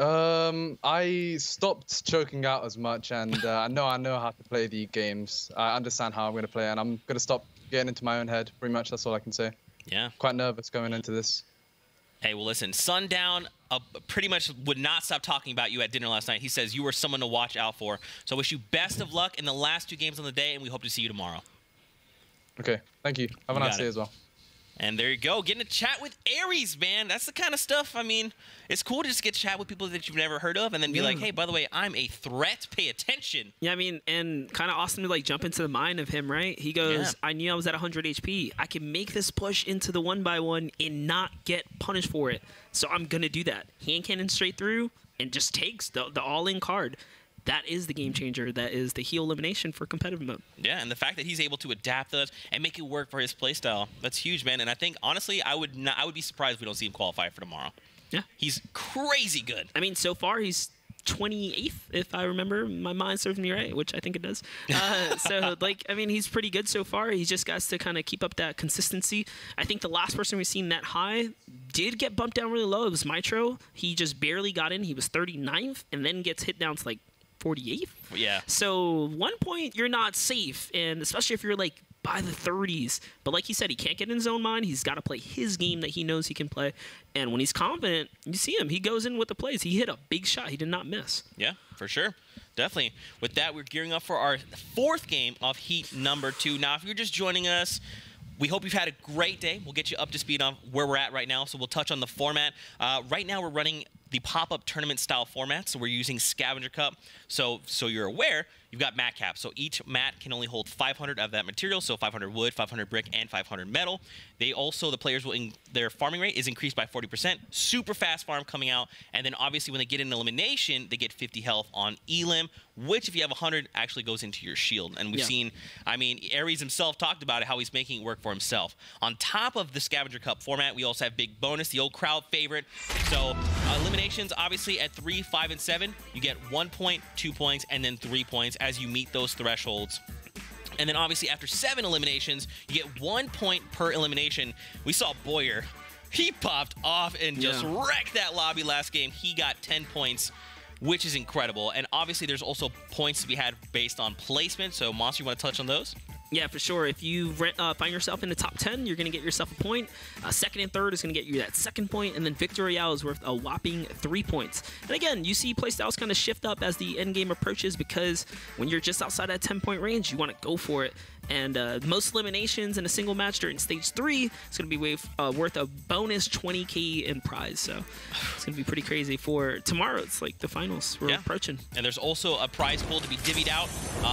I stopped choking out as much, and I know how to play the games. I understand how I'm going to play, and I'm going to stop getting into my own head. Pretty much, that's all I can say. Yeah. Quite nervous going into this. Hey, well, listen, Sundown pretty much would not stop talking about you at dinner last night. He says you were someone to watch out for. So I wish you best of luck in the last 2 games on the day, and we hope to see you tomorrow. Okay, thank you. Have a nice day as well. And there you go, getting to chat with Aries, man. That's the kind of stuff, I mean, it's cool to just get to chat with people that you've never heard of and then be like, hey, by the way, I'm a threat. Pay attention. Yeah, I mean, and kind of awesome to like jump into the mind of him, right? He goes, Yeah. I knew I was at 100 HP. I can make this push into the 1x1 and not get punished for it. So I'm going to do that. Hand cannon straight through and just takes the all-in card. That is the game changer. That is the heal elimination for competitive mode. Yeah, and the fact that he's able to adapt those and make it work for his playstyle, that's huge, man. And I think, honestly, I would be surprised if we don't see him qualify for tomorrow. Yeah. He's crazy good. I mean, so far he's 28th, if I remember. My mind serves me right, which I think it does. So, like, I mean, he's pretty good so far. He just got to kind of keep up that consistency. I think the last person we've seen that high did get bumped down really low. It was Mitro. He just barely got in. He was 39th and then gets hit down to, like, 48th. Yeah. So 1 point, you're not safe, and especially if you're like by the 30s. But like he said, he can't get in his own mind. He's got to play his game that he knows he can play. And when he's confident, you see him. He goes in with the plays. He hit a big shot. He did not miss. Yeah, for sure. Definitely. With that, we're gearing up for our 4th game of Heat number 2. Now, if you're just joining us, we hope you've had a great day. We'll get you up to speed on where we're at right now, so we'll touch on the format. Right now, we're running the pop-up tournament style format, so we're using Scavenger Cup. So you're aware, you've got mat caps. So each mat can only hold 500 of that material, so 500 wood, 500 brick, and 500 metal. They also, the players will, their farming rate is increased by 40%. Super fast farm coming out. And then obviously when they get an elimination, they get 50 health on Elim, which if you have 100 actually goes into your shield. And we've seen, I mean, Aries himself talked about it, how he's making it work for himself. On top of the Scavenger Cup format, we also have Big Bonus, the old crowd favorite. So eliminations, obviously at 3, 5, and 7, you get 1 point, 2 points, and then 3 points as you meet those thresholds. And then obviously after 7 eliminations, you get 1 point per elimination. We saw Boyer. He popped off and just wrecked that lobby last game. He got 10 points, which is incredible. And obviously there's also points to be had based on placement. So Monster, you want to touch on those? Yeah, for sure. If you find yourself in the top 10, you're going to get yourself a point. Second and third is going to get you that second point, and then Victory Royale is worth a whopping 3 points. And again, you see playstyles kind of shift up as the end game approaches, because when you're just outside that 10-point range, you want to go for it. And most eliminations in a single match during stage 3 is going to be worth a bonus 20k in prize. So it's going to be pretty crazy for tomorrow. It's like the finals we're approaching. And there's also a prize pool to be divvied out,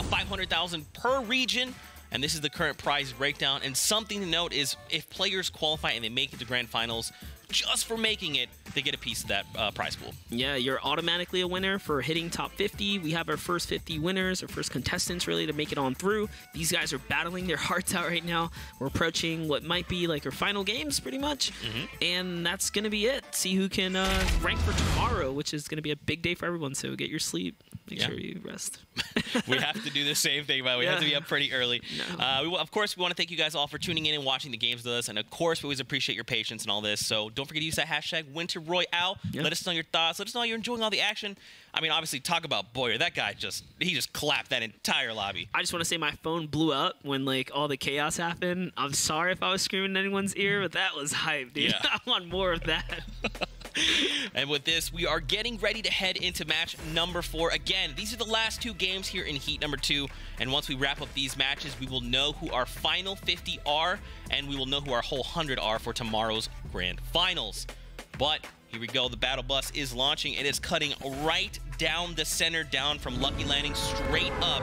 500,000 per region. And this is the current prize breakdown. And something to note is if players qualify and they make it to grand finals, just for making it, they get a piece of that prize pool. Yeah, you're automatically a winner for hitting top 50. We have our first 50 winners, our first contestants really to make it on through. These guys are battling their hearts out right now. We're approaching what might be like our final games pretty much. And that's going to be it. See who can rank for tomorrow, which is going to be a big day for everyone. So get your sleep. Make sure you rest. We have to do the same thing, but we have to be up pretty early. Of course, we want to thank you guys all for tuning in and watching the games with us. And of course, we always appreciate your patience and all this. So don't forget to use that hashtag WinterRoyale. Let us know your thoughts. Let us know you're enjoying all the action. I mean, obviously, talk about Boyer. That guy he just clapped that entire lobby. I just want to say my phone blew up when like all the chaos happened. I'm sorry if I was screaming in anyone's ear, but that was hype, dude. Yeah. I want more of that. And with this, we are getting ready to head into match number 4. Again, these are the last 2 games here in Heat number 2. And once we wrap up these matches, we will know who our final 50 are, and we will know who our whole 100 are for tomorrow's grand finals. But here we go. The battle bus is launching. It is cutting right down the center, down from Lucky Landing straight up.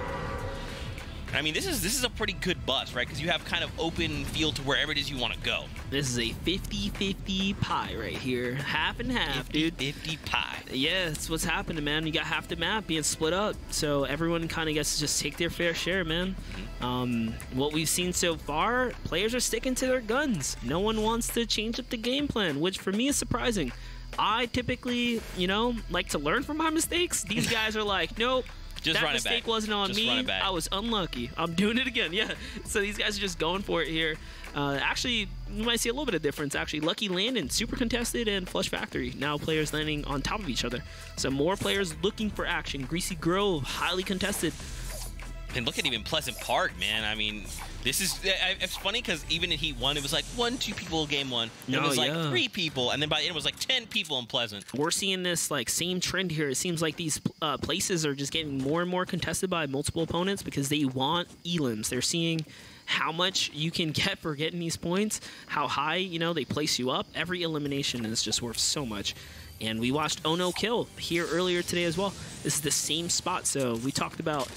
I mean, this is a pretty good bus, right? Because you have kind of open field to wherever it is you want to go. This is a 50-50 pie right here. Half and half, 50-50 pie. Yeah, that's what's happening, man. You got half the map being split up. So everyone kind of gets to just take their fair share, man. What we've seen so far, players are sticking to their guns. No one wants to change up the game plan, which for me is surprising. I typically, like to learn from my mistakes. These guys are like, nope. Just that mistake wasn't on me. I was unlucky. I'm doing it again. Yeah. So these guys are just going for it here. Actually, you might see a little bit of difference. Actually, Lucky Landing, super contested, and Flush Factory. Now players landing on top of each other. So more players looking for action. Greasy Grove, highly contested. And look at even Pleasant Park, man. I mean, this is it's funny because even in Heat 1, it was like 1-2 people game 1. It was like 3 people, and then by the end it was like 10 people in Pleasant. We're seeing this like same trend here. It seems like these places are just getting more and more contested by multiple opponents because they want elims. They're seeing how much you can get for getting these points, how high they place you up. Every elimination is just worth so much. And we watched Oh No Kill here earlier today as well. This is the same spot. So we talked about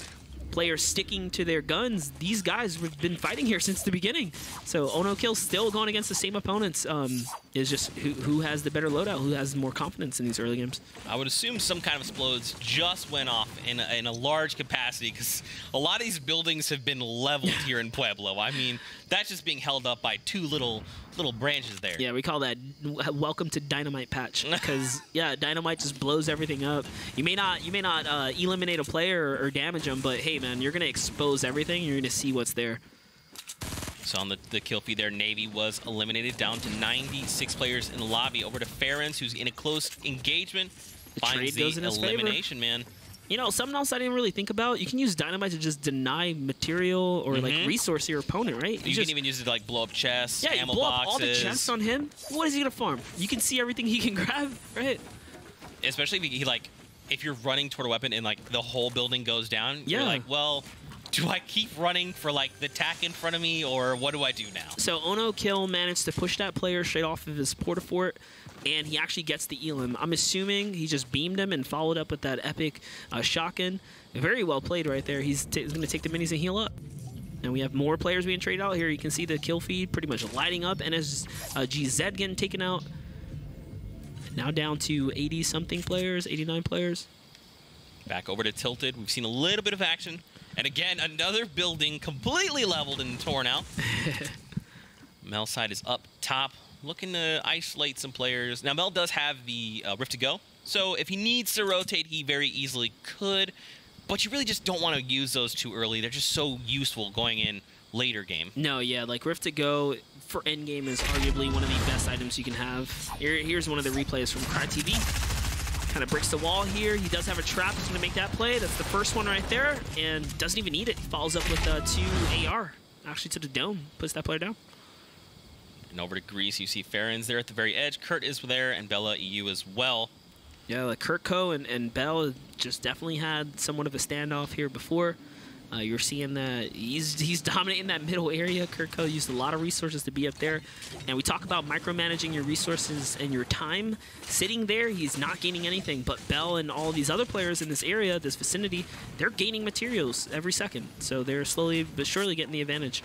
players sticking to their guns. These guys have been fighting here since the beginning. So Oh No Kill still going against the same opponents. Is just who has the better loadout, who has more confidence in these early games. I would assume some kind of explodes just went off in a large capacity because a lot of these buildings have been leveled here in Pueblo. I mean, that's just being held up by 2 little branches there. Yeah, we call that welcome to Dynamite Patch because Dynamite just blows everything up. You may not eliminate a player or damage them, but hey man, you're gonna expose everything. You're gonna see what's there. So on the kill feed there, Navy was eliminated down to 96 players in the lobby. Over to Ferens, who's in a close engagement. Finds the elimination, man. Something else I didn't really think about. You can use Dynamite to just deny material or like resource your opponent, right? You can even use it to like blow up chests, yeah, ammo you blow boxes. up all the chests on him. What is he gonna farm? You can see everything he can grab, right? Especially if you're running toward a weapon and like the whole building goes down, you're like, well, do I keep running for like the tack in front of me, or what do I do now? So Oh No Kill managed to push that player straight off of his portafort, and he actually gets the elim. I'm assuming he just beamed him and followed up with that epic shotgun. Very well played right there. He's going to take the minis and heal up. And we have more players being traded out here. You can see the kill feed pretty much lighting up, and as GZ getting taken out. Now down to 80-something players, 89 players. Back over to Tilted. We've seen a little bit of action. And again, another building completely leveled and torn out. Mel side is up top, looking to isolate some players. Now, Mel does have the Rift to Go, so if he needs to rotate, he very easily could. But you really just don't want to use those too early. They're just so useful going in later game. No, yeah, like Rift to Go for endgame is arguably one of the best items you can have. Here's one of the replays from CryTV. Kind of breaks the wall here. He does have a trap. He's going to make that play. That's the first one right there, and doesn't even need it. He follows up with 2 AR. actually to the dome. Puts that player down. And over to Greece, you see Farron's there at the very edge. Kurt is there, and Bella EU as well. Yeah, like Kurtko and Bell just definitely had somewhat of a standoff here before. You're seeing that he's dominating that middle area. Kurtko used a lot of resources to be up there. And we talk about micromanaging your resources and your time. Sitting there, he's not gaining anything. But Bell and all these other players in this area, this vicinity, they're gaining materials every second. So they're slowly but surely getting the advantage.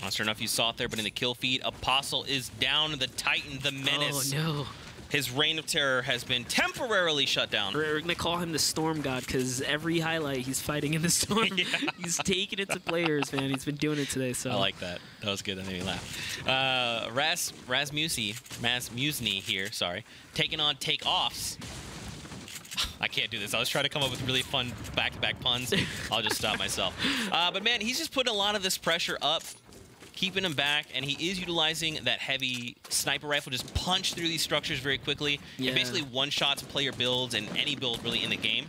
Not sure enough you saw it there, but in the kill feed, Apostle is down. The Titan, the Menace. Oh, no. His reign of terror has been temporarily shut down. We're going to call him the Storm God because every highlight he's fighting in the storm. Yeah. He's taking it to players, man. He's been doing it today. So I like that. That was good. That made me laugh. Rasmusny here, sorry, taking on Takeoffs. I can't do this. I was trying to come up with really fun back-to-back puns. I'll just stop myself. But, man, he's just putting a lot of this pressure up, keeping him back, and he is utilizing that heavy sniper rifle, just punch through these structures very quickly. Yeah. And basically one-shots player builds and any build really in the game.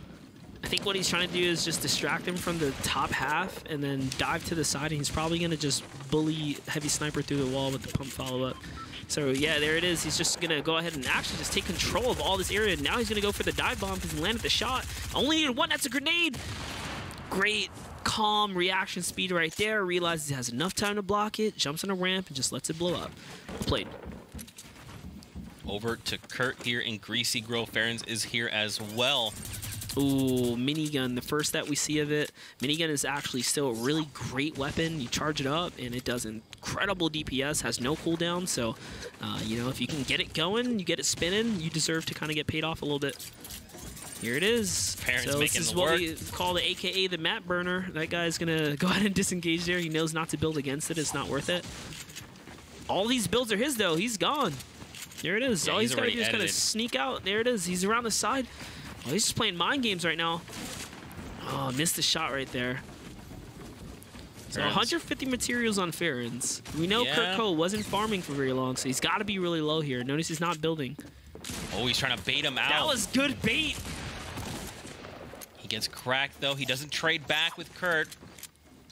I think what he's trying to do is just distract him from the top half and then dive to the side, and he's probably going to just bully heavy sniper through the wall with the pump follow-up. So, yeah, there it is. He's just going to go ahead and actually just take control of all this area. Now he's going to go for the dive bomb because he landed the shot. Only needed one. That's a grenade. Great, calm reaction speed right there. Realizes he has enough time to block it, jumps on a ramp, and just lets it blow up. Played. Over to Kurt here in Greasy Grove. Farron's is here as well. Ooh, minigun, the first that we see of it. Minigun is actually still a really great weapon. You charge it up, and it does incredible DPS, has no cooldown. So, you know, if you can get it going, you get it spinning, you deserve to kind of get paid off a little bit. Here it is. Farron's So this making is the what work. we call the AKA the map burner. That guy's going to go ahead and disengage there. He knows not to build against it. It's not worth it. All these builds are his, though. He's gone. There it is. Yeah, All he's got to already do is kind of edited. sneak out. There it is. He's around the side. Oh, he's just playing mind games right now. Oh, missed the shot right there. So Farron's. 150 materials on Farron's. We know Yeah. Kurt Cole wasn't farming for very long, so he's got to be really low here. Notice he's not building. Oh, he's trying to bait him out. That was good bait. He gets cracked, though. He doesn't trade back with Kurt.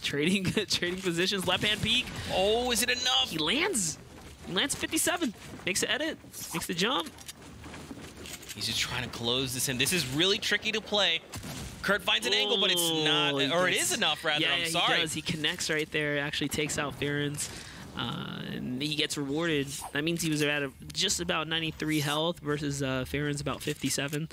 Trading positions, left hand peek. Oh, is it enough? He lands. He lands 57. Makes the edit. Makes the jump. He's just trying to close this in. This is really tricky to play. Kurt finds an angle, but it's not, he or it does. is enough, rather. Yeah, I'm sorry. he does. He connects right there. Actually takes out Farron's. And he gets rewarded. That means he was at just about 93 health versus Farron's about 57.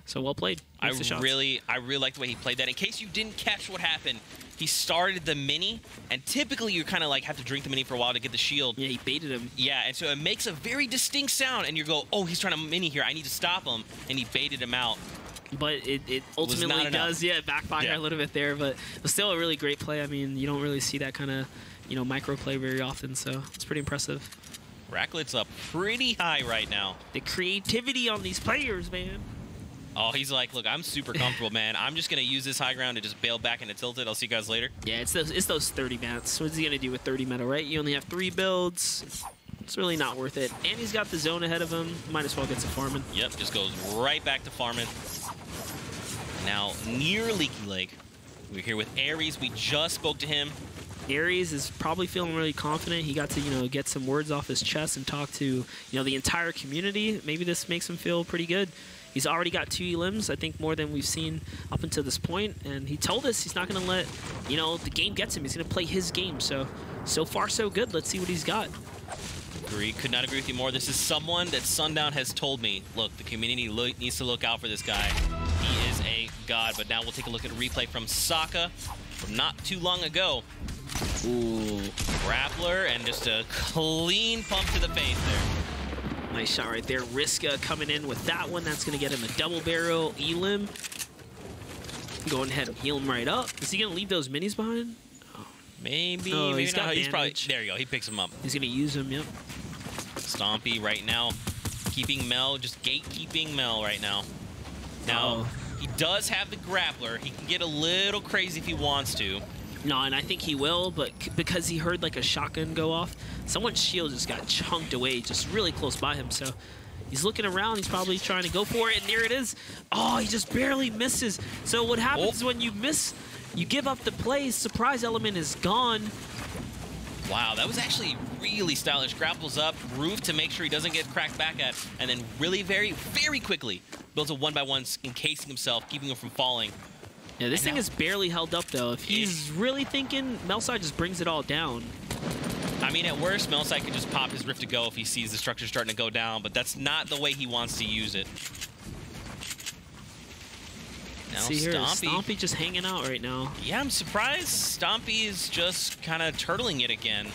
So well played. I Makes the shots. really like the way he played that. In case you didn't catch what happened, he started the mini, and typically you kind of like have to drink the mini for a while to get the shield. Yeah, he baited him. Yeah, and so it makes a very distinct sound, and you go, oh, he's trying to mini here. I need to stop him, and he baited him out. But it ultimately not enough. does, yeah, backfire Yeah. a little bit there. But it was still a really great play. I mean, you don't really see that kind of, you know, micro play very often. So it's pretty impressive. Racklet's up pretty high right now. The creativity on these players, man. Oh, he's like, look, I'm super comfortable, man. I'm just going to use this high ground to just bail back into tilted. I'll see you guys later. Yeah, it's those 30 mats. What's he gonna do with 30 metal, right? You only have 3 builds. It's really not worth it. And he's got the zone ahead of him. Might as well get some farming. Yep, just goes right back to farming. Now, near Leaky Lake. We're here with Ares. We just spoke to him. Ares is probably feeling really confident. He got to, you know, get some words off his chest and talk to, you know, the entire community. Maybe this makes him feel pretty good. He's already got 2 elims, I think more than we've seen up until this point. And he told us he's not going to let, you know, the game gets him. He's going to play his game. So far, so good. Let's see what he's got. Could not agree with you more. This is someone that Sundown has told me, look, the community needs to look out for this guy. He is a god. But now we'll take a look at a replay from Sokka from not too long ago. Ooh. Grappler and just a clean pump to the face there. Nice shot right there. Riska coming in with that one. That's going to get him a double barrel elim. Going ahead and heal him right up. Is he going to leave those minis behind? Maybe, Oh, maybe he's not. got He's probably, damage. there you go. He picks him up. He's going to use them, yep. Stompy right now, keeping Mel, just gatekeeping Mel right now. Now, he does have the grappler. He can get a little crazy if he wants to. No, and I think he will, but because he heard like a shotgun go off, someone's shield just got chunked away just really close by him. So he's looking around. He's probably trying to go for it, and there it is. Oh, he just barely misses. So what happens is when you miss, you give up the play. Surprise element is gone. Wow, that was actually really stylish. Grapples up, roof to make sure he doesn't get cracked back at, and then really very, very quickly builds a 1x1, encasing himself, keeping him from falling. Yeah, this thing is barely held up, though. If he's really thinking, Melside just brings it all down. I mean, at worst, Melside could just pop his Rift to go if he sees the structure starting to go down, but that's not the way he wants to use it. Now See here, Stompy just hanging out right now. Yeah, I'm surprised Stompy is just kind of turtling it again.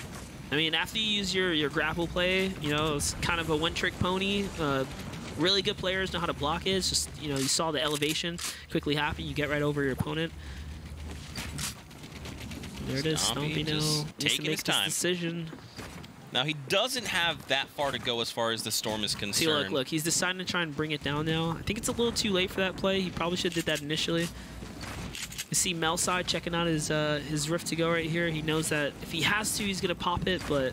I mean, after you use your grapple play, you know, it's kind of a one-trick pony. Really good players know how to block it. It's just, you know, you saw the elevation quickly happen. You get right over your opponent. There it is, Stompy now taking his time. Decision. Now, he doesn't have that far to go as far as the storm is concerned. See, look, he's deciding to try and bring it down now. I think it's a little too late for that play. He probably should have did that initially. You see Melside checking out his Rift to go right here. He knows that if he has to, he's going to pop it, but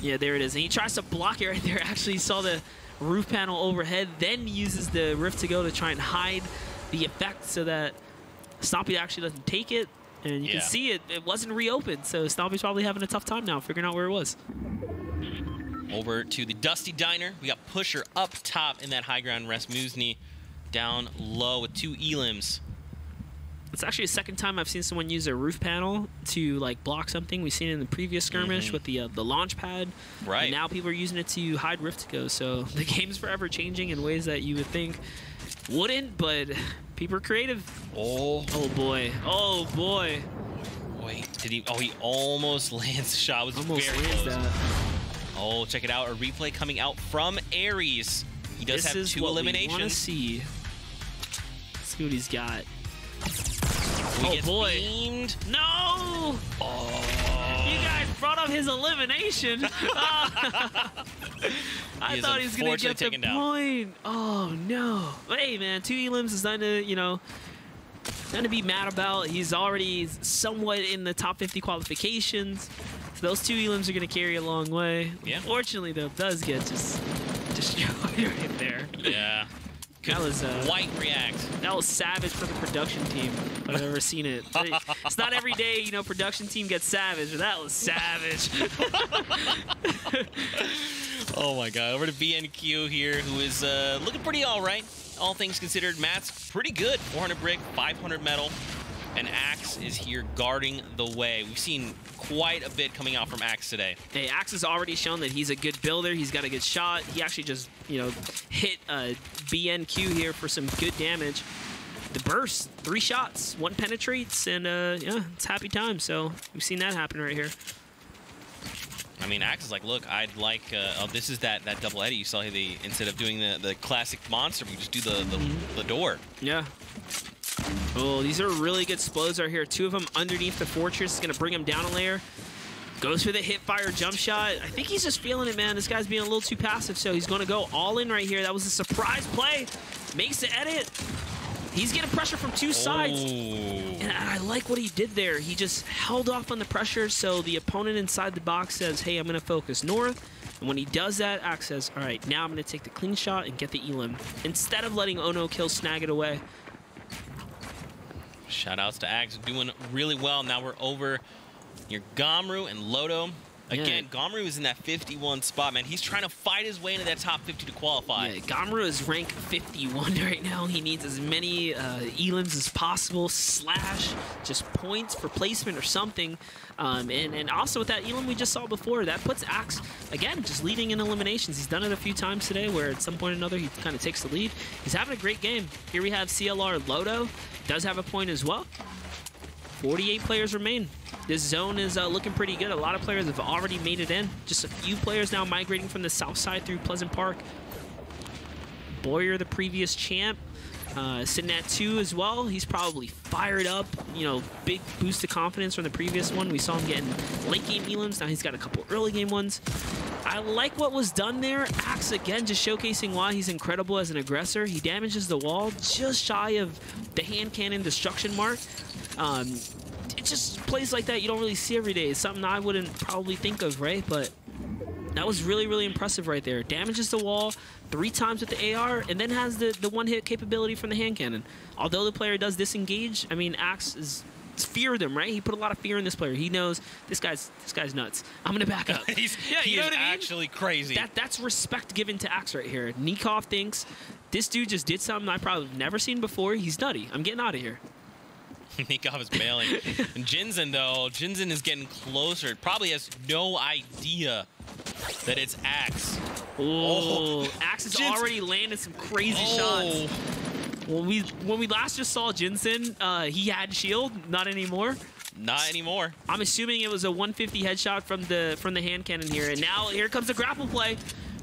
yeah, there it is. And he tries to block it right there. Actually, he saw the roof panel overhead, then uses the Rift to go to try and hide the effect so that Stompy actually doesn't take it. And you can see it wasn't reopened, so Stompy's probably having a tough time now figuring out where it was. Over to the Dusty Diner. We got Pusher up top in that high ground. Rasmusny down low with 2 elims. It's actually the second time I've seen someone use a roof panel to like block something. We've seen it in the previous skirmish with the launch pad. Right. And now people are using it to hide Rift to go. So the game's forever changing in ways that you would think wouldn't, but people are creative. Oh boy. Oh boy. Wait, did he? Oh, he almost lands the shot. It was Almost very lands close. that. Oh, check it out. A replay coming out from Ares. He does have 2 eliminations. Want to see. Let's see what he's got. Oh boy. Beamed. No! Oh. You guys brought up his elimination. I thought he was going to get the point. Oh, no. But hey, man, 2 elims is nothing to, you know, nothing to be mad about. He's already somewhat in the top 50 qualifications. So those 2 elims are going to carry a long way. Yeah. Unfortunately, though, it does get just destroyed right there. Yeah. That was White react. That was savage for the production team. If I've ever seen it. It's not every day, you know, production team gets savage, but that was savage. Oh my God! Over to BNQ here, who is looking pretty all right, all things considered. Matt's pretty good. 400 brick, 500 metal, and Axe is here guarding the way. We've seen quite a bit coming out from Axe today. Hey, Axe has already shown that he's a good builder. He's got a good shot. He actually just, you know, hit BNQ here for some good damage. The burst, 3 shots, 1 penetrates, and yeah, it's happy time. So we've seen that happen right here. I mean, Axe is like, look, I'd like, oh, this is that double eddy you saw. Instead of doing the classic monster, we just do the door. Yeah. Oh, these are really good explodes right here. 2 of them underneath the fortress. Is going to bring him down a layer. Goes for the hip fire jump shot. I think he's just feeling it, man. This guy's being a little too passive, so he's going to go all in right here. That was a surprise play. Makes the edit. He's getting pressure from 2 sides. And I like what he did there. He just held off on the pressure, so the opponent inside the box says, hey, I'm going to focus north. And when he does that, Axe says, all right, now I'm going to take the clean shot and get the elim. Instead of letting Ono Kill snag it away. Shoutouts to Axe, doing really well. Now we're over your Gomru and Lodo. Again, Gomru is in that 51 spot, man. He's trying to fight his way into that top 50 to qualify. Yeah, Gomru is ranked 51 right now. He needs as many elims as possible, slash just points for placement or something. And also with that elim we just saw before, that puts Axe, again, just leading in eliminations. He's done it a few times today where at some point or another he kind of takes the lead. He's having a great game. Here we have CLR Lodo. Does have a point as well. 48 players remain. This zone is looking pretty good. A lot of players have already made it in. Just a few players now migrating from the south side through Pleasant Park. Boyer, the previous champ, sitting at 2 as well. He's probably fired up. You know, big boost of confidence from the previous one. We saw him getting late game elims. Now he's got a couple early game ones. I like what was done there. Axe, again, just showcasing why he's incredible as an aggressor. He damages the wall just shy of the hand cannon destruction mark. It just plays like that you don't really see every day. It's something I wouldn't probably think of, right? But that was really, really impressive right there. Damages the wall 3 times with the AR, and then has the one-hit capability from the hand cannon. Although the player does disengage, I mean, Axe is feared him, right? He put a lot of fear in this player. He knows this guy's nuts. I'm gonna back up. He you know is what I mean? actually crazy. That's respect given to Axe right here. Nikov thinks this dude just did something I probably have never seen before. He's nutty. I'm getting out of here. Nikov is bailing. And Jinzen, though, Jinzen is getting closer. Probably has no idea that it's Axe. Oh, Axe has already landed some crazy shots. When we last just saw Jinzen, he had shield. Not anymore. Not anymore. I'm assuming it was a 150 headshot from the hand cannon here. And now here comes the grapple play.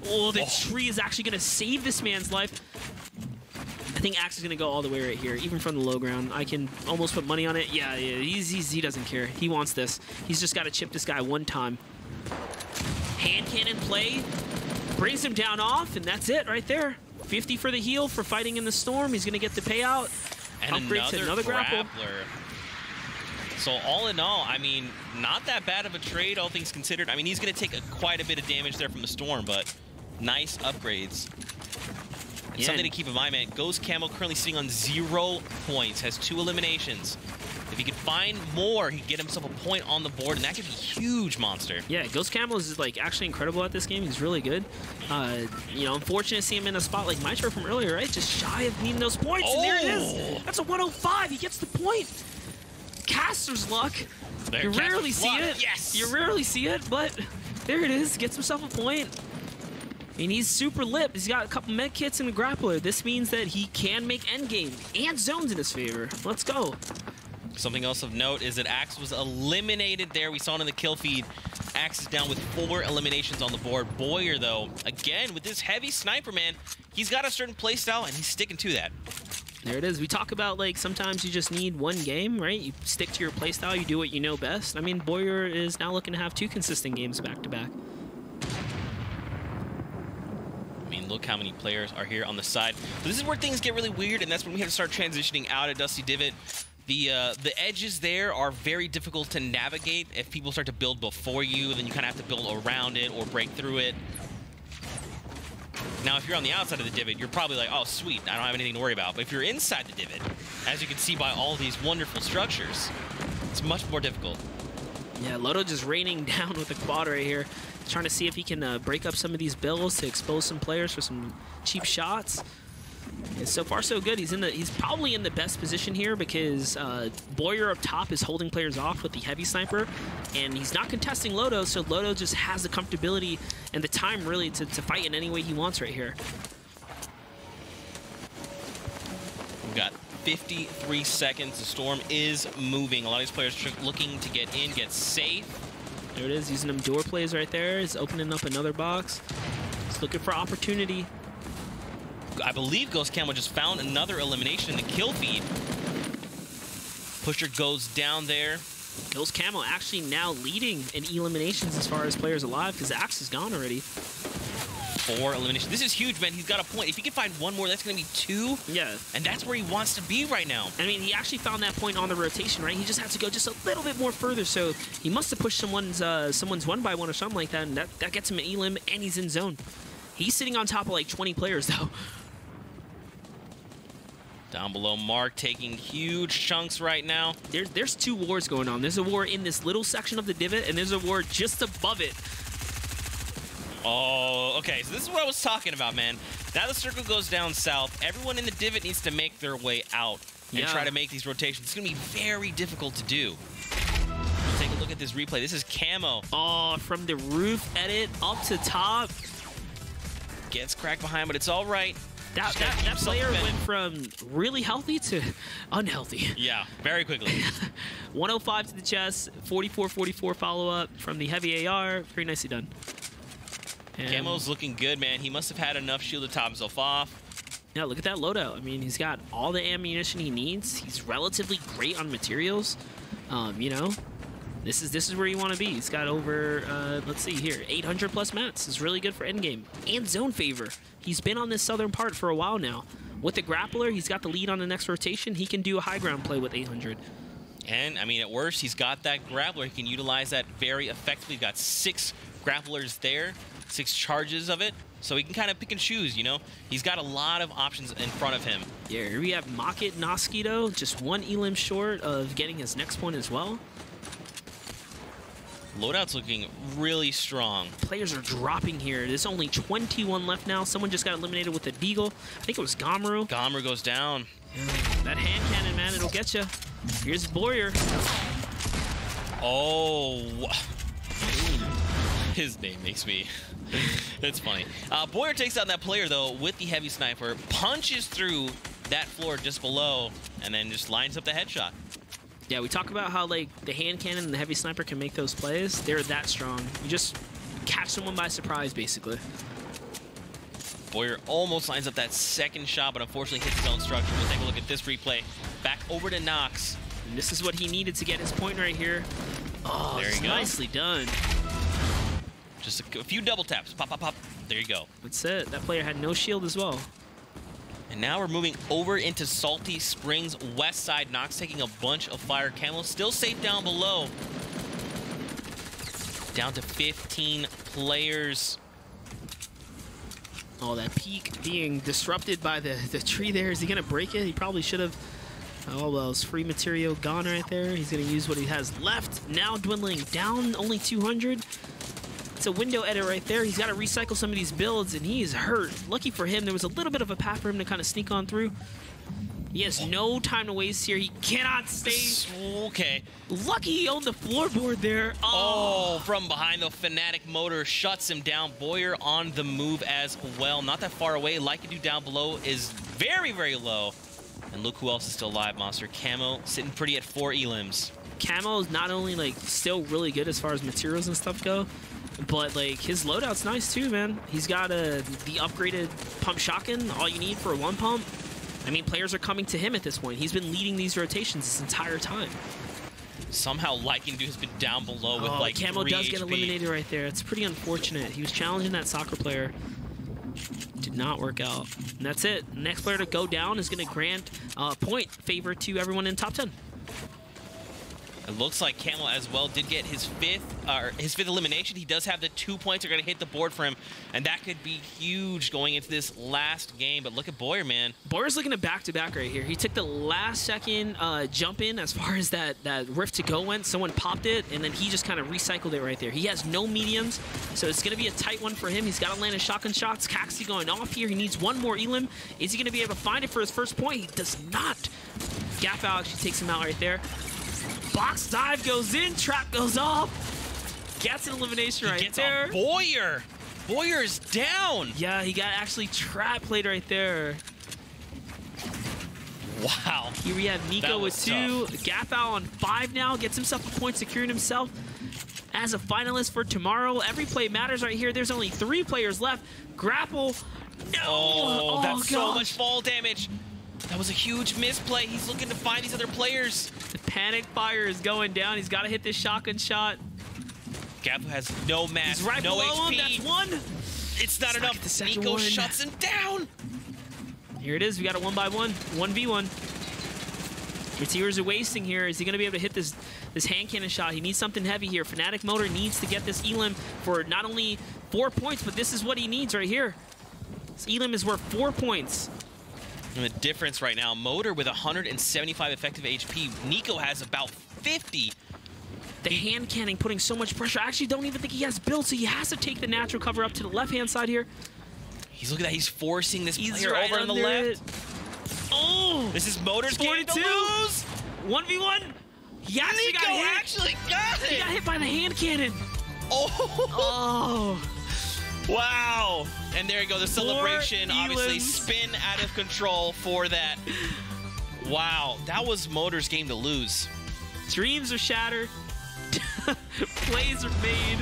Oh, the tree is actually going to save this man's life. I think Axe is going to go all the way right here, even from the low ground. I can almost put money on it. Yeah, he doesn't care. He wants this. He's just got to chip this guy one time. Hand cannon play. Brings him down off, and that's it right there. 50 for the heal for fighting in the storm. He's going to get the payout. And another grapple. So all in all, I mean, not that bad of a trade, all things considered. I mean, he's going to take quite a bit of damage there from the storm, but nice upgrades. And something to keep in mind, man, Ghost Camo currently sitting on 0 points, has 2 eliminations. If he could find more, he'd get himself a point on the board, and that could be huge, Monster. Yeah, Ghost Camo is like actually incredible at this game. He's really good. You know, unfortunate to see him in a spot like Maestro from earlier, right? Just shy of needing those points, and there it is. That's a 105. He gets the point. Caster's luck. You rarely see it. Yes. You rarely see it, but there it is. Gets himself a point. And he's super lit. He's got a couple med kits and a grappler. This means that he can make endgame and zones in his favor. Let's go. Something else of note is that Axe was eliminated there. We saw it in the kill feed. Axe is down with 4 eliminations on the board. Boyer, though, again, with this heavy sniper, man, he's got a certain play style, and he's sticking to that. There it is. We talk about, like, sometimes you just need one game, right? You stick to your play style. You do what you know best. I mean, Boyer is now looking to have 2 consistent games back-to-back. I mean, look how many players are here on the side. So this is where things get really weird, and that's when we have to start transitioning out at Dusty Divot. The edges there are very difficult to navigate. If people start to build before you, then you kind of have to build around it or break through it. Now, if you're on the outside of the divot, you're probably like, oh, sweet, I don't have anything to worry about. But if you're inside the divot, as you can see by all these wonderful structures, it's much more difficult. Yeah, Loto just raining down with the quad right here. Trying to see if he can break up some of these bills to expose some players for some cheap shots. And so far, so good. He's probably in the best position here because Boyer up top is holding players off with the heavy sniper, and he's not contesting Loto, so Loto just has the comfortability and the time really to fight in any way he wants right here. We've got 53 seconds. The storm is moving. A lot of these players are looking to get in, get safe. There it is, using them door plays right there. He's opening up another box. He's looking for opportunity. I believe Ghost Camo just found another elimination in the kill feed. Pusher goes down there. Ghost Camo actually now leading in eliminations as far as players alive because Axe is gone already. 4 eliminations. This is huge, man. He's got a point. If he can find one more, that's going to be 2. Yeah. And that's where he wants to be right now. I mean, he actually found that point on the rotation, right? He just has to go just a little bit more further. So he must have pushed someone's 1x1 or something like that, and that gets him an elim, and he's in zone. He's sitting on top of like 20 players, though. Down below, Mark taking huge chunks right now. There's 2 wars going on. There's a war in this little section of the divot, and there's a war just above it. Oh, okay. So this is what I was talking about, man. Now the circle goes down south. Everyone in the divot needs to make their way out and try to make these rotations. It's going to be very difficult to do. Take a look at this replay. This is Camo. Oh, from the roof edit up to top. Gets cracked behind, but it's all right. That player went from really healthy to unhealthy. Yeah, very quickly. 105 to the chest, 44-44 follow-up from the heavy AR. Very nicely done. And Camo's looking good, man. He must have had enough shield to top himself off. yeah, look at that loadout. I mean, he's got all the ammunition he needs. He's relatively great on materials. You know, this is where you want to be. He's got over, let's see here, 800 plus mats. Is really good for endgame and zone favor. He's been on this southern part for a while now. With the grappler, he's got the lead on the next rotation. He can do a high ground play with 800. And, I mean, at worst, he's got that grappler. He can utilize that very effectively. He's got 6 grapplers there. 6 charges of it, so he can kind of pick and choose, you know? He's got a lot of options in front of him. Yeah, here we have Makit Noskito, just 1 elim short of getting his next point as well. Loadout's looking really strong. Players are dropping here. There's only 21 left now. Someone just got eliminated with a deagle. I think it was Gamru. Gamru goes down. That hand cannon, man, it'll get you. Here's Boyer. Oh. His name makes me... It's funny. Boyer takes down that player, though, with the heavy sniper. Punches through that floor just below, and then just lines up the headshot. Yeah, we talk about how, like, the hand cannon and the heavy sniper can make those plays. They're that strong. You just catch someone by surprise, basically. Boyer almost lines up that second shot, but unfortunately hits his own structure. We'll take a look at this replay. Back over to Nox. And this is what he needed to get his point right here. Oh, there you go. Nicely done. Just a few double taps. Pop, pop, pop. There you go. That's it. That player had no shield as well. And now we're moving over into Salty Springs west side. Nox taking a bunch of fire. Camel still safe down below. Down to 15 players. Oh, that peak being disrupted by the tree there. Is he going to break it? He probably should have. Oh, well, his free material gone right there. He's going to use what he has left. Now dwindling down, only 200. It's a window edit right there. He's got to recycle some of these builds, and he is hurt. Lucky for him, there was a little bit of a path for him to kind of sneak on through. He has no time to waste here. He cannot stay. Okay. Lucky he owned the floorboard there. Oh, from behind, the Fnatic motor shuts him down. Boyer on the move as well. Not that far away. Lycadu down below is very, very low. And look who else is still alive, Monster. Camo sitting pretty at 4 elims. Camo is not only, like, still really good as far as materials and stuff go, but, like, his loadout's nice too, man. He's got the upgraded pump shotgun, all you need for 1 pump. I mean, players are coming to him at this point. He's been leading these rotations this entire time. Somehow Lycadu has been down below with, like, Camo 3 does get HP. eliminated right there. It's pretty unfortunate. He was challenging that soccer player. Did not work out. And that's it. Next player to go down is going to grant point favor to everyone in top 10. It looks like Camel as well did get his fifth elimination. He does have the 2 points are going to hit the board for him, and that could be huge going into this last game. But look at Boyer, man. Boyer's looking at back-to-back right here. He took the last second jump in as far as that rift to go went. Someone popped it, and then he just kind of recycled it right there. He has no mediums, so it's going to be a tight one for him. He's got to land his shotgun shots. Caxi going off here. He needs 1 more elim. Is he going to be able to find it for his first point? He does not. Gaffal actually takes him out right there. Box dive goes in, trap goes off. Gets an elimination right there. On Boyer. Boyer's down. Yeah, he got actually trap played right there. Wow. Here we have Nico with 2. Gaffal on 5 now. Gets himself a point, securing himself as a finalist for tomorrow. Every play matters right here. There's only 3 players left. Grapple. No. Oh, that's so much fall damage. That was a huge misplay. He's looking to find these other players. The panic fire is going down. He's got to hit this shotgun shot. Gafu has no mass, He's right no below HP. him. That's 1. It's not enough. The second Nico one. shuts him down. Here it is. We got a 1-by-1. 1v1. Materials are wasting here. Is he going to be able to hit this hand cannon shot? He needs something heavy here. Fnatic Motor needs to get this elim for not only 4 points, but this is what he needs right here. This elim is worth 4 points. And the difference right now, Motor with 175 effective HP. Nico has about 50. The hand cannon putting so much pressure. I actually don't even think he has build, so he has to take the natural cover up to the left-hand side here. He's looking at that. He's forcing this player right over on the left. Oh! This is Motor's game to 42. lose. 1v1. He actually got hit. actually got it. He got hit by the hand cannon. Oh. Oh. Wow. And there you go. The celebration 4 obviously elims. spin out of control for that. Wow. That was Motor's game to lose. Dreams are shattered. Plays are made.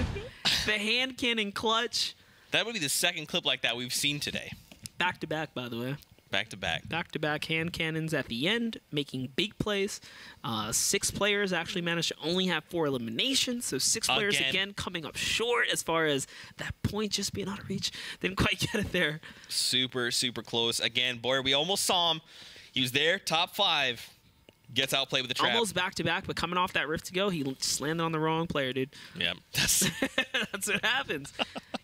The hand cannon clutch. That would be the second clip like that we've seen today. Back to back, by the way. Back to back. Back to back hand cannons at the end, making big plays. 6 players actually managed to only have 4 eliminations. So 6 players again coming up short as far as that point just being out of reach. Didn't quite get it there. Super, super close. Again, Boyer, we almost saw him. He was there, top 5. Gets outplayed with the trap. Almost back to back, but coming off that rift to go, he just landed on the wrong player, dude. Yeah. That's That's what happens.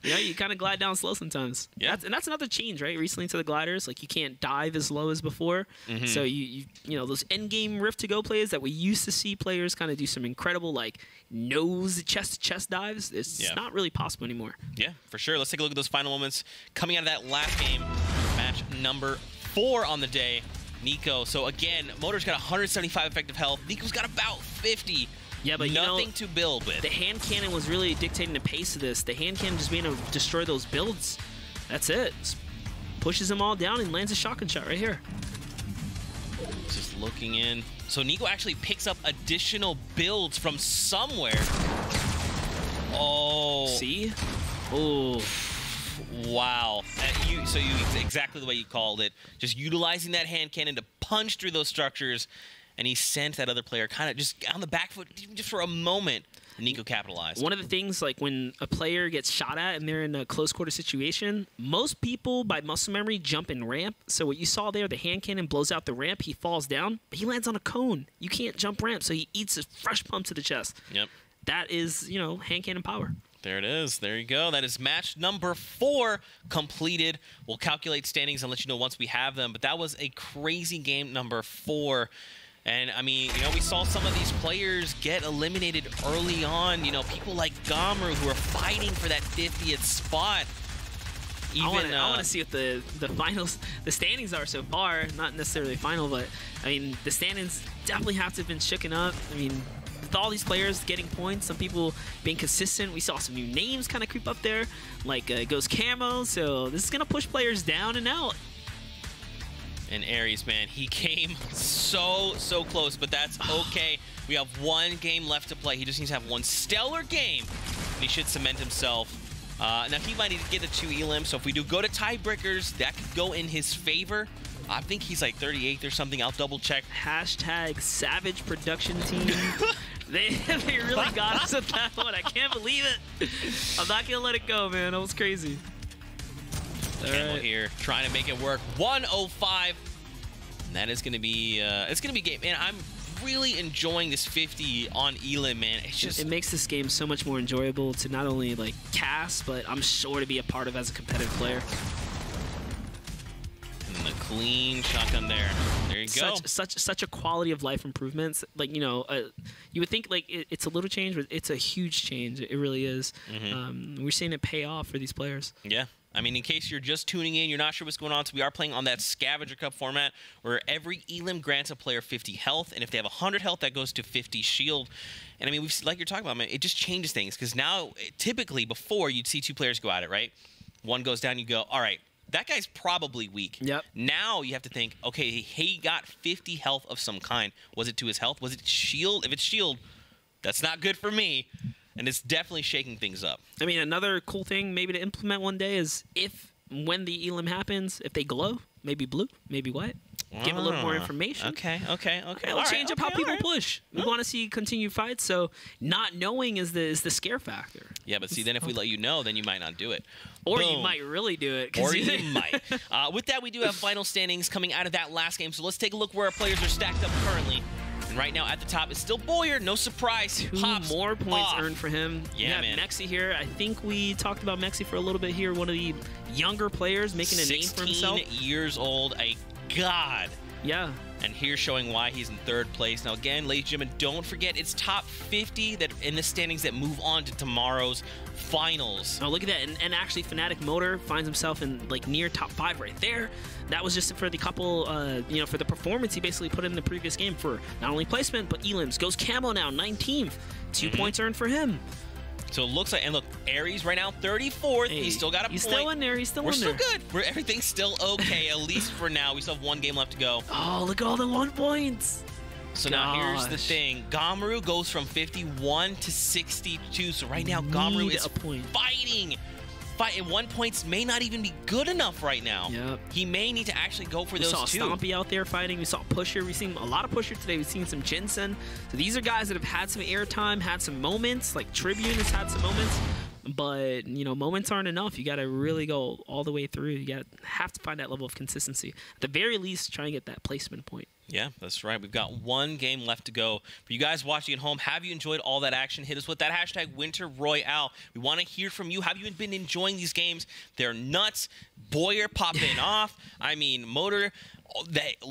Yeah, you kind of glide down slow sometimes. Yeah. That's another change, right? Recently to the gliders, like you can't dive as low as before. So you know those end game rift to go plays that we used to see players kind of do some incredible like nose chest to chest dives. It's not really possible anymore. Yeah, for sure. Let's take a look at those final moments coming out of that last game, match number 4 on the day. Nico. So again, Motor's got 175 effective health. Nico's got about 50. Yeah, but nothing to build with. The hand cannon was really dictating the pace of this. The hand cannon just being able to destroy those builds. That's it. Just pushes them all down and lands a shotgun shot right here. Just looking in. So Nico actually picks up additional builds from somewhere. Oh. See? Oh. Wow. So exactly the way you called it. Just utilizing that hand cannon to punch through those structures. And he sent that other player kind of just on the back foot just for a moment. And Nico capitalized. One of the things, like when a player gets shot at and they're in a close quarter situation, most people by muscle memory jump in ramp. So what you saw there, the hand cannon blows out the ramp, he falls down, but he lands on a cone. You can't jump ramp, so he eats a fresh pump to the chest. Yep. That is, you know, hand cannon power. There it is. There you go. That is match number 4 completed. We'll calculate standings and let you know once we have them. But that was a crazy game number 4. And, I mean, you know, we saw some of these players get eliminated early on. You know, people like Gamru who are fighting for that 50th spot. Even, I want to see what the finals, the standings are so far. Not necessarily final, but, I mean, the standings definitely have to have been shooken up. I mean, with all these players getting points, some people being consistent, we saw some new names kind of creep up there, like Ghost Camo. So this is going to push players down and out. And Aries, man, he came so close, but that's okay. We have 1 game left to play. He just needs to have 1 stellar game, and he should cement himself. Now, he might need to get the 2 elim, so if we do go to tiebreakers, that could go in his favor. I think he's like 38th or something. I'll double check. Hashtag Savage Production Team. They really got us with that one. I can't believe it. I'm not going to let it go, man. That was crazy. Campbell here trying to make it work. 105. And that is going to be it's going to be game. Man, I'm really enjoying this 50 on elim, man. It's just it makes this game so much more enjoyable to not only like cast, but I'm sure to be a part of as a competitive player. And the clean shotgun there. There you go. Such a quality of life improvements. Like, you know, you would think like it's a little change, but it's a huge change. It really is. We're seeing it pay off for these players. Yeah. I mean, in case you're just tuning in, you're not sure what's going on, so we are playing on that Scavenger Cup format where every elim grants a player 50 health, and if they have 100 health, that goes to 50 shield. And I mean, like you're talking about, man, it just changes things because now, typically, before, you'd see 2 players go at it, right? One goes down, you go, all right, that guy's probably weak. Yep. Now you have to think, okay, he got 50 health of some kind. Was it to his health? Was it shield? If it's shield, that's not good for me. And it's definitely shaking things up. I mean, another cool thing maybe to implement one day is when the elim happens, if they glow, maybe blue, maybe white. Give a little more information. Okay. It'll change up how people push. We want to see continued fights, so not knowing is the scare factor. Yeah, but see, then if we let you know, then you might not do it. Or Boom. you might really do it. Or you might. With that, we do have final standings coming out of that last game, so let's take a look where our players are stacked up currently. And right now at the top is still Boyer. No surprise. 2 Pops more points off. earned for him. Yeah, you have man. Mexi here. I think we talked about Mexi for a little bit here. One of the younger players making a name for himself. 16 years old. A god. Yeah. And here's showing why he's in 3rd place. Now, again, ladies and gentlemen, don't forget it's top 50 that in the standings that move on to tomorrow's finals. Oh, look at that. And actually, Fnatic Motor finds himself in, like, near top 5 right there. That was just for the couple, you know, for the performance he basically put in the previous game for not only placement, but elims. Goes Camo now, 19th. 2 points earned for him. So it looks like, and look, Aries right now, 34th. Hey, he's still got a point. He's still in there. He's still We're in there. still good. Everything's still okay, at least for now. We still have 1 game left to go. Oh, look at all the 1 points. So now here's the thing. Gamru goes from 51 to 62. So right now, Gamru Need is a point. fighting. And 1 points may not even be good enough right now. Yep. He may need to actually go for We those saw 2. Stompy out there fighting. We saw Pusher. We've seen a lot of Pusher today. We've seen some Jensen. So these are guys that have had some airtime, had some moments. Like Tribune has had some moments. But, you know, moments aren't enough. You got to really go all the way through. You have to find that level of consistency. At the very least, try and get that placement point. Yeah, that's right. We've got one game left to go. For you guys watching at home, have you enjoyed all that action? Hit us with that hashtag Winter Royale. We want to hear from you. Have you been enjoying these games? They're nuts. Boyer popping off. I mean, Motor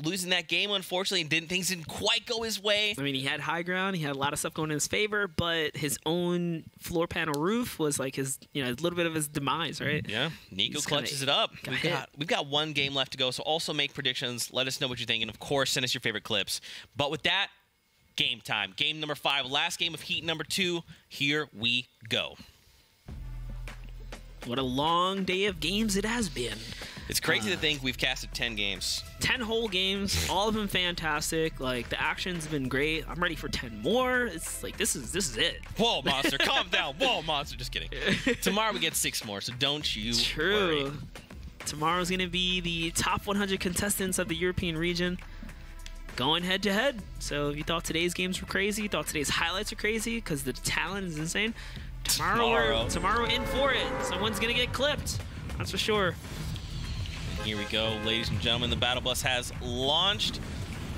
losing that game, unfortunately, things didn't quite go his way. I mean, he had high ground. He had a lot of stuff going in his favor, but his own floor panel roof was like his, a little bit of his demise, right? Yeah, Nico clutches it up. We've got one game left to go, so also make predictions. Let us know what you think, and of course, send us your favorite clips. But with that, game time. Game number 5, last game of Heat number 2. Here we go. What a long day of games it has been. It's crazy to think we've casted 10 games. 10 whole games, all of them fantastic. Like, the action's been great. I'm ready for 10 more. It's like, this is it. Whoa, Monster, calm down. Whoa, Monster, just kidding. Tomorrow we get 6 more, so don't you worry. Tomorrow's going to be the top 100 contestants of the European region going head-to-head. So if you thought today's games were crazy, you thought today's highlights were crazy because the talent is insane, tomorrow we're in for it. Someone's going to get clipped. That's for sure. Here we go, ladies and gentlemen. The battle bus has launched.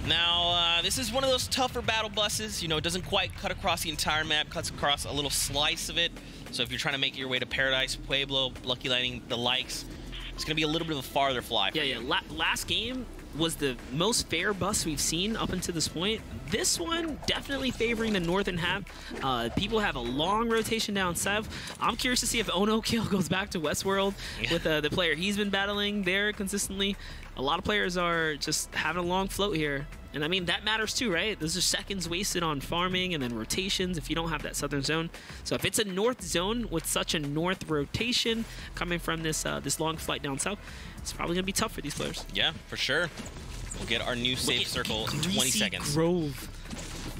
Now, this is one of those tougher battle buses. It doesn't quite cut across the entire map, cuts across a little slice of it. So if you're trying to make your way to Paradise, Pueblo, Lucky Lightning, the likes, it's going to be a little bit of a farther fly for you. Last game was the most fair bus we've seen up until this point. This one definitely favoring the northern half. People have a long rotation down south. I'm curious to see if Ono Kill goes back to Westworld with the player he's been battling there consistently. A lot of players are just having a long float here. And I mean, that matters too, right? Those are seconds wasted on farming and then rotations if you don't have that southern zone. So if it's a north zone with such a north rotation coming from this this long flight down south, it's probably going to be tough for these players. Yeah, for sure. We'll get our new safe circle in 20 seconds. Grove.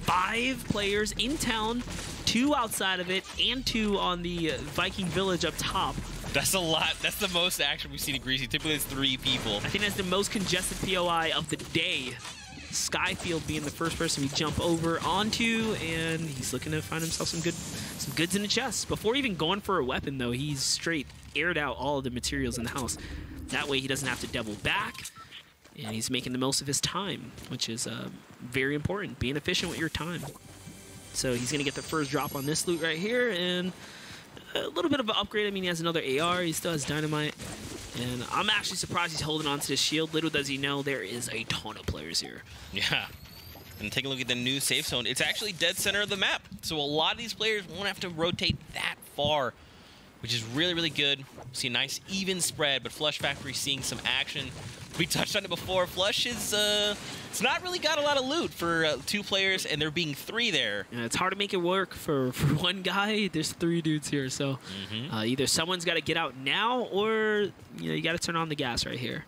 5 players in town, 2 outside of it, and 2 on the Viking village up top. That's a lot. That's the most action we've seen in Greasy. Typically, it's 3 people. I think that's the most congested POI of the day. Skyfield being the first person we jump over onto, and he's looking to find himself some goods in the chest. Before even going for a weapon, though, he's straight aired out all of the materials in the house. That way he doesn't have to double back, and he's making the most of his time, which is very important, being efficient with your time. So he's going to get the first drop on this loot right here, and a little bit of an upgrade. I mean, he has another AR, he still has dynamite, and I'm actually surprised he's holding on to this shield. Little does he know, there is a ton of players here. Yeah. And take a look at the new safe zone. It's actually dead center of the map, so a lot of these players won't have to rotate that far, which is really, really good. See a nice even spread, but Flush Factory seeing some action. We touched on it before. Flush is, it's not really got a lot of loot for 2 players, and there being 3 there. Yeah, it's hard to make it work for one guy. There's 3 dudes here, so either someone's got to get out now, or you got to turn on the gas right here.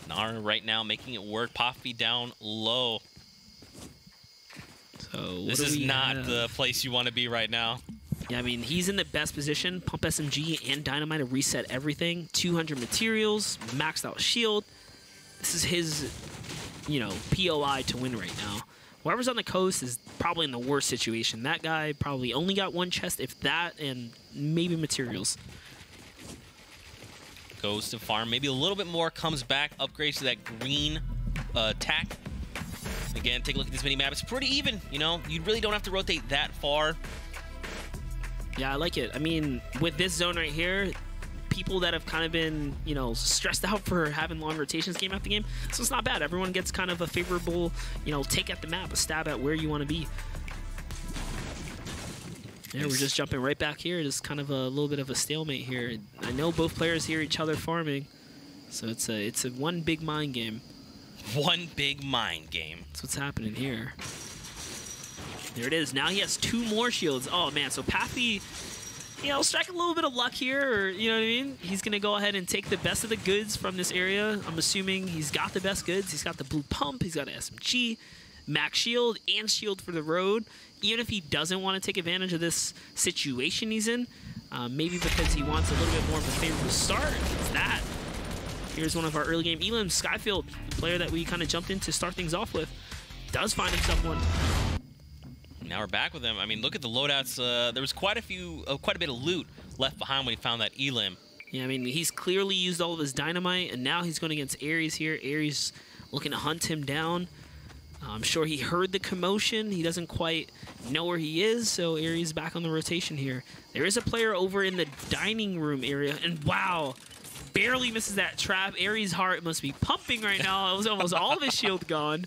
Nara right now making it work. Poppy down low. So this is not the place you want to be right now. Yeah, I mean, he's in the best position. Pump SMG and Dynamite to reset everything. 200 materials, maxed out shield. This is his, POI to win right now. Whoever's on the coast is probably in the worst situation. That guy probably only got 1 chest, if that, and maybe materials. Goes to farm, maybe a little bit more, comes back, upgrades to that green tack. Again, take a look at this mini-map. It's pretty even, You really don't have to rotate that far. Yeah, I like it. I mean, with this zone right here, people that have kind of been, stressed out for having long rotations game after game, so it's not bad. Everyone gets kind of a favorable, take at the map, a stab at where you want to be. Yeah, we're just jumping right back here. Just kind of a little bit of a stalemate here. I know both players hear each other farming, so it's a one big mind game. One big mind game. That's what's happening here. There it is. Now he has 2 more shields. Oh, man. So Pappy, strike a little bit of luck here, or, you know what I mean? He's going to go ahead and take the best of the goods from this area. I'm assuming he's got the best goods. He's got the blue pump. He's got an SMG, max shield, and shield for the road. Even if he doesn't want to take advantage of this situation he's in, maybe because he wants a little bit more of a favorable start. It's that. Here's one of our early game Elam, Skyfield, the player that we kind of jumped in to start things off with. Does find himself one. Now we're back with him. I mean, look at the loadouts. There was quite a bit of loot left behind when he found that Elim. Yeah, I mean, he's clearly used all of his dynamite, and now he's going against Ares here. Ares looking to hunt him down. I'm sure he heard the commotion. He doesn't quite know where he is, so Aries back on the rotation here. There is a player over in the dining room area, and wow, barely misses that trap. Aries' heart must be pumping right now. It was almost all of his shield gone.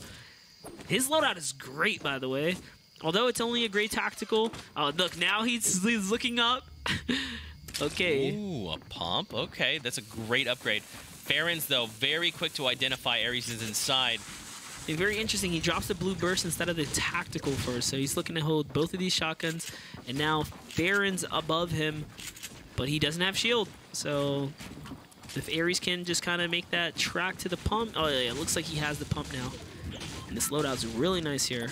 His loadout is great, by the way. Although it's only a gray tactical. Oh, look, now he's looking up. Okay. Ooh, a pump. Okay, that's a great upgrade. Farron's, though, very quick to identify Aries is inside. It's very interesting. He drops the blue burst instead of the tactical first. So he's looking to hold both of these shotguns. And now Farron's above him, but he doesn't have shield. So if Aries can just kind of make that track to the pump. Oh, yeah, it looks like he has the pump now. And this loadout's really nice here.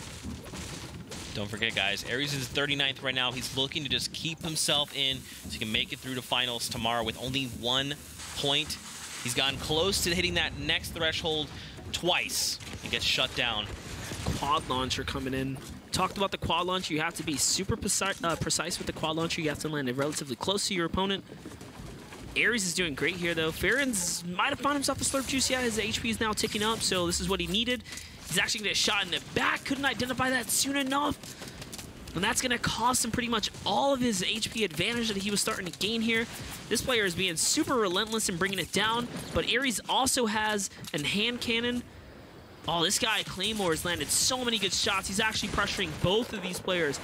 Don't forget, guys, Aries is 39th right now. He's looking to just keep himself in so he can make it through to finals tomorrow with only 1 point. He's gotten close to hitting that next threshold twice. He gets shut down. Quad launcher coming in. Talked about the quad launcher. You have to be super precise with the quad launcher. You have to land it relatively close to your opponent. Aries is doing great here, though. Farron's might have found himself a slurp juice. Yeah, his HP is now ticking up, so this is what he needed. He's actually going to get shot in the back. Couldn't identify that soon enough. And that's going to cost him pretty much all of his HP advantage that he was starting to gain here. This player is being super relentless in bringing it down. But Aries also has a hand cannon. Oh, this guy, Claymore, has landed so many good shots. He's actually pressuring both of these players.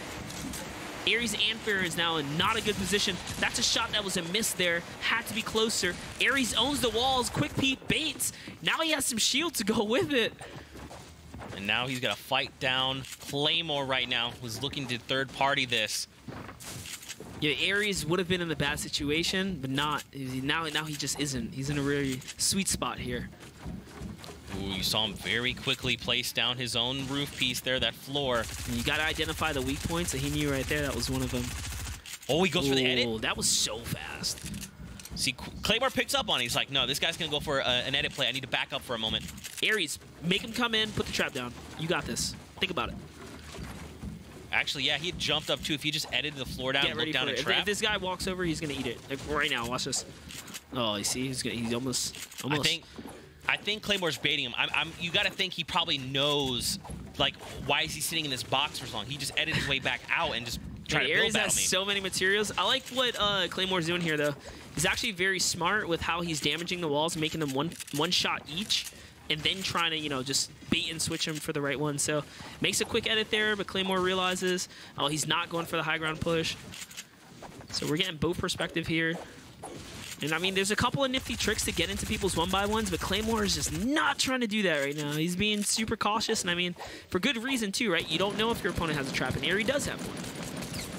Aries and Farron is now in not a good position. That's a shot that was a miss there. Had to be closer. Aries owns the walls. Quick peek baits. Now he has some shield to go with it. And now he's got to fight down Claymore right now, who's looking to third-party this. Yeah, Aries would have been in a bad situation, but not. Now he just isn't. He's in a really sweet spot here. Ooh, you saw him very quickly place down his own roof piece there, that floor. And you got to identify the weak points, and he knew right there that was one of them. Oh, he goes for the edit? Oh, that was so fast. See, Claymore picks up on it. He's like, no, this guy's going to go for an edit play. I need to back up for a moment. Aries, make him come in, put the trap down. You got this. Think about it. Actually, yeah, he had jumped up too. If he just edited the floor down and looked down and If trapped. this guy walks over, he's going to eat it. Like right now, watch this. Oh, you see? He's almost. I think Claymore's baiting him. You got to think he probably knows, like, why is he sitting in this box for so long? He just edited his way back out and just tried to build Aries battle has me. so many materials. I like what Claymore's doing here, though. He's actually very smart with how he's damaging the walls, making them one shot each, and then trying to, you know, just bait and switch them for the right one. So makes a quick edit there, but Claymore realizes, oh, he's not going for the high ground push. So we're getting both perspective here. And I mean, there's a couple of nifty tricks to get into people's 1x1s, but Claymore is just not trying to do that right now. He's being super cautious, and I mean, for good reason too, right? You don't know if your opponent has a trap, and Aries does have one.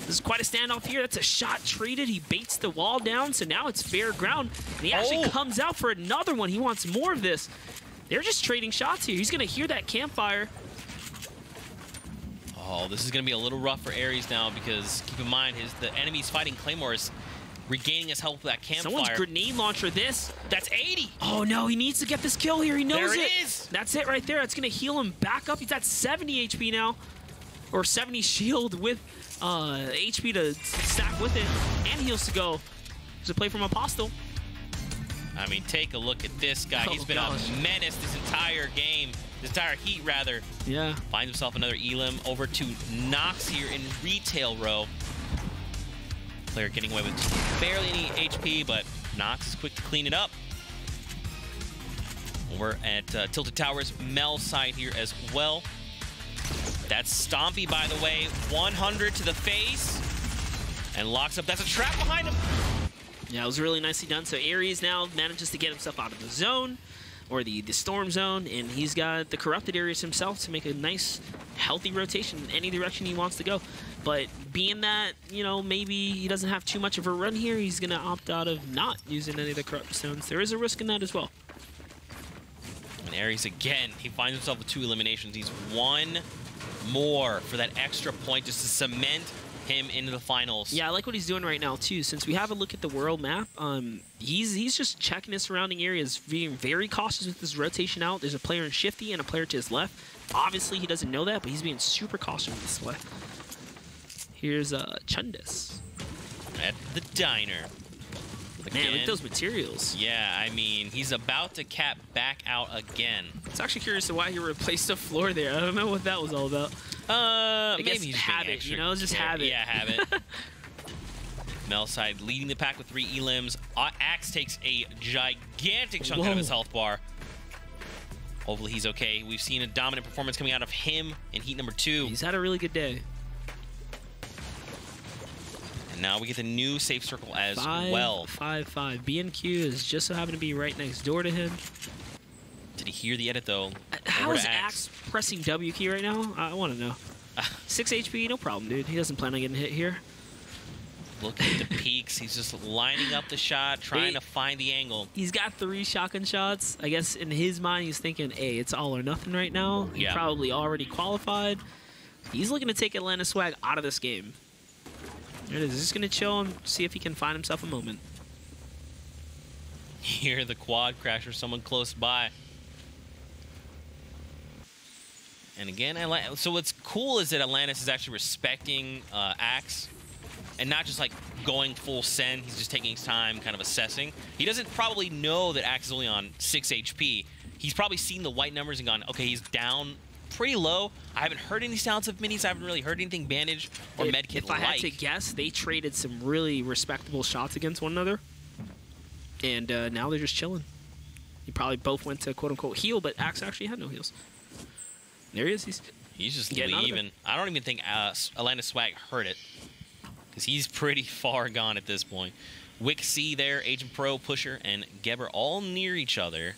This is quite a standoff here. That's a shot traded. He baits the wall down, so now it's fair ground. And he actually comes out for another one. He wants more of this. They're just trading shots here. He's going to hear that campfire. Oh, this is going to be a little rough for Aries now because keep in mind, the enemies fighting Claymore is regaining his health with that campfire. Someone's grenade launcher this. That's 80. Oh, no, he needs to get this kill here. He knows There it is. That's it right there. It's going to heal him back up. He's at 70 HP now, or 70 shield with HP to stack with it, and heals to go. It's a play from Apostle. I mean, take a look at this guy. Oh, He's been gosh. a menace this entire game, this entire heat, rather. Yeah. Finds himself another Elim over to Nox here in retail row. Player getting away with barely any HP, but Nox is quick to clean it up. We're at Tilted Towers Mel side here as well. That's Stompy, by the way. 100 to the face. And locks up. That's a trap behind him. Yeah, it was really nicely done. So Aries now manages to get himself out of the zone, or the storm zone, and he's got the corrupted Aries himself to make a nice, healthy rotation in any direction he wants to go. But being that, you know, maybe he doesn't have too much of a run here, he's going to opt out of not using any of the corrupt stones. There is a risk in that as well. And Aries, again, he finds himself with 2 eliminations. He's one more for that extra point just to cement him into the finals. Yeah, I like what he's doing right now, too. Since we have a look at the world map, he's just checking his surrounding areas, being very cautious with his rotation out. There's a player in Shifty and a player to his left. Obviously, he doesn't know that, but he's being super cautious with this play. Here's Chundis. At the diner. Man, look Again. at those materials. Yeah, I mean, he's about to cap back out again. It's actually curious to why he replaced the floor there. I don't know what that was all about. Maybe guess he's habit, being extra you know, just habit. Yeah, habit. Melside leading the pack with 3 elims. Axe takes a gigantic chunk out of his health bar. Hopefully he's okay. We've seen a dominant performance coming out of him in heat number 2. He's had a really good day. And now we get the new safe circle as well. 5-5. B&Q is just so happen to be right next door to him. Did he hear the edit though? How Over is to Axe pressing W key right now? I want to know. 6 HP, no problem, dude. He doesn't plan on getting hit here. Looking at the peaks. He's just lining up the shot, trying to find the angle. He's got 3 shotgun shots. I guess in his mind, he's thinking, hey, it's all or nothing right now. He Yeah. probably already qualified. He's looking to take Atlanta Swag out of this game. There it is. He's just going to chill and see if he can find himself a moment. Hear the quad crash or someone close by. And again, so what's cool is that Atlantis is actually respecting Axe and not just like going full send. He's just taking his time, kind of assessing. He doesn't probably know that Axe is only on 6 HP. He's probably seen the white numbers and gone, okay, he's down pretty low. I haven't heard any sounds of minis. I haven't really heard anything bandage or medkit If I had to guess, they traded some really respectable shots against one another. And now they're just chilling. He probably both went to quote-unquote heal, but Axe actually had no heals. There he is. He's just getting out of leaving. I don't even think Atlantis Swag heard it, because he's pretty far gone at this point. Wick C there, Agent Pro, Pusher, and Geber all near each other.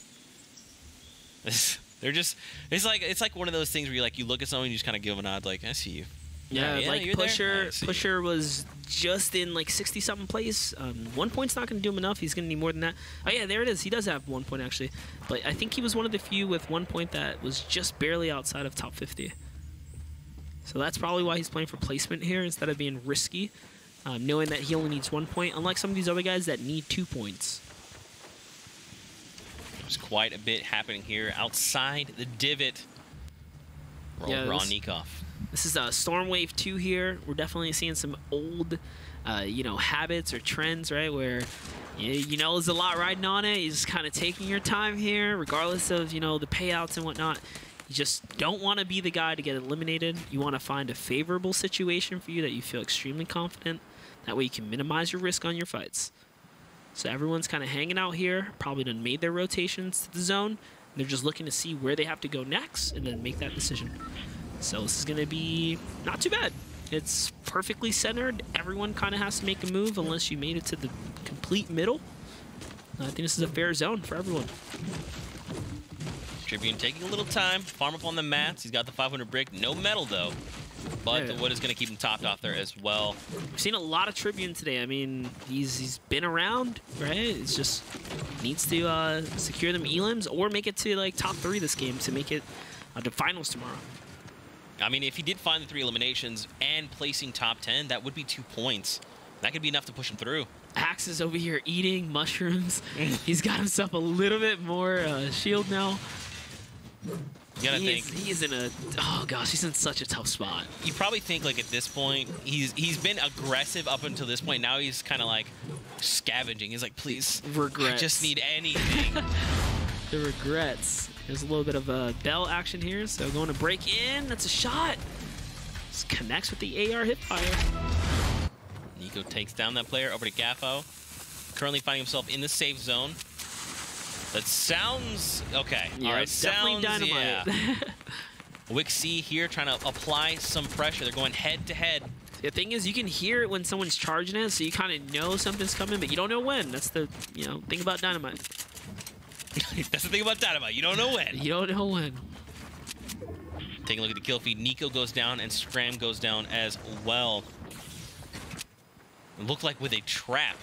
They're just, it's like one of those things where you look at someone and you just kind of give a nod, like, I see you. Yeah, Yeah, like you're there? Pusher. I see Pusher was just in like 60-something place. 1 point's not going to do him enough. He's going to need more than that. Oh yeah, there it is. He does have 1 point actually, but I think he was one of the few with 1 point that was just barely outside of top 50. So that's probably why he's playing for placement here instead of being risky, knowing that he only needs 1 point, unlike some of these other guys that need 2 points. There's quite a bit happening here outside the divot. Yeah, Ronnikov. This is Storm Wave 2 here. We're definitely seeing some old, habits or trends, right? Where, there's a lot riding on it. You're just kind of taking your time here, regardless of, the payouts and whatnot. You just don't want to be the guy to get eliminated. You want to find a favorable situation for you that you feel extremely confident. That way you can minimize your risk on your fights. So everyone's kind of hanging out here, probably done made their rotations to the zone. They're just looking to see where they have to go next and then make that decision. So this is going to be not too bad. It's perfectly centered. Everyone kind of has to make a move unless you made it to the complete middle. I think this is a fair zone for everyone. Tribune taking a little time, farm up on the mats. He's got the 500 brick, no metal though. But the wood is going to keep him topped off there as well. We've seen a lot of Tribune today. I mean, he's been around, right? It's just needs to secure them elims or make it to like top 3 this game to make it to finals tomorrow. I mean, if he did find the 3 eliminations and placing top 10, that would be 2 points. That could be enough to push him through. Axe is over here eating mushrooms. He's got himself a little bit more shield now. You gotta think. He is in a, oh gosh, he's in such a tough spot. You probably think like at this point, he's been aggressive up until this point. Now he's kind of like scavenging. He's like, please, Regrets. I just need anything. The regrets. There's a little bit of a bell action here, so going to break in. That's a shot. Just connects with the AR hipfire. Nico takes down that player over to Gaffo. Currently finding himself in the safe zone. That sounds okay. Yeah, all right, it's definitely sounds dynamite. yeah. Wick C here trying to apply some pressure. They're going head to head. The thing is, you can hear it when someone's charging it, so you kind of know something's coming, but you don't know when. That's the thing about dynamite. That's the thing about Dynamite. You don't know when. You don't know when. Taking a look at the kill feed. Nico goes down and Scram goes down as well. It looked like with a trap.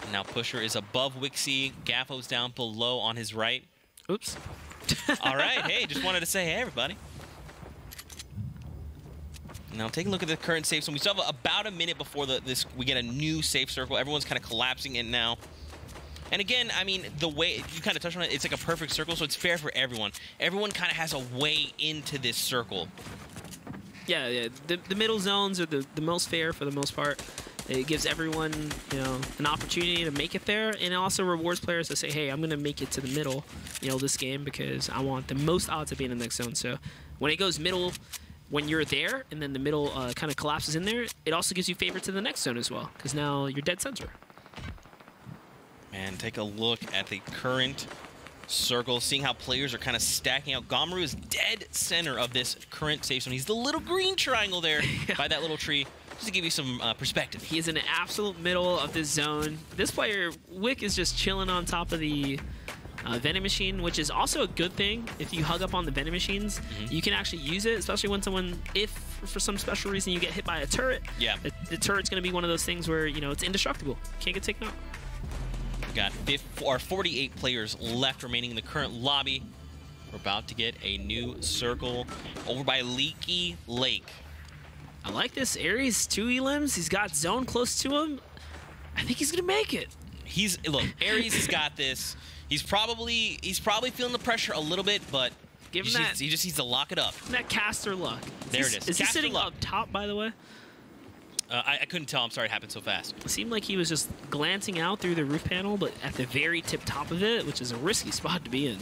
And now Pusher is above Wixie. Gaffo's down below on his right. Oops. All right. Hey, just wanted to say hey, everybody. Now taking a look at the current safe zone. We still have about a minute before we get a new safe circle. Everyone's kind of collapsing in now. And again, I mean, the way you kind of touched on it, it's like a perfect circle, so it's fair for everyone. Everyone kind of has a way into this circle. Yeah. The middle zones are the most fair for the most part. It gives everyone, you know, an opportunity to make it there, and it also rewards players to say, hey, I'm going to make it to the middle, you know, this game because I want the most odds of being in the next zone. So when it goes middle, when you're there, and then the middle kind of collapses in there, it also gives you favor to the next zone as well, because now you're dead center. Man, take a look at the current circle, seeing how players are kind of stacking out. Gomaru is dead center of this current safe zone. He's the little green triangle there by that little tree, just to give you some perspective. He is in the absolute middle of this zone. This player, Wick, is just chilling on top of the vending machine, which is also a good thing. If you hug up on the vending machines, you can actually use it, especially when someone, if for some special reason you get hit by a turret, the turret's going to be one of those things where, you know, it's indestructible. Can't get taken out. We got 48 players left remaining in the current lobby. We're about to get a new circle over by Leaky Lake. I like this. Ares, 2 elims. He's got zone close to him. I think he's going to make it. Look, Ares has got this. He's probably feeling the pressure a little bit, but he just needs to lock it up. That caster luck. There it is. Is he sitting up top, by the way? I couldn't tell. I'm sorry it happened so fast. It seemed like he was just glancing out through the roof panel, but at the very tip top of it, which is a risky spot to be in.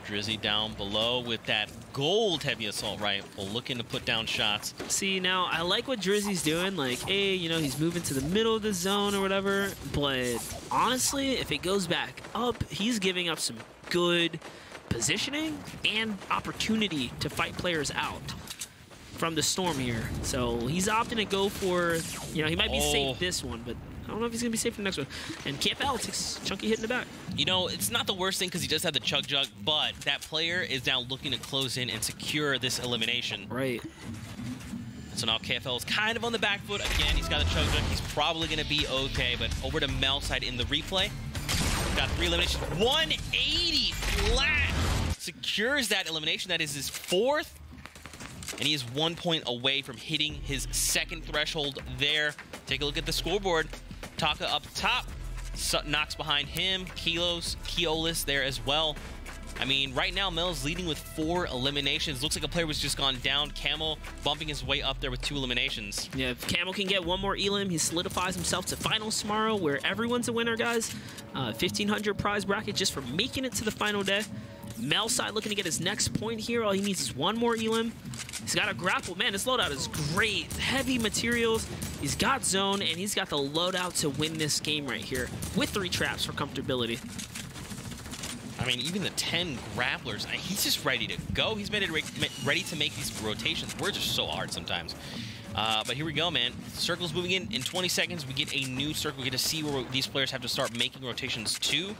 Drizzy down below with that gold heavy assault rifle, looking to put down shots. See, now, I like what Drizzy's doing. Like, hey, you know, he's moving to the middle of the zone or whatever. But honestly, if it goes back up, he's giving up some good positioning and opportunity to fight players out from the storm here. So he's opting to go for, you know, he might be safe this one, but I don't know if he's going to be safe for the next one. And KFL takes a chunky hit in the back. You know, it's not the worst thing because he does have the chug jug, but that player is now looking to close in and secure this elimination. Right. So now KFL is kind of on the back foot. Again, he's got the chug jug. He's probably going to be okay, but over to Mel side in the replay. Got 3 eliminations. 180 flat. Secures that elimination. That is his 4th. And he is 1 point away from hitting his 2nd threshold there. Take a look at the scoreboard. Taka up top. Knocks behind him. Keolis there as well. I mean, right now, Mel's leading with 4 eliminations. Looks like a player was just gone down. Camel bumping his way up there with 2 eliminations. Yeah, if Camel can get 1 more elim, he solidifies himself to finals tomorrow, where everyone's a winner, guys. 1,500 prize bracket just for making it to the final day. Mel side looking to get his next point here. All he needs is 1 more elim. He's got a grapple. Man, this loadout is great. Heavy materials. He's got zone, and he's got the loadout to win this game right here with 3 traps for comfortability. I mean, even the 10 grapplers, he's just ready to go. He's made it ready to make these rotations. Words are so hard sometimes. But here we go, man. Circle's moving in 20 seconds. We get a new circle. We get to see where these players have to start making rotations to.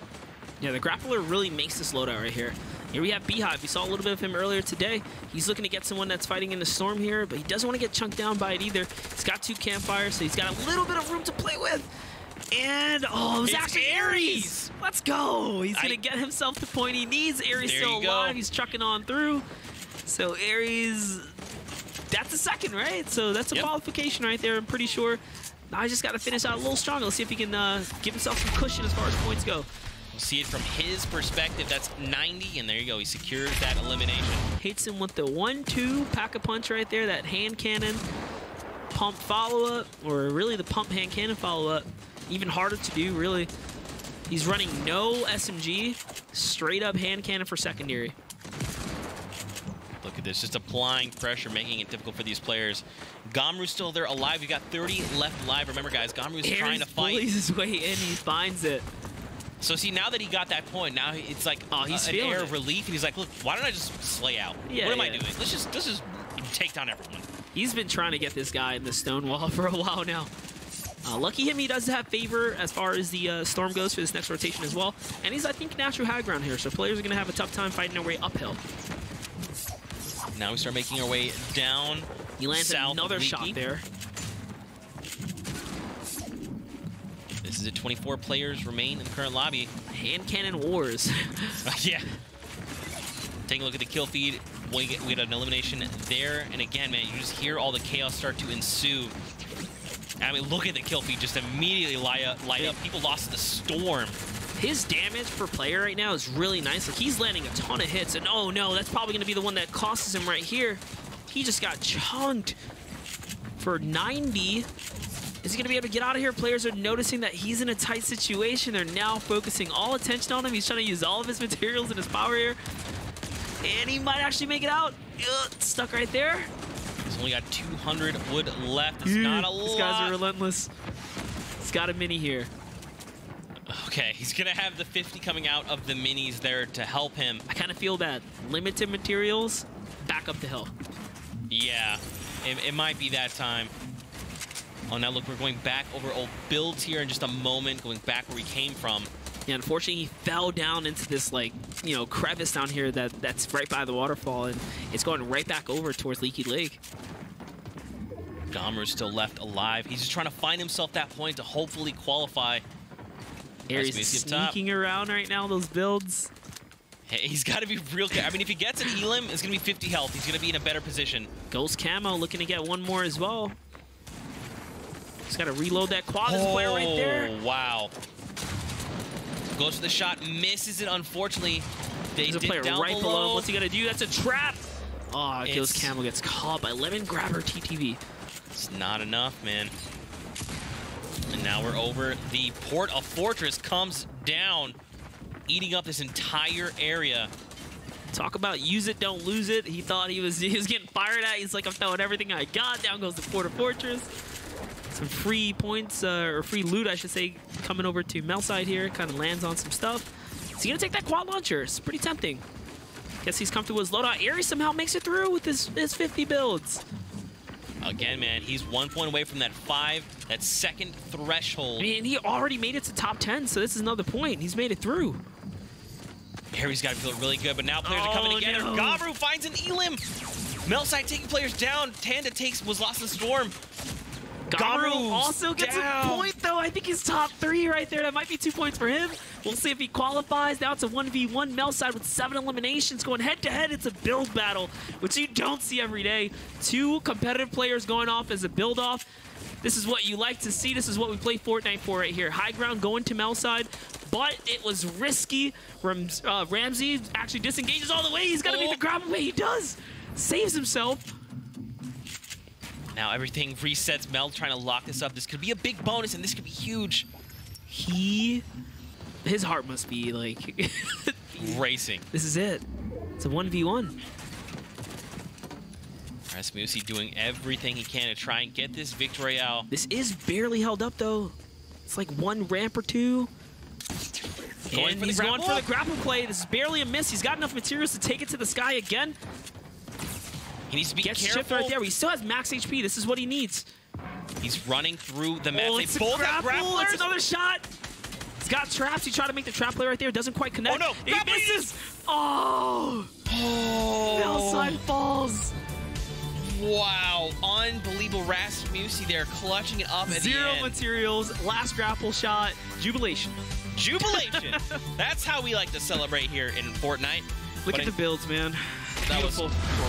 Yeah, the grappler really makes this loadout right here. Here we have Beehive. We saw a little bit of him earlier today. He's looking to get someone that's fighting in the storm here, but he doesn't want to get chunked down by it either. He's got 2 campfires, so he's got a little bit of room to play with. And, oh, it was actually Ares. Let's go. He's going to get himself the point he needs. Ares still alive. He's trucking on through. So Ares, that's a 2nd, right? So that's a qualification right there, I'm pretty sure. Now I just got to finish out a little stronger. Let's see if he can give himself some cushion as far as points go. We'll see it from his perspective. That's 90, and there you go. He secures that elimination. Hits him with the 1-2 pack-a-punch right there, that hand cannon pump follow-up, or really the pump hand cannon follow-up. Even harder to do, really. He's running no SMG, straight-up hand cannon for secondary. Look at this, just applying pressure, making it difficult for these players. Gomaru's still there alive. You got 30 left alive. Remember, guys, Gomaru's trying to fight. Bullies his way in. He finds it. So see, now that he got that point, now it's like he's an air of relief, and he's like, look, why don't I just slay out? Yeah, what am I doing? Let's just take down everyone. He's been trying to get this guy in the stone wall for a while now. Lucky him, he does have favor as far as the storm goes for this next rotation as well. And he's, I think, natural high ground here, so players are going to have a tough time fighting their way uphill. Now we start making our way down. He lands another shot there. This is it. 24 players remain in the current lobby. Hand cannon wars. Yeah. Taking a look at the kill feed. We get an elimination there. And again, man, you just hear all the chaos start to ensue. I mean, look at the kill feed just immediately light up. People lost the storm. His damage per player right now is really nice. Like, he's landing a ton of hits. And oh no, that's probably going to be the one that costs him right here. He just got chunked. for 90. Is he going to be able to get out of here? Players are noticing that he's in a tight situation. They're now focusing all attention on him. He's trying to use all of his materials and his power here. And he might actually make it out. Stuck right there. He's only got 200 wood left. It's not a lot. These guys are relentless. He's got a mini here. Okay, he's going to have the 50 coming out of the minis there to help him. I kind of feel that. Limited materials, back up the hill. Yeah, it might be that time. Oh, now look, we're going back over old builds here in just a moment, going back where we came from. Yeah, unfortunately, he fell down into this, like, you know, crevice down here that's right by the waterfall, and it's going right back over towards Leaky Lake. Gomer's still left alive. He's just trying to find himself that point to hopefully qualify. Aries sneaking around right now, those builds. Hey, he's got to be real careful. I mean, if he gets an Elim, it's going to be 50 health. He's going to be in a better position. Ghost Camo looking to get one more as well. Just got to reload that quad player right there. Wow. Goes for the shot, misses it, unfortunately. There's a player right below him. What's he going to do? That's a trap. Oh, Ghost Camo gets caught by Lemon Grabber TTV. It's not enough, man. And now we're over. The port of Fortress comes down, eating up this entire area. Talk about use it, don't lose it. He thought he was getting fired at. He's like, I'm throwing everything I got. Down goes the port of Fortress. Some free points, or free loot, I should say, coming over to Melside here. Kind of lands on some stuff. Is he going to take that quad launcher? It's pretty tempting. Guess he's comfortable with his loadout. Aries somehow makes it through with his 50 builds. Again, man, he's 1 point away from that second threshold. I mean, he already made it to top 10, so this is another point. He's made it through. Harry's got to feel really good, but now players are coming together. No. Gabru finds an Elim. Melside taking players down. Tanda was lost in the storm. Gabru also gets a point, though. I think he's top 3 right there. That might be 2 points for him. We'll see if he qualifies. Now it's a 1v1 Melside with 7 eliminations going head-to-head. It's a build battle, which you don't see every day. 2 competitive players going off as a build-off. This is what you like to see. This is what we play Fortnite for right here. High ground going to Melside, but it was risky. Ramsey actually disengages all the way. He's got to make the grab away. He does. Saves himself. Now everything resets. Mel trying to lock this up. This could be a big bonus, and this could be huge. His heart must be like racing. This is it. It's a 1v1. Rasmusi doing everything he can to try and get this victory out. This is barely held up, though. It's like 1 ramp or 2. And he's going for the grapple play. This is barely a miss. He's got enough materials to take it to the sky again. He needs to be careful. Chipped right there. He still has max HP. This is what he needs. He's running through the map. They both have grapplers. It's another shot. He's got traps. He tried to make the trap play right there. Doesn't quite connect. Oh, no. He misses. Oh. Melside falls. Wow. Unbelievable. Rasmusi there clutching it up at the end. 0 materials. Last grapple shot. Jubilation. Jubilation. That's how we like to celebrate here in Fortnite. Look at the builds, man. That was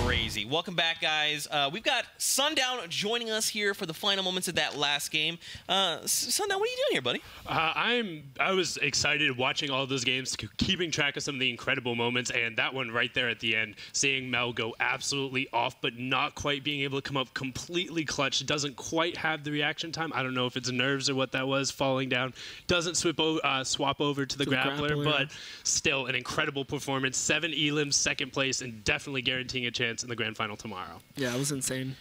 crazy. Welcome back, guys. We've got Sundown joining us here for the final moments of that last game. Sundown, what are you doing here, buddy? I was excited watching all those games, keeping track of some of the incredible moments, and that one right there at the end, seeing Mel go absolutely off, but not quite being able to come up completely clutch. Doesn't quite have the reaction time. I don't know if it's nerves or what that was, falling down. Doesn't swap over to the grappler, but still an incredible performance. 7 elims, second place, and definitely guaranteeing a chance in the grand final tomorrow. Yeah, it was insane.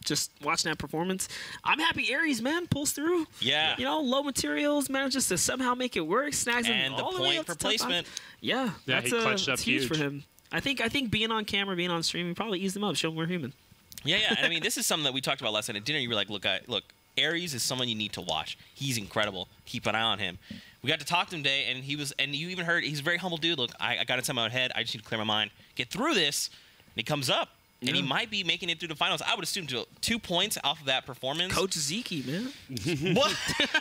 Just watching that performance. I'm happy Aries, man, pulls through. Yeah. You know, low materials, manages to somehow make it work, snags him and all the the way point up for to top placement. 5. Yeah, he clutched up huge for him. I think being on camera, being on stream, probably eased him up, showed him we're human. Yeah. And I mean, this is something that we talked about last night at dinner. You were like, look, Aries is someone you need to watch. He's incredible. Keep an eye on him. We got to talk to him today, and you even heard, he's a very humble dude. Look, I got inside my own head. I just need to clear my mind, get through this. And he comes up, and he might be making it through the finals. I would assume 2 points off of that performance. Coach Zeke, man. What?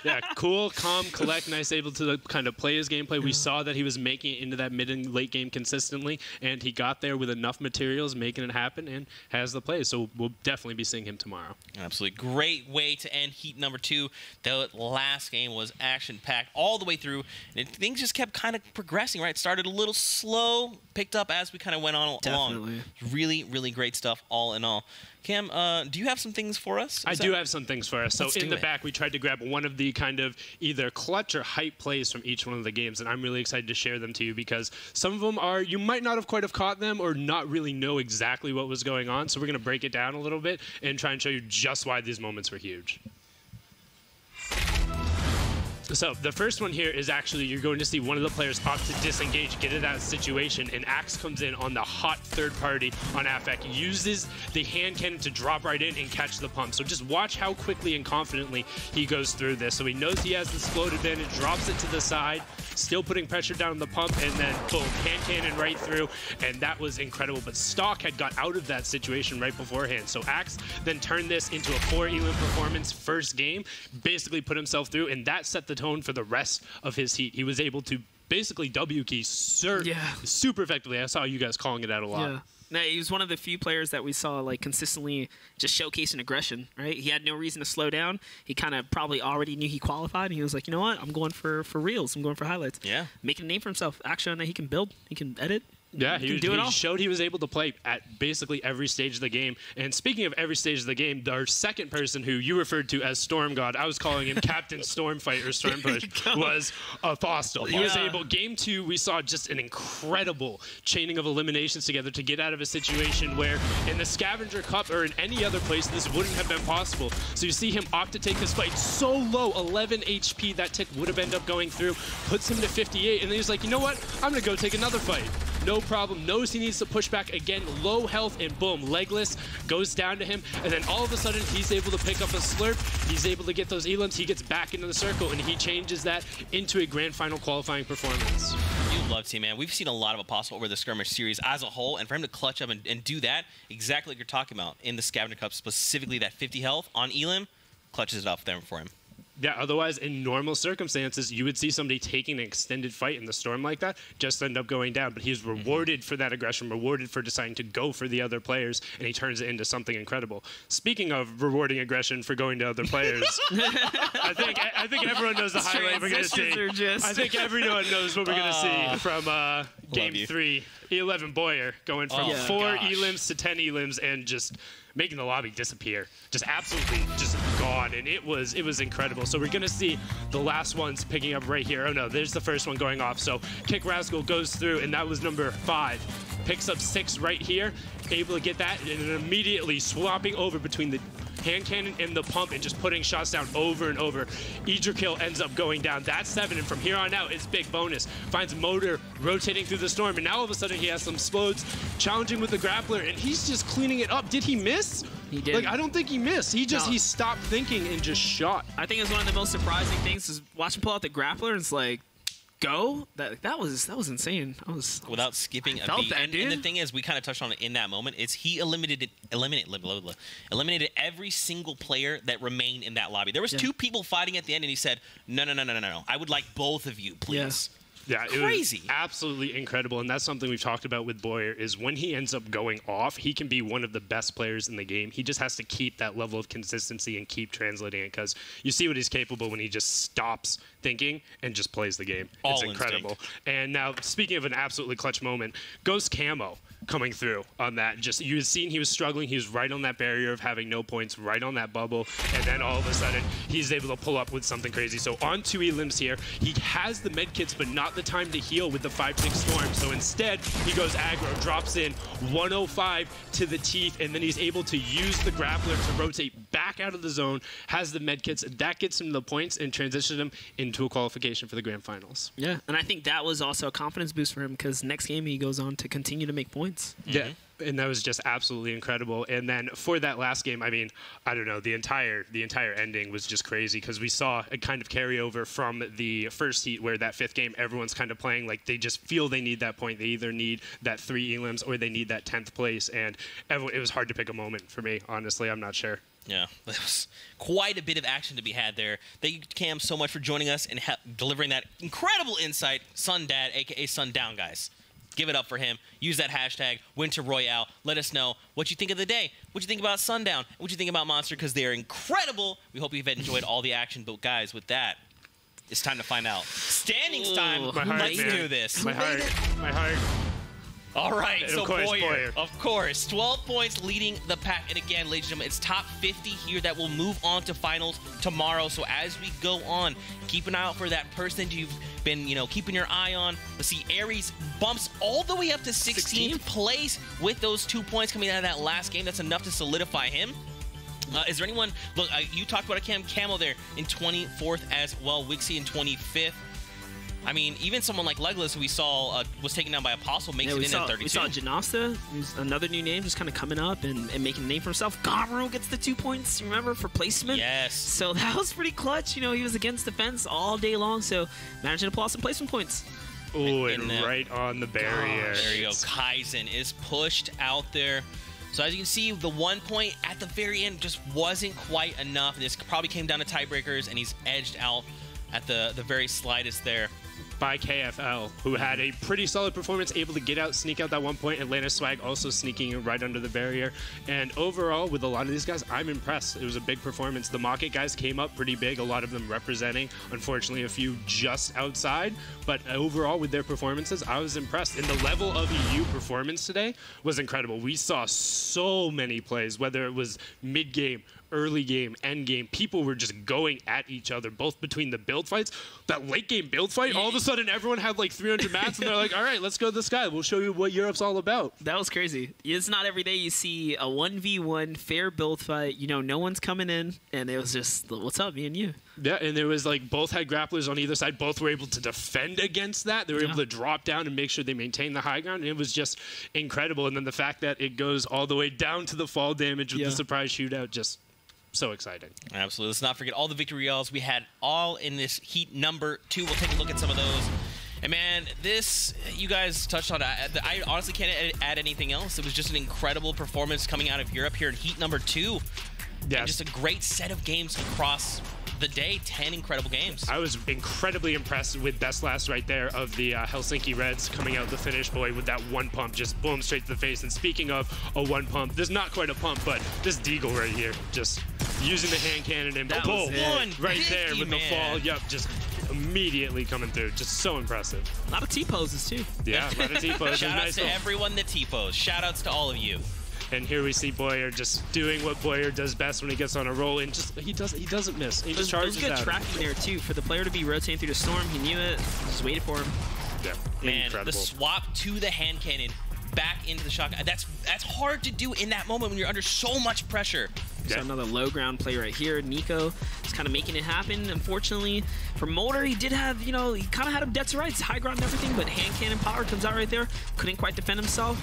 Yeah, cool, calm, collect, nice, able to kind of play his gameplay. We saw that he was making it into that mid and late game consistently, and he got there with enough materials, making it happen, and has the play. So we'll definitely be seeing him tomorrow. Absolutely. Great way to end Heat number 2. The last game was action-packed all the way through, and things just kept kind of progressing, right? It started a little slow, picked up as we kind of went on along. Definitely. Really, really great great stuff all in all. Cam, do you have some things for us? I do have some things for us. So Let's in do the it. back, we tried to grab one of the kind of either clutch or hype plays from each one of the games, and I'm really excited to share them to you because some of them are, you might not have quite have caught them or not really know exactly what was going on. So we're going to break it down a little bit and try and show you just why these moments were huge. So the first one here is actually you're going to see one of the players opt to disengage, get in that situation, and Axe comes in on the hot third party on Affect, uses the hand cannon to drop right in and catch the pump. So just watch how quickly and confidently he goes through this. So he knows he has this float advantage, drops it to the side, still putting pressure down on the pump, and then boom, hand cannon right through, and that was incredible. But Stock had got out of that situation right beforehand. So Axe then turned this into a 4 elim performance first game, basically put himself through, and that set the tone for the rest of his heat. He was able to basically W key super effectively. I saw you guys calling it out a lot. Yeah. No, he was one of the few players that we saw like consistently just showcasing aggression, right? He had no reason to slow down. He kind of probably already knew he qualified, and he was like, you know what? I'm going for reals. I'm going for highlights. Yeah. Making a name for himself. Actually, that he can build. He can edit. Yeah, he showed he was able to play at basically every stage of the game. And speaking of every stage of the game, our second person who you referred to as Storm God, I was calling him Captain Stormfight or Stormpush, was Apostle. He was able, game 2, we saw just an incredible chaining of eliminations together to get out of a situation where in the Scavenger Cup or in any other place, this wouldn't have been possible. So you see him opt to take this fight so low, 11 HP, that tick would have ended up going through, puts him to 58, and then he's like, you know what? I'm going to go take another fight. No problem, knows he needs to push back again, low health, and boom, legless, goes down to him, and then all of a sudden he's able to pick up a slurp, he's able to get those elims, he gets back into the circle, and he changes that into a grand final qualifying performance. You love to, man. We've seen a lot of Apostle over the skirmish series as a whole, and for him to clutch up and do that, exactly like you're talking about, in the Scavenger Cup, specifically that 50 health on Elim, clutches it off there for him. Yeah, otherwise, in normal circumstances, you would see somebody taking an extended fight in the storm like that, just end up going down. But he's rewarded for that aggression, rewarded for deciding to go for the other players, and he turns it into something incredible. Speaking of rewarding aggression for going to other players, I think everyone knows the highlight we're going to see. I think everyone knows what we're going to see from Game 3. E11 Boyer going from 4 elims to 10 elims and just making the lobby disappear. Just absolutely just gone. And it was incredible. So we're going to see the last ones picking up right here. Oh, no, there's the first one going off. So Kick Rascal goes through, and that was number 5. Picks up 6 right here. Able to get that, and then immediately swapping over between the hand cannon and the pump and just putting shots down over and over. Idrakil ends up going down. That's 7, and from here on out, it's big bonus. Finds Motor rotating through the storm, and now all of a sudden he has some explodes, challenging with the grappler, and he's just cleaning it up. Did he miss? He did. Like, I don't think he missed. He just, No. he stopped thinking and just shot. I think it's one of the most surprising things is watch him pull out the grappler, and it's like, go? That was insane. Without skipping a felt beat. that, And the thing is, we kind of touched on it in that moment, is he eliminated every single player that remained in that lobby. There was 2 people fighting at the end, and he said, no. I would like both of you, please. Yeah, it Crazy. was absolutely incredible, and that's something we've talked about with Boyer, is when he ends up going off, he can be one of the best players in the game. He just has to keep that level of consistency and keep translating it, because you see what he's capable when he just stops thinking and just plays the game. It's incredible. And now, speaking of an absolutely clutch moment, Ghost Camo coming through on that. Just, you had seen he was struggling. He was right on that barrier of having no points, right on that bubble, and then all of a sudden, he's able to pull up with something crazy. So on 2 elims here, he has the med kits, but not the time to heal with the 5-6 storm. So instead, he goes aggro, drops in 105 to the teeth, and then he's able to use the grappler to rotate back out of the zone, has the med kits. That gets him the points and transitions him into a qualification for the grand finals. Yeah, and I think that was also a confidence boost for him, because next game he goes on to continue to make points. Yeah, and that was just absolutely incredible. And then for that last game, I mean, I don't know, the entire ending was just crazy, because we saw a kind of carryover from the first heat, where that 5th game, everyone's kind of playing like they just feel they need that point. They either need that 3 elims or they need that 10th place, and it was hard to pick a moment for me, honestly. I'm not sure. Yeah, there was quite a bit of action to be had there. Thank you, Cam, so much for joining us and delivering that incredible insight. Sundad, a.k.a. Sundown, guys. Give it up for him. Use that hashtag, Winter Royale. Let us know what you think of the day, what you think about Sundown, what you think about Monster, because they're incredible. We hope you've enjoyed all the action. But, guys, with that, it's time to find out. Standings time. My heart, Let's man. do this. My heart. All right, And so of course, Boyer. of course, 12 points leading the pack. And again, ladies and gentlemen, it's top 50 here that will move on to finals tomorrow. So as we go on, keep an eye out for that person you've been, keeping your eye on. Let's see, Aries bumps all the way up to 16th place with those 2 points coming out of that last game. That's enough to solidify him. Is there anyone, look, you talked about a Camel there in 24th as well, Wixie in 25th. I mean, even someone like Legolas, who we saw was taken down by Apostle, makes it in at 32. We saw Janasta, who's another new name, just kind of coming up and making a name for himself. Garu gets the 2 points, remember, for placement. Yes. So that was pretty clutch. He was against the fence all day long, so managing to pull out some placement points. Oh, and right on the barrier. There you go. Kaizen is pushed out there. So as you can see, the 1 point at the very end just wasn't quite enough. This probably came down to tiebreakers, and he's edged out at the very slightest there. By KFL, who had a pretty solid performance, able to get out, sneak out that 1 point. Atlanta Swag also sneaking right under the barrier. And overall, with a lot of these guys, I'm impressed. It was a big performance. The Market guys came up pretty big, a lot of them representing. Unfortunately, a few just outside. But overall, with their performances, I was impressed. And the level of EU performance today was incredible. We saw so many plays, whether it was mid-game, early game, end game, people were just going at each other, both between the build fights. That late game build fight, all of a sudden everyone had like 300 mats, and they're like, all right, let's go to this guy. We'll show you what Europe's all about. That was crazy. It's not every day you see a 1v1 fair build fight. No one's coming in, and it was just, what's up, me and you? Yeah, and there was like both had grapplers on either side. Both were able to defend against that. They were able to drop down and make sure they maintained the high ground. And it was just incredible. And then the fact that it goes all the way down to the fall damage with the surprise shootout, just so exciting. Absolutely. Let's not forget all the victory royales we had all in this heat number 2. We'll take a look at some of those. And man, this, you guys touched on it. I honestly can't add anything else. It was just an incredible performance coming out of Europe here in heat number 2. Yes. And just a great set of games across the day. 10 incredible games. I was incredibly impressed with Best Last right there of the Helsinki Reds coming out the finish, boy, with that one pump, just boom, straight to the face. And speaking of a one pump, there's not quite a pump, but this Deagle right here, just using the hand cannon and boom, right there with the fall. Yep, just immediately coming through. Just so impressive. A lot of T-poses, too. Yeah, a lot of T-poses. Shout out to everyone that T-pose. Shout outs to all of you. And here we see Boyer just doing what Boyer does best when he gets on a roll, and just he doesn't miss. He just charges out. It was good tracking there too for the player to be rotating through the storm. He knew it. Just waited for him. Yeah, man, incredible. The swap to the hand cannon back into the shotgun. That's hard to do in that moment when you're under so much pressure. So another low ground play right here. Nico is kind of making it happen. Unfortunately, for Molder, he did have, he kind of had him dead to rights, high ground and everything, but hand cannon power comes out right there. Couldn't quite defend himself,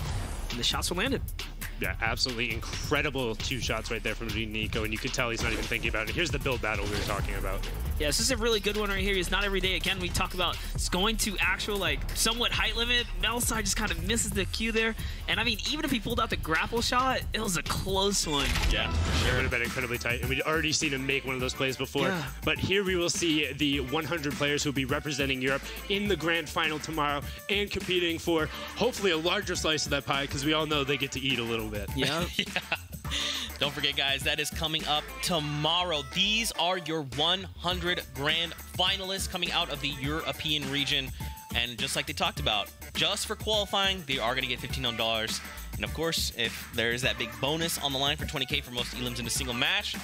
and the shots were landed. Yeah, absolutely incredible 2 shots right there from Nico, and you could tell he's not even thinking about it. Here's the build battle we were talking about. Yeah, this is a really good one right here. It's not every day. Again, we talk about it's going to actual, somewhat height limit. Melside just kind of misses the cue there. And, I mean, even if he pulled out the grapple shot, it was a close one. Yeah, it would have been incredibly tight. And we'd already seen him make one of those plays before. Yeah. But here we will see the 100 players who will be representing Europe in the grand final tomorrow and competing for, hopefully, a larger slice of that pie, because we all know they get to eat a little bit. Yeah. Yeah. Don't forget, guys, that is coming up tomorrow. These are your 100 grand finalists coming out of the European region. And just like they talked about, just for qualifying, they are going to get $1,500. And of course, if there is that big bonus on the line for 20K for most elims in a single match.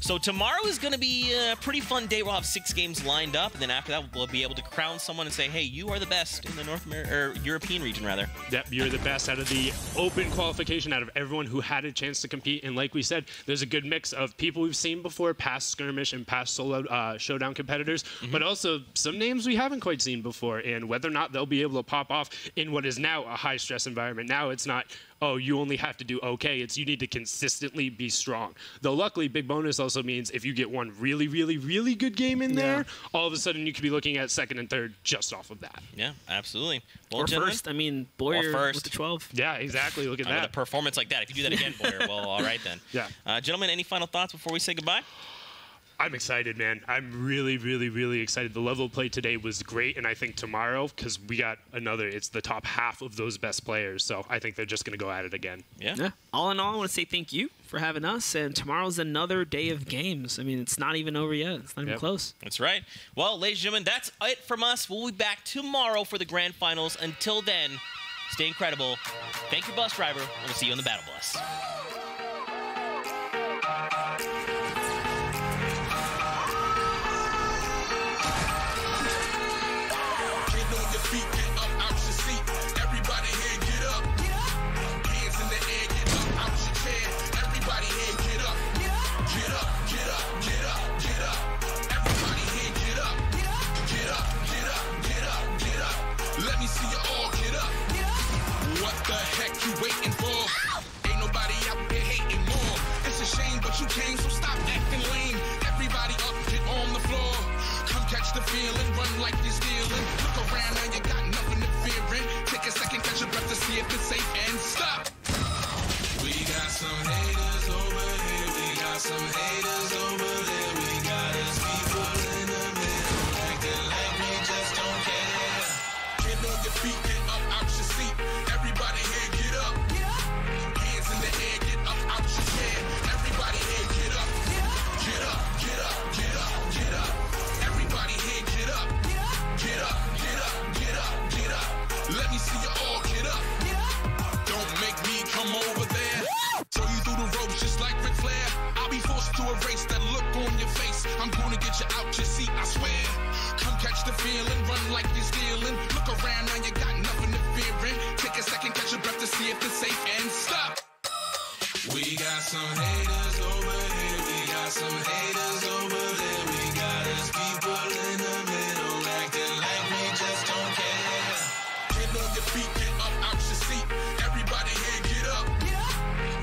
So tomorrow is going to be a pretty fun day. We'll have 6 games lined up, and then after that, we'll be able to crown someone and say, "Hey, you are the best in the European region, rather." Yep, you're the best out of the open qualification, out of everyone who had a chance to compete. And like we said, there's a good mix of people we've seen before, past skirmish and past solo showdown competitors, but also some names we haven't quite seen before. And whether or not they'll be able to pop off in what is now a high stress environment. Now it's not, oh, you only have to do okay. It's you need to consistently be strong. Though luckily, big bonus also means if you get one really, really, really good game in there, all of a sudden you could be looking at second and third just off of that. Yeah, absolutely. Well, or first. I mean, Boyer with the 12. Yeah, exactly. Look at that. With a performance like that. If you do that again, Boyer, well, all right then. Yeah. Gentlemen, any final thoughts before we say goodbye? I'm excited, man. I'm really, really, really excited. The level of play today was great, and I think tomorrow, because we got it's the top half of those best players, so I think they're just going to go at it again. Yeah. All in all, I want to say thank you for having us, and tomorrow's another day of games. I mean, it's not even over yet. It's not even close. That's right. Well, ladies and gentlemen, that's it from us. We'll be back tomorrow for the grand finals. Until then, Stay incredible. Thank you, bus driver, and we'll see you on the battle bus. Get on your feet, get up out your seat. Everybody here, get up. Hands in the air, get up out your chair. Everybody here, get up. Get up, get up, get up, get up. Everybody here, get up. Get up, get up, get up, get up. Let me see you all get up. What the heck you waiting for? Ain't nobody out there hating more. It's a shame, but you came, so stop acting lame. Everybody up, get on the floor. Come catch the feeling, run like you're stealing. Look around now, you got nothing to fear in. Take a second, catch your breath to see if it's safe and stop. We got some haters over here, we got some haters over there. We got us people in the middle, acting like we just don't care. Get on your feet, get up out your seat. Everybody here, get up. Hands in the air, get up out your chair. Everybody here, get up. Get up, get up, get up, get up. Everybody here, get up. Get up, get up, get up, get up. Let me see you all get up. Don't make me come over there. Throw you through the ropes just like Ric Flair. I'll be forced to erase that look on your face. I'm gonna get you out your seat, I swear. Come catch the feeling, run like you're stealing. Look around now, you got nothing to fear in. Take a second, catch your breath to see if it's safe and stop. We got some haters over here, we got some haters over there. We got us people in the middle, acting like we just don't care. Get on your feet, get up out your seat. Everybody here, get up.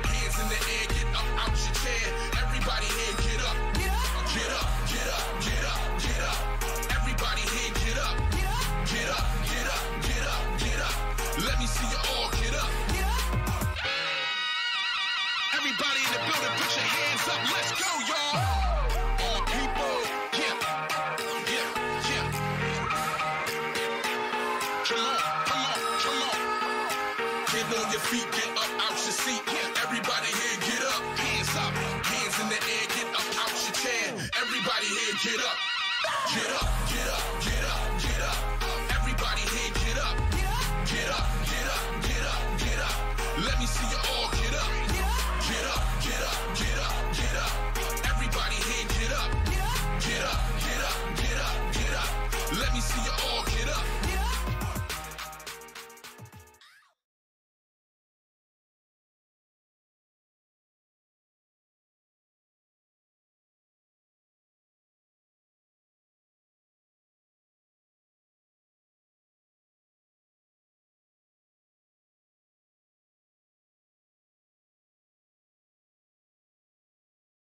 Hands in the air, get up out your chair. Everybody here, get up. Get up, get up, get up, get up. Everybody here, get up. Get up, get up, get up, get up. Let me see you all get up. Everybody in the building, put your hands up. Let's go, y'all. All people, yeah, yeah, yeah. Come on, come on, come on. Get on your feet, get up out your seat. Everybody here, get up. Hands up, hands in the air, get up out your chair. Everybody here, get up. Get up, get up, get up, get up. Everybody here, get up. Get up, get up, get up, get up. Let me see you all get up. Get up, get up, get up, get up. Everybody here, get up. Get up, get up, get up, get up. Let me see you all get up.